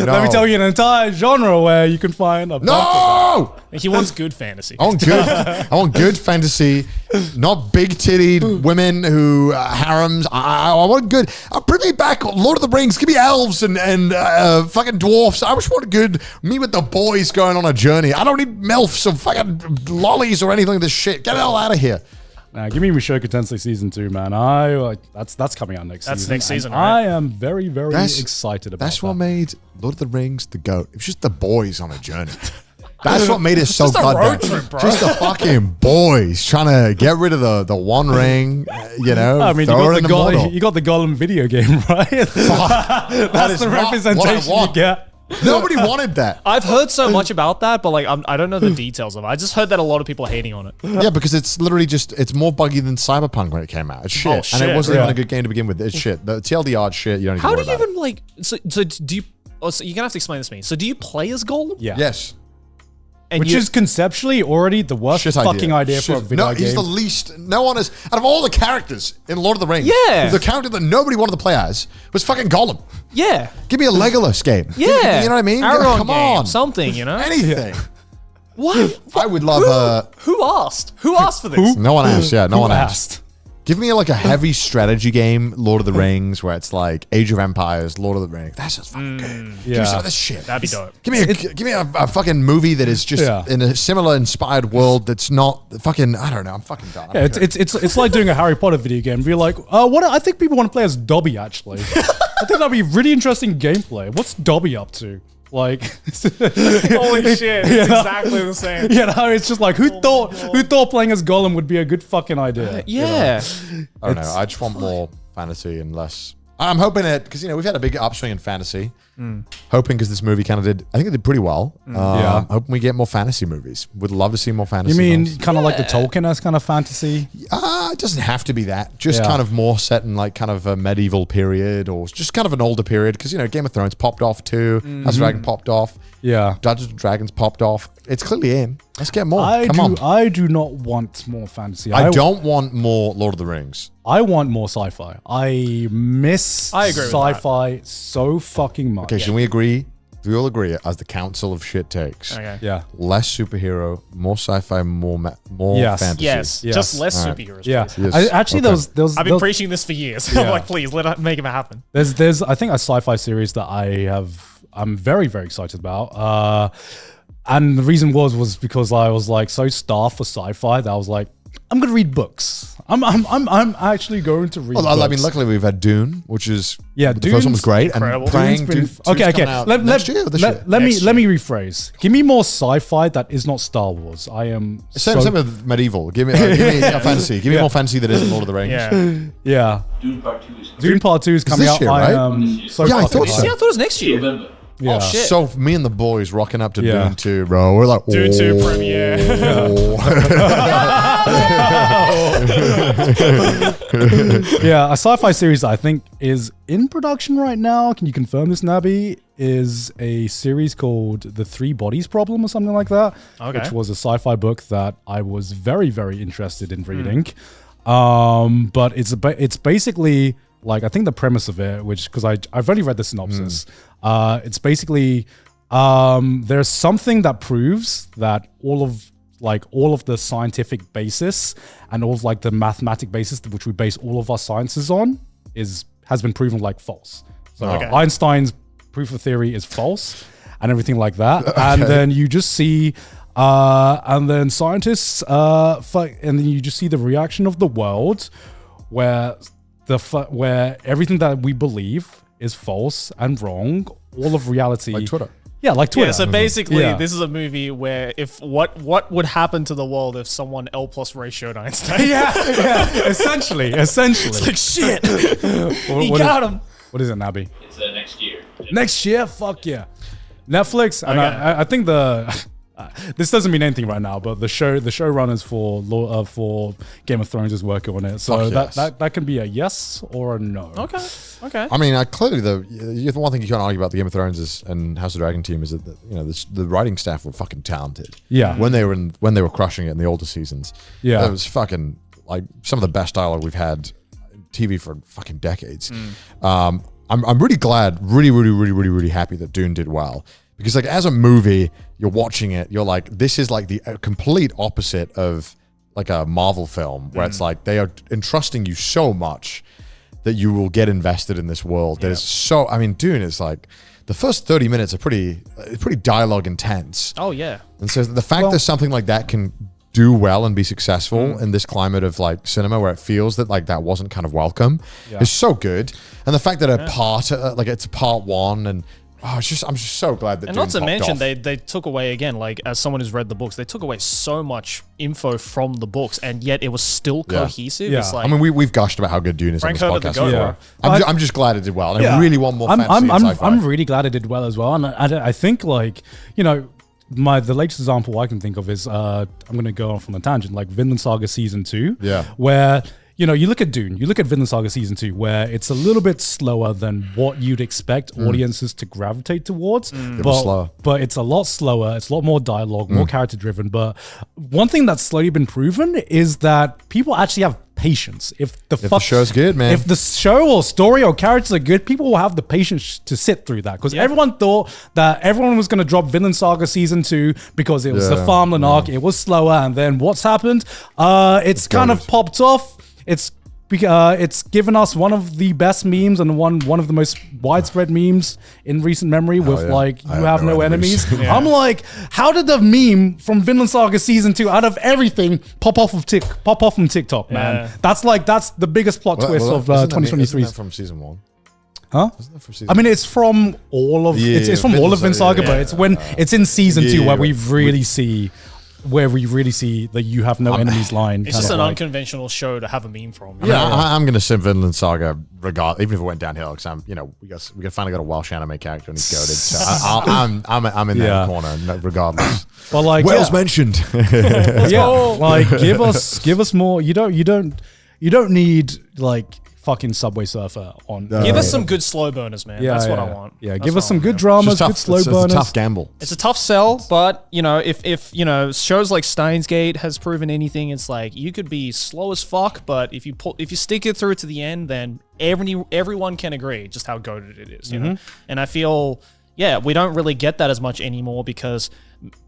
Speaker 3: No.
Speaker 2: Let me tell you an entire genre where you can find a bunch of
Speaker 3: No!
Speaker 1: He wants good fantasy.
Speaker 3: I want good. I want good fantasy, not big-titted women who harems. I want good. Bring me back Lord of the Rings. Give me elves and fucking dwarfs. I just want good. Me with the boys going on a journey. I don't need milfs or fucking lollies or anything like this shit. Get the hell out of here.
Speaker 2: Nah, give me Mushoku Tensei season 2, man. That's coming out next season.
Speaker 1: That's next season,
Speaker 2: and
Speaker 1: right?
Speaker 2: I am very, very excited about
Speaker 3: That's
Speaker 2: that.
Speaker 3: what made Lord of the Rings the GOAT. It was just the boys on a journey. That's what made it so
Speaker 1: just a
Speaker 3: goddamn.
Speaker 1: road trip, bro.
Speaker 3: Just the fucking boys trying to get rid of the one ring. You know,
Speaker 2: I mean,
Speaker 3: throw it in the Mordor.
Speaker 2: you got the Gollum video game, right?
Speaker 3: That
Speaker 2: That's
Speaker 3: is
Speaker 2: the
Speaker 3: not
Speaker 2: representation
Speaker 3: what I
Speaker 2: you
Speaker 3: want.
Speaker 2: get.
Speaker 3: Nobody wanted that.
Speaker 1: I've heard so much about that, but like I don't know the details of it. I just heard that a lot of people are hating on it.
Speaker 3: Yeah, because it's literally it's more buggy than Cyberpunk when it came out. It's shit. And
Speaker 1: shit,
Speaker 3: it wasn't even
Speaker 2: yeah.
Speaker 3: a good game to begin with. It's shit. The TLDR shit, you don't even
Speaker 1: How
Speaker 3: worry
Speaker 1: do you
Speaker 3: about
Speaker 1: even like? So do you? Oh, so you're gonna have to explain this to me. So do you play as Golem?
Speaker 2: Yeah.
Speaker 3: it. Yes.
Speaker 1: And
Speaker 2: Which is conceptually already the worst
Speaker 3: Shit
Speaker 2: fucking idea for a video
Speaker 3: No,
Speaker 2: game.
Speaker 3: he's the least. No one is. Out of all the characters in Lord of the Rings,
Speaker 1: Yeah.
Speaker 3: the character that nobody wanted to play as was fucking Gollum.
Speaker 1: yeah,
Speaker 3: Give me a Legolas game.
Speaker 1: yeah.
Speaker 3: You know what I mean?
Speaker 1: Aragorn
Speaker 3: Come
Speaker 1: game,
Speaker 3: on.
Speaker 1: something. You know
Speaker 3: Anything.
Speaker 1: what?
Speaker 3: I would love.
Speaker 1: Who asked? Who asked for this?
Speaker 3: No one asked. Yeah, no
Speaker 2: Who
Speaker 3: one asked. Give me like a heavy strategy game, Lord of the Rings, where it's like Age of Empires, Lord of the Rings. That's just fucking good. Give me
Speaker 2: Yeah.
Speaker 3: some of this shit.
Speaker 1: That'd be dope.
Speaker 3: Give me a fucking movie that is just
Speaker 2: Yeah.
Speaker 3: in a similar inspired world that's not fucking. I don't know. I'm fucking done.
Speaker 2: Yeah, it's like doing a Harry Potter video game. Be like, what? I think people want to play as Dobby. Actually, I think that'd be really interesting gameplay. What's Dobby up to? Like,
Speaker 1: Holy shit! It's exactly the same.
Speaker 2: you know, it's just like who thought playing as Gollum would be a good fucking idea?
Speaker 1: Yeah.
Speaker 3: I don't know. I just want more fantasy and less. I'm hoping it because we've had a big upswing in fantasy. Hoping because this movie kind of did. I think it did pretty well.
Speaker 2: Yeah.
Speaker 3: Hoping we get more fantasy movies. Would love to see more fantasy.
Speaker 2: You mean
Speaker 3: films.
Speaker 2: kind of like the Tolkien-esque kind of fantasy?
Speaker 3: It doesn't have to be that. Just
Speaker 2: Yeah.
Speaker 3: kind of more set in like kind of a medieval period or just kind of an older period because Game of Thrones popped off too. House of Dragon popped off.
Speaker 2: Yeah.
Speaker 3: Dungeons and Dragons popped off. It's clearly in. Let's get more. Come on.
Speaker 2: I do not want more fantasy.
Speaker 3: I don't want more Lord of the Rings.
Speaker 2: I want more sci-fi. I miss
Speaker 1: I agree with
Speaker 2: sci-fi so fucking much.
Speaker 3: Okay, can we agree? Do we all agree as the council of shit takes?
Speaker 1: Okay.
Speaker 2: Yeah.
Speaker 3: Less superhero, more sci-fi, more
Speaker 2: Yes.
Speaker 3: fantasy.
Speaker 1: Yes.
Speaker 2: Yes.
Speaker 1: Just less
Speaker 3: All right.
Speaker 1: superheroes.
Speaker 2: Yeah.
Speaker 1: Please.
Speaker 3: Yes.
Speaker 2: Actually,
Speaker 3: Okay.
Speaker 2: there was
Speaker 1: I've been preaching this for years. I'm
Speaker 2: Yeah.
Speaker 1: like, please make him happen.
Speaker 2: there's I think a sci-fi series that I'm very very excited about. And the reason was because I was like so starved for sci-fi that I was like, I'm gonna read books. I'm actually going to read.
Speaker 3: Well,
Speaker 2: books.
Speaker 3: I mean, luckily we've had Dune, which is
Speaker 2: Yeah,
Speaker 3: the first one was
Speaker 2: Dune's
Speaker 3: great,
Speaker 1: incredible.
Speaker 3: and praying
Speaker 2: Dune's been-
Speaker 3: Dune's
Speaker 2: okay.
Speaker 3: coming out
Speaker 2: Let
Speaker 3: next year. or this year?
Speaker 2: me
Speaker 1: Next
Speaker 2: let me rephrase. Give me more sci-fi that is not Star Wars. I am
Speaker 3: Same with medieval. Give me a fantasy. Give me more fantasy that isn't Lord of the Rings.
Speaker 1: Yeah.
Speaker 2: Yeah,
Speaker 4: Dune Part 2 is
Speaker 2: Dune Part 2 is coming
Speaker 3: this
Speaker 2: out.
Speaker 3: year,
Speaker 2: I
Speaker 3: right?
Speaker 2: am so
Speaker 3: Yeah, I
Speaker 2: fucking
Speaker 3: thought
Speaker 1: See,
Speaker 3: so.
Speaker 1: I thought it was next year.
Speaker 4: November.
Speaker 2: Yeah.
Speaker 1: Oh shit.
Speaker 3: So me and the boys rocking up to
Speaker 2: Yeah.
Speaker 3: Dune 2, bro. We're like
Speaker 1: Dune 2
Speaker 3: oh.
Speaker 1: premiere.
Speaker 2: Yeah, a sci-fi series that I think is in production right now. Can you confirm this, Nabi? Is a series called The Three Bodies Problem or something like that.
Speaker 1: Okay.
Speaker 2: Which was a sci-fi book that I was very, very interested in reading. But it's basically like, I think the premise of it, which because I've only read the synopsis. It's basically there's something that proves that all of the scientific basis and all of like the mathematic basis which we base all of our sciences on has been proven like false. So
Speaker 1: Okay.
Speaker 2: Einstein's proof of theory is false and everything like that. And then you just see and then scientists and then you just see the reaction of the world where where everything that we believe is false and wrong. All of reality,
Speaker 3: Like Twitter.
Speaker 2: Yeah, like Twitter.
Speaker 1: Yeah, so basically,
Speaker 2: Yeah.
Speaker 1: this is a movie where if what would happen to the world if someone L plus ratioed Einstein?
Speaker 2: yeah, essentially.
Speaker 1: It's like shit. He
Speaker 2: What
Speaker 1: got
Speaker 2: is-
Speaker 1: him.
Speaker 2: What is it, Nabi?
Speaker 4: It's next year.
Speaker 2: Next year? Fuck yeah. Netflix, and
Speaker 1: Okay.
Speaker 2: I think this doesn't mean anything right now, but the showrunners for Game of Thrones is working on it, so
Speaker 3: Fuck yes.
Speaker 2: that can be a yes or a no.
Speaker 1: Okay.
Speaker 3: I mean, clearly the one thing you can't argue about the Game of Thrones and House of Dragon team is that the writing staff were fucking talented.
Speaker 2: Yeah.
Speaker 3: when they were crushing it in the older seasons.
Speaker 2: Yeah.
Speaker 3: it was fucking like some of the best dialogue we've had in TV for fucking decades. I'm really glad, really happy that Dune did well. Because like as a movie, you're watching it, you're like, this is like the complete opposite of like a Marvel film where it's like they are entrusting you so much that you will get invested in this world. That is so. I mean, Dune is like the first 30 minutes are pretty dialogue intense.
Speaker 1: Oh yeah.
Speaker 3: And so the fact that something like that can do well and be successful in this climate of like cinema where it feels that like that wasn't kind of welcome is so good. And the fact that it's part one and I'm just so glad that.
Speaker 1: And
Speaker 3: Dune
Speaker 1: not to
Speaker 3: popped
Speaker 1: mention,
Speaker 3: off.
Speaker 1: they took away, again, like, as someone who's read the books, they took away so much info from the books, and yet it was still cohesive.
Speaker 2: Yeah.
Speaker 1: It's like,
Speaker 3: I mean, we've gushed about how good Dune is
Speaker 1: Frank
Speaker 3: on
Speaker 1: heard
Speaker 3: this
Speaker 1: of the
Speaker 3: podcast.
Speaker 1: goat.
Speaker 3: before.
Speaker 2: Yeah.
Speaker 3: I'm just glad it did well. And I
Speaker 2: Yeah.
Speaker 3: really want more fantasy and sci-fi.
Speaker 2: I'm really glad it did well as well. And I think, like, you know, the latest example I can think of is I'm going to go off on a tangent, like Vinland Saga Season 2.
Speaker 3: Yeah.
Speaker 2: Where, you know, you look at Dune, you look at Vinland Saga Season 2, where it's a little bit slower than what you'd expect audiences to gravitate towards.
Speaker 3: It was slower.
Speaker 2: But it's a lot slower. It's a lot more dialogue, more character driven. But one thing that's slowly been proven is that people actually have patience. If
Speaker 3: the show's good, man.
Speaker 2: If the show or story or characters are good, people will have the patience to sit through that. Because everyone thought that everyone was going to drop Vinland Saga Season 2 because it was the farmland arc. It was slower. And then what's happened? It's kind of popped off. It's given us one of the best memes and one of the most widespread memes in recent memory with like, you have no enemies. I'm like, how did the meme from Vinland Saga Season 2 out of everything pop off from TikTok, man? That's the biggest plot twist of 2023.
Speaker 3: Isn't that from season 1?
Speaker 2: Huh?
Speaker 3: Isn't that from season
Speaker 2: I mean, it's from all of it's from all of Vinland Saga, but it's when it's in season 2 where we really see that you have no enemies line.
Speaker 1: it's just an unconventional show to have a meme from.
Speaker 3: I'm going to sim Vinland Saga, even if it went downhill, because we finally got a Welsh anime character and he's goated. So I'm in that corner, regardless.
Speaker 2: But like
Speaker 3: Wales mentioned.
Speaker 2: Like give us more. You don't need like fucking Subway Surfer on.
Speaker 1: Give us some good slow burners, man. That's what I want.
Speaker 2: Yeah,
Speaker 1: That's
Speaker 2: give
Speaker 1: what
Speaker 2: us some
Speaker 1: I
Speaker 2: good
Speaker 1: want.
Speaker 2: dramas, good slow burners.
Speaker 3: It's a tough gamble.
Speaker 1: It's a tough sell, but you know, if you know, shows like Steins Gate has proven anything, it's like you could be slow as fuck, but if you stick it through to the end, then everyone can agree just how goated it is, you know. And I feel, we don't really get that as much anymore because.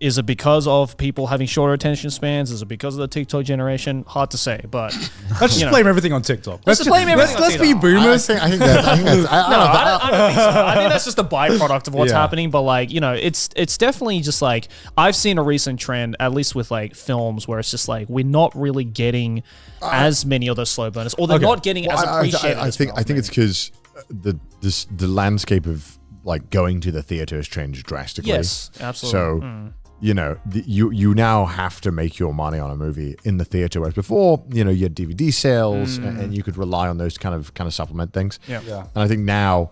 Speaker 1: Is it because of people having shorter attention spans? Is it because of the TikTok generation? Hard to say, but
Speaker 2: let's just blame everything on TikTok.
Speaker 1: Let's blame everything on
Speaker 2: Let's be
Speaker 1: TikTok.
Speaker 2: boomers.
Speaker 3: I think that's.
Speaker 1: I don't think so. I think that's just a byproduct of what's happening. But like, you know, it's definitely just like I've seen a recent trend, at least with like films, where it's just like we're not really getting as many of those slow burners, or they're not getting as appreciated.
Speaker 3: I think it's because the landscape of like going to the theater has changed drastically.
Speaker 1: Yes, absolutely.
Speaker 3: So you know, you now have to make your money on a movie in the theater, whereas before, you know, you had DVD sales and you could rely on those kind of supplement things.
Speaker 1: Yeah.
Speaker 3: And I think now,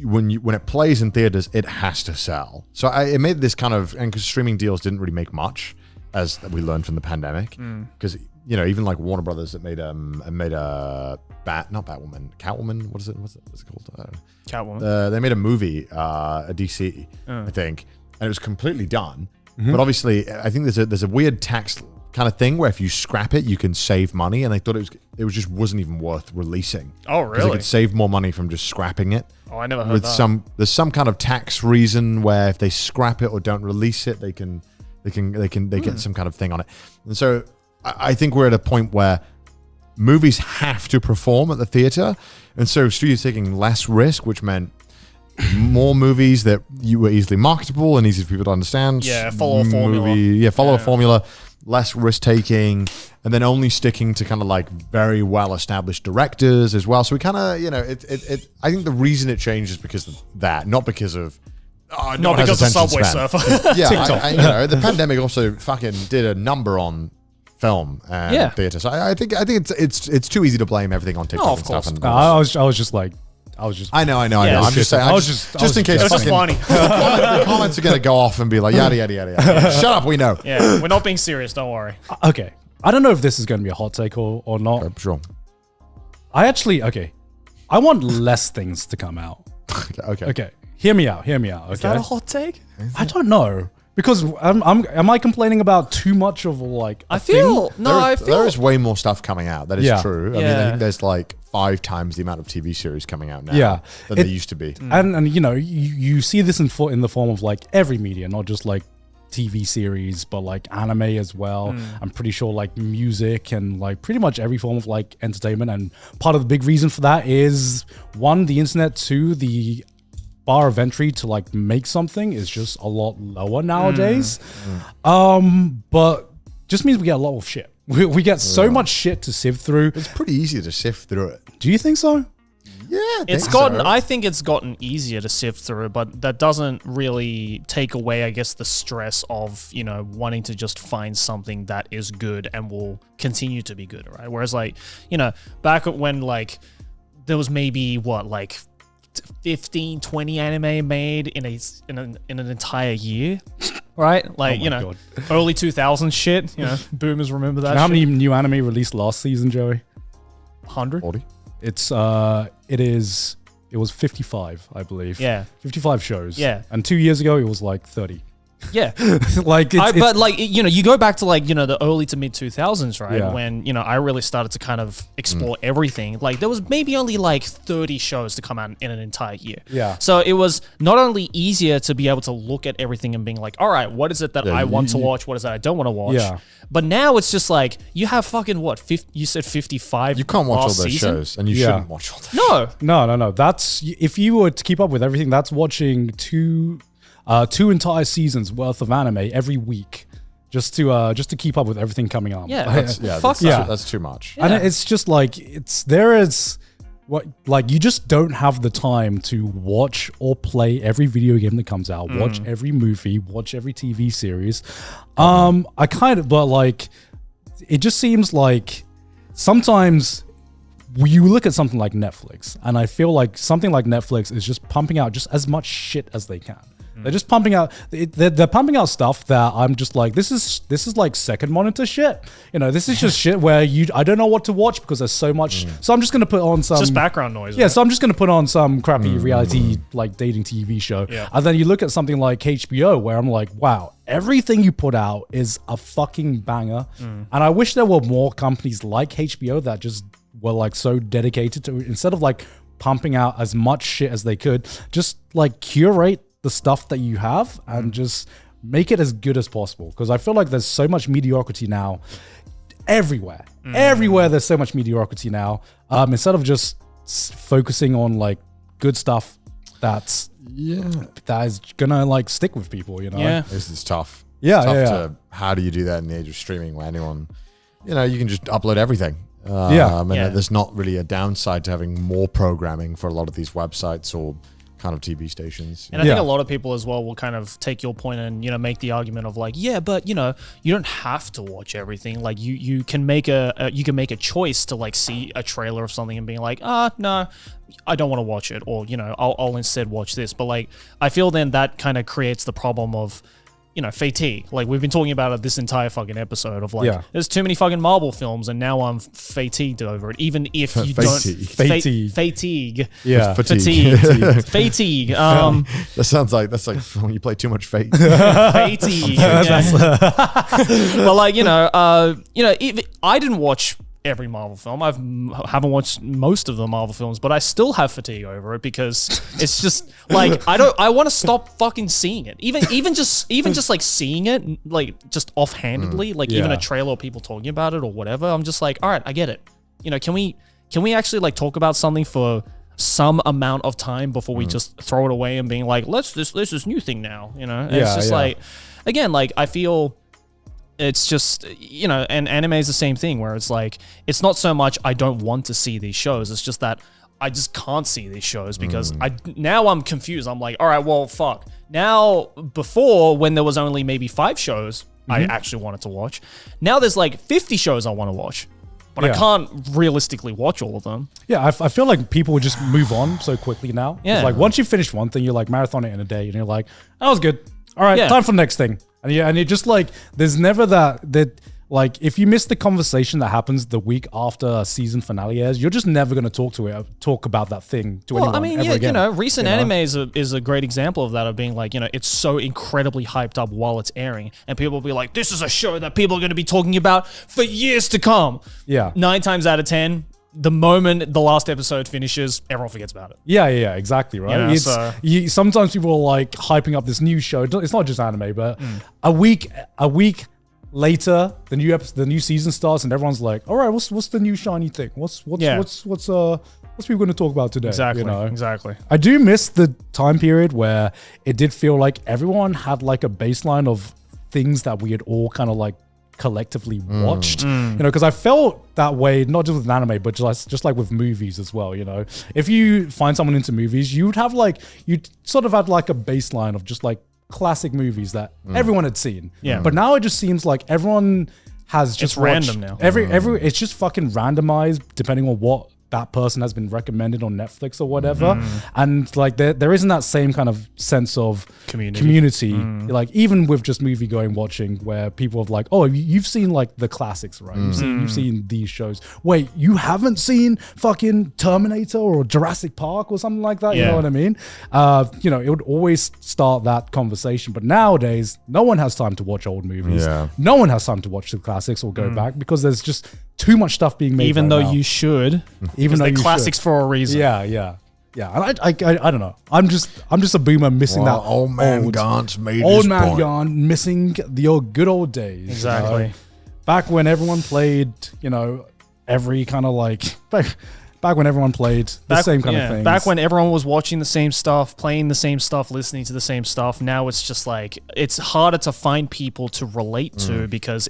Speaker 3: when it plays in theaters, it has to sell. So it made this kind of, and because streaming deals didn't really make much, as we learned from the pandemic, because you know, even like Warner Brothers that made a Catwoman. What's it called?
Speaker 1: Catwoman.
Speaker 3: They made a movie, a DC, I think, and it was completely done. But obviously, I think there's a weird tax kind of thing where if you scrap it, you can save money, and they thought it just wasn't even worth releasing.
Speaker 1: Oh, really?
Speaker 3: Because they could save more money from just scrapping it.
Speaker 1: Oh, I never heard that.
Speaker 3: There's some kind of tax reason where if they scrap it or don't release it, they get some kind of thing on it. And so I think we're at a point where movies have to perform at the theater, and so studios taking less risk, which meant more movies that you were easily marketable and easy for people to understand.
Speaker 1: Yeah, follow a formula.
Speaker 3: A formula, less risk taking, and then only sticking to kind of like very well established directors as well. So we kind of, you know, I think the reason it changed is because of that, not because of.
Speaker 1: Not because of Subway Surfer.
Speaker 3: Yeah, you know, the pandemic also fucking did a number on film and theater. So I think it's too easy to blame everything on TikTok and stuff. And
Speaker 2: I was just.
Speaker 3: I know.
Speaker 1: Yeah,
Speaker 3: I'm just saying. Just in case.
Speaker 1: It was just funny.
Speaker 3: The comments are gonna go off and be like yada yada yada. Shut up. We know.
Speaker 1: Yeah, we're not being serious. Don't worry.
Speaker 2: Okay, I don't know if this is going to be a hot take or not.
Speaker 3: Okay, sure.
Speaker 2: I want less things to come out. Okay. Hear me out. Okay.
Speaker 1: Is that a hot take?
Speaker 2: I don't know. Because am I complaining about too much of like a
Speaker 1: I feel
Speaker 2: thing?
Speaker 3: There is way more stuff coming out. That is true. I mean, I
Speaker 1: Yeah.
Speaker 3: think there's like 5 times the amount of TV series coming out now than there used to be.
Speaker 2: And you know, you see this in the form of like every media, not just like TV series, but like anime as well. I'm pretty sure like music and like pretty much every form of like entertainment. And part of the big reason for that is 1, the internet, 2, the bar of entry to like make something is just a lot lower nowadays. But just means we get a lot of shit. We get so much shit to sift through.
Speaker 3: It's pretty easy to sift through it.
Speaker 2: Do you think so?
Speaker 3: Yeah,
Speaker 1: I think it's gotten easier to sift through, but that doesn't really take away, I guess, the stress of, you know, wanting to just find something that is good and will continue to be good, right? Whereas, like, you know, back when, like, there was maybe, what, like 15, 20 anime made in an entire year, right? Like, you know, God. Early 2000s shit, you know, boomers remember that.
Speaker 2: How many new anime released last season, Joey?
Speaker 1: 100?
Speaker 3: 40.
Speaker 2: It was 55, I believe.
Speaker 1: Yeah.
Speaker 2: 55 shows.
Speaker 1: Yeah.
Speaker 2: And 2 years ago, it was like 30.
Speaker 1: Yeah.
Speaker 2: Like,
Speaker 1: but like, you know, you go back to like, you know, the early to mid 2000s, right?
Speaker 2: Yeah.
Speaker 1: When, you know, I really started to kind of explore everything. Like there was maybe only like 30 shows to come out in an entire year.
Speaker 2: Yeah.
Speaker 1: So it was not only easier to be able to look at everything and being like, all right, what is it that I want to watch? What is it I don't want to watch?
Speaker 2: Yeah.
Speaker 1: But now it's just like, you have fucking what? You said 55.
Speaker 3: You can't watch all
Speaker 1: last
Speaker 3: those
Speaker 1: season?
Speaker 3: shows, and you shouldn't watch all those.
Speaker 1: No.
Speaker 2: That's, if you were to keep up with everything, that's watching two entire seasons worth of anime every week, just to keep up with everything coming out.
Speaker 1: Yeah.
Speaker 3: That's too much.
Speaker 2: And it's just like you just don't have the time to watch or play every video game that comes out, watch every movie, watch every TV series. But like, it just seems like sometimes you look at something like Netflix, and I feel like something like Netflix is just pumping out just as much shit as they can. They're just pumping out. They're pumping out stuff that I'm just like, this is like second monitor shit. You know, this is just shit where I don't know what to watch because there's so much. So I'm just gonna put on some.
Speaker 1: It's just background noise.
Speaker 2: Yeah, so I'm just gonna put on some crappy reality like dating TV show.
Speaker 1: Yeah.
Speaker 2: And then you look at something like HBO, where I'm like, wow, everything you put out is a fucking banger. And I wish there were more companies like HBO that just were like so dedicated to, instead of like pumping out as much shit as they could, just like curate the stuff that you have and just make it as good as possible. Because I feel like there's so much mediocrity now everywhere. Everywhere there's so much mediocrity now. Instead of just focusing on like good stuff that is gonna like stick with people, you know?
Speaker 1: Yeah.
Speaker 3: This is tough.
Speaker 2: Yeah,
Speaker 3: It's tough how do you do that in the age of streaming where anyone, you know, you can just upload everything. There's not really a downside to having more programming for a lot of these websites or kind of TV stations.
Speaker 1: And I think a lot of people as well will kind of take your point and, you know, make the argument of like, yeah, but you know, you don't have to watch everything. Like you can make a choice to like see a trailer of something and being like, no, I don't want to watch it, or, you know, I'll instead watch this. But like, I feel then that kind of creates the problem of, you know, fatigue. Like we've been talking about it this entire fucking episode of like, there's too many fucking Marvel films and now I'm fatigued over it. Even if you fatigue.
Speaker 2: Yeah.
Speaker 1: Fatigue. Fatigue.
Speaker 3: That sounds like, that's like when you play too much Fate.
Speaker 1: Fatigue. But like, you know, I didn't watch every Marvel film. Haven't watched most of the Marvel films, but I still have fatigue over it because it's just like I want to stop fucking seeing it. Even just like seeing it like just offhandedly, like even a trailer or people talking about it or whatever. I'm just like, all right, I get it. You know, can we actually like talk about something for some amount of time before we just throw it away and being like, let's this new thing now, you know? And it's just like, again, like I feel it's just, you know, and anime is the same thing where it's like, it's not so much I don't want to see these shows. It's just that I just can't see these shows because now I'm confused. I'm like, all right, well, fuck. Now, before when there was only maybe 5 shows I actually wanted to watch, now there's like 50 shows I want to watch, but I can't realistically watch all of them. Yeah,
Speaker 2: I feel like people would just move on so quickly now.
Speaker 1: Yeah.
Speaker 2: It's like once you finish one thing, you're like marathon it in a day and you're like, that was good. All right, time for the next thing. And you're just like, there's never that like, if you miss the conversation that happens the week after a season finale airs, you're just never going to talk about that thing to anyone ever again.
Speaker 1: You know, recent anime is a great example of that, of being like, you know, it's so incredibly hyped up while it's airing, and people will be like, this is a show that people are going to be talking about for years to come. Yeah. 9 times out of 10, the moment the last episode finishes, everyone forgets about it. Yeah, exactly, right? Sometimes people are like hyping up this new show. It's not just anime, but a week later, the new season starts, and everyone's like, "All right, what's the new shiny thing? What's people going to talk about today?" Exactly, you know? Exactly. I do miss the time period where it did feel like everyone had like a baseline of things that we had all kind of like
Speaker 2: collectively watched. You know, because I felt that way not just with anime, but just like with movies as well. You know, if you find someone into movies, you'd sort of had like a baseline of just like classic movies that everyone had seen.
Speaker 1: Yeah.
Speaker 2: But now it just seems like everyone has just
Speaker 1: random now.
Speaker 2: Every it's just fucking randomized depending on what that person has been recommended on Netflix or whatever. And like there isn't that same kind of sense of community. Like even with just movie going watching where people have like, oh, you've seen like the classics, right? You've seen these shows. Wait, you haven't seen fucking Terminator or Jurassic Park or something like that? You know what I mean? You know, it would always start that conversation. But nowadays, no one has time to watch old movies.
Speaker 3: Yeah.
Speaker 2: No one has time to watch the classics or go back because there's just too much stuff being made.
Speaker 1: Even
Speaker 2: right
Speaker 1: though
Speaker 2: now.
Speaker 1: you should.
Speaker 2: Even though
Speaker 1: they're
Speaker 2: you
Speaker 1: classics
Speaker 2: should.
Speaker 1: for a reason.
Speaker 2: Yeah. And I don't know. I'm just a boomer missing that
Speaker 3: old man Garnt made
Speaker 2: old
Speaker 3: his
Speaker 2: man
Speaker 3: point.
Speaker 2: Garnt missing the old good old days.
Speaker 1: Exactly.
Speaker 2: You know? Back when everyone played, you know, every kind of like back when everyone played the same kind of things.
Speaker 1: Back when everyone was watching the same stuff, playing the same stuff, listening to the same stuff. Now it's just like, it's harder to find people to relate to because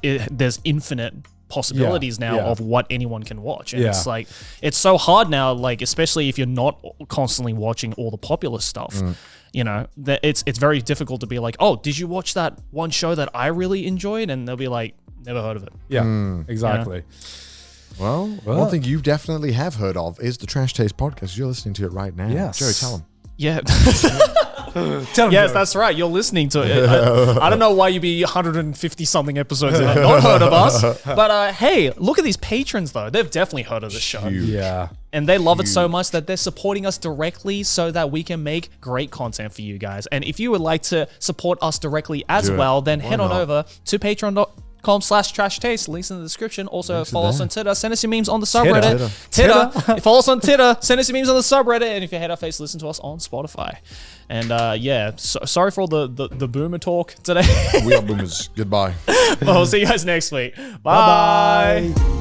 Speaker 1: there's infinite possibilities now of what anyone can watch. And it's like, it's so hard now, like, especially if you're not constantly watching all the popular stuff. You know, that it's very difficult to be like, oh, did you watch that one show that I really enjoyed? And they'll be like, never heard of it.
Speaker 2: Yeah, exactly.
Speaker 3: Well, one thing you definitely have heard of is the Trash Taste podcast. You're listening to it right now.
Speaker 2: Yes.
Speaker 3: Joey, tell them.
Speaker 1: Yeah.
Speaker 2: Tell him,
Speaker 1: Yes,
Speaker 2: Joe.
Speaker 1: that's right. You're listening to it. I don't know why you'd be 150 something episodes and not heard of us. But hey, look at these patrons though. They've definitely heard of the show.
Speaker 2: Yeah.
Speaker 1: And they love it so much that they're supporting us directly so that we can make great content for you guys. And if you would like to support us directly as
Speaker 3: Do it.
Speaker 1: well, then
Speaker 3: Why
Speaker 1: head on
Speaker 3: not?
Speaker 1: over to patreon.com/trashtaste. Links in the description. Also follow us on Twitter. Send us your memes on the subreddit. Titter. Follow us on Twitter. Send us your memes on the subreddit. And if you hate our face, listen to us on Spotify. And sorry for all the boomer talk today.
Speaker 3: We are boomers. Goodbye.
Speaker 1: Well, we'll see you guys next week. Bye.
Speaker 2: Bye-bye.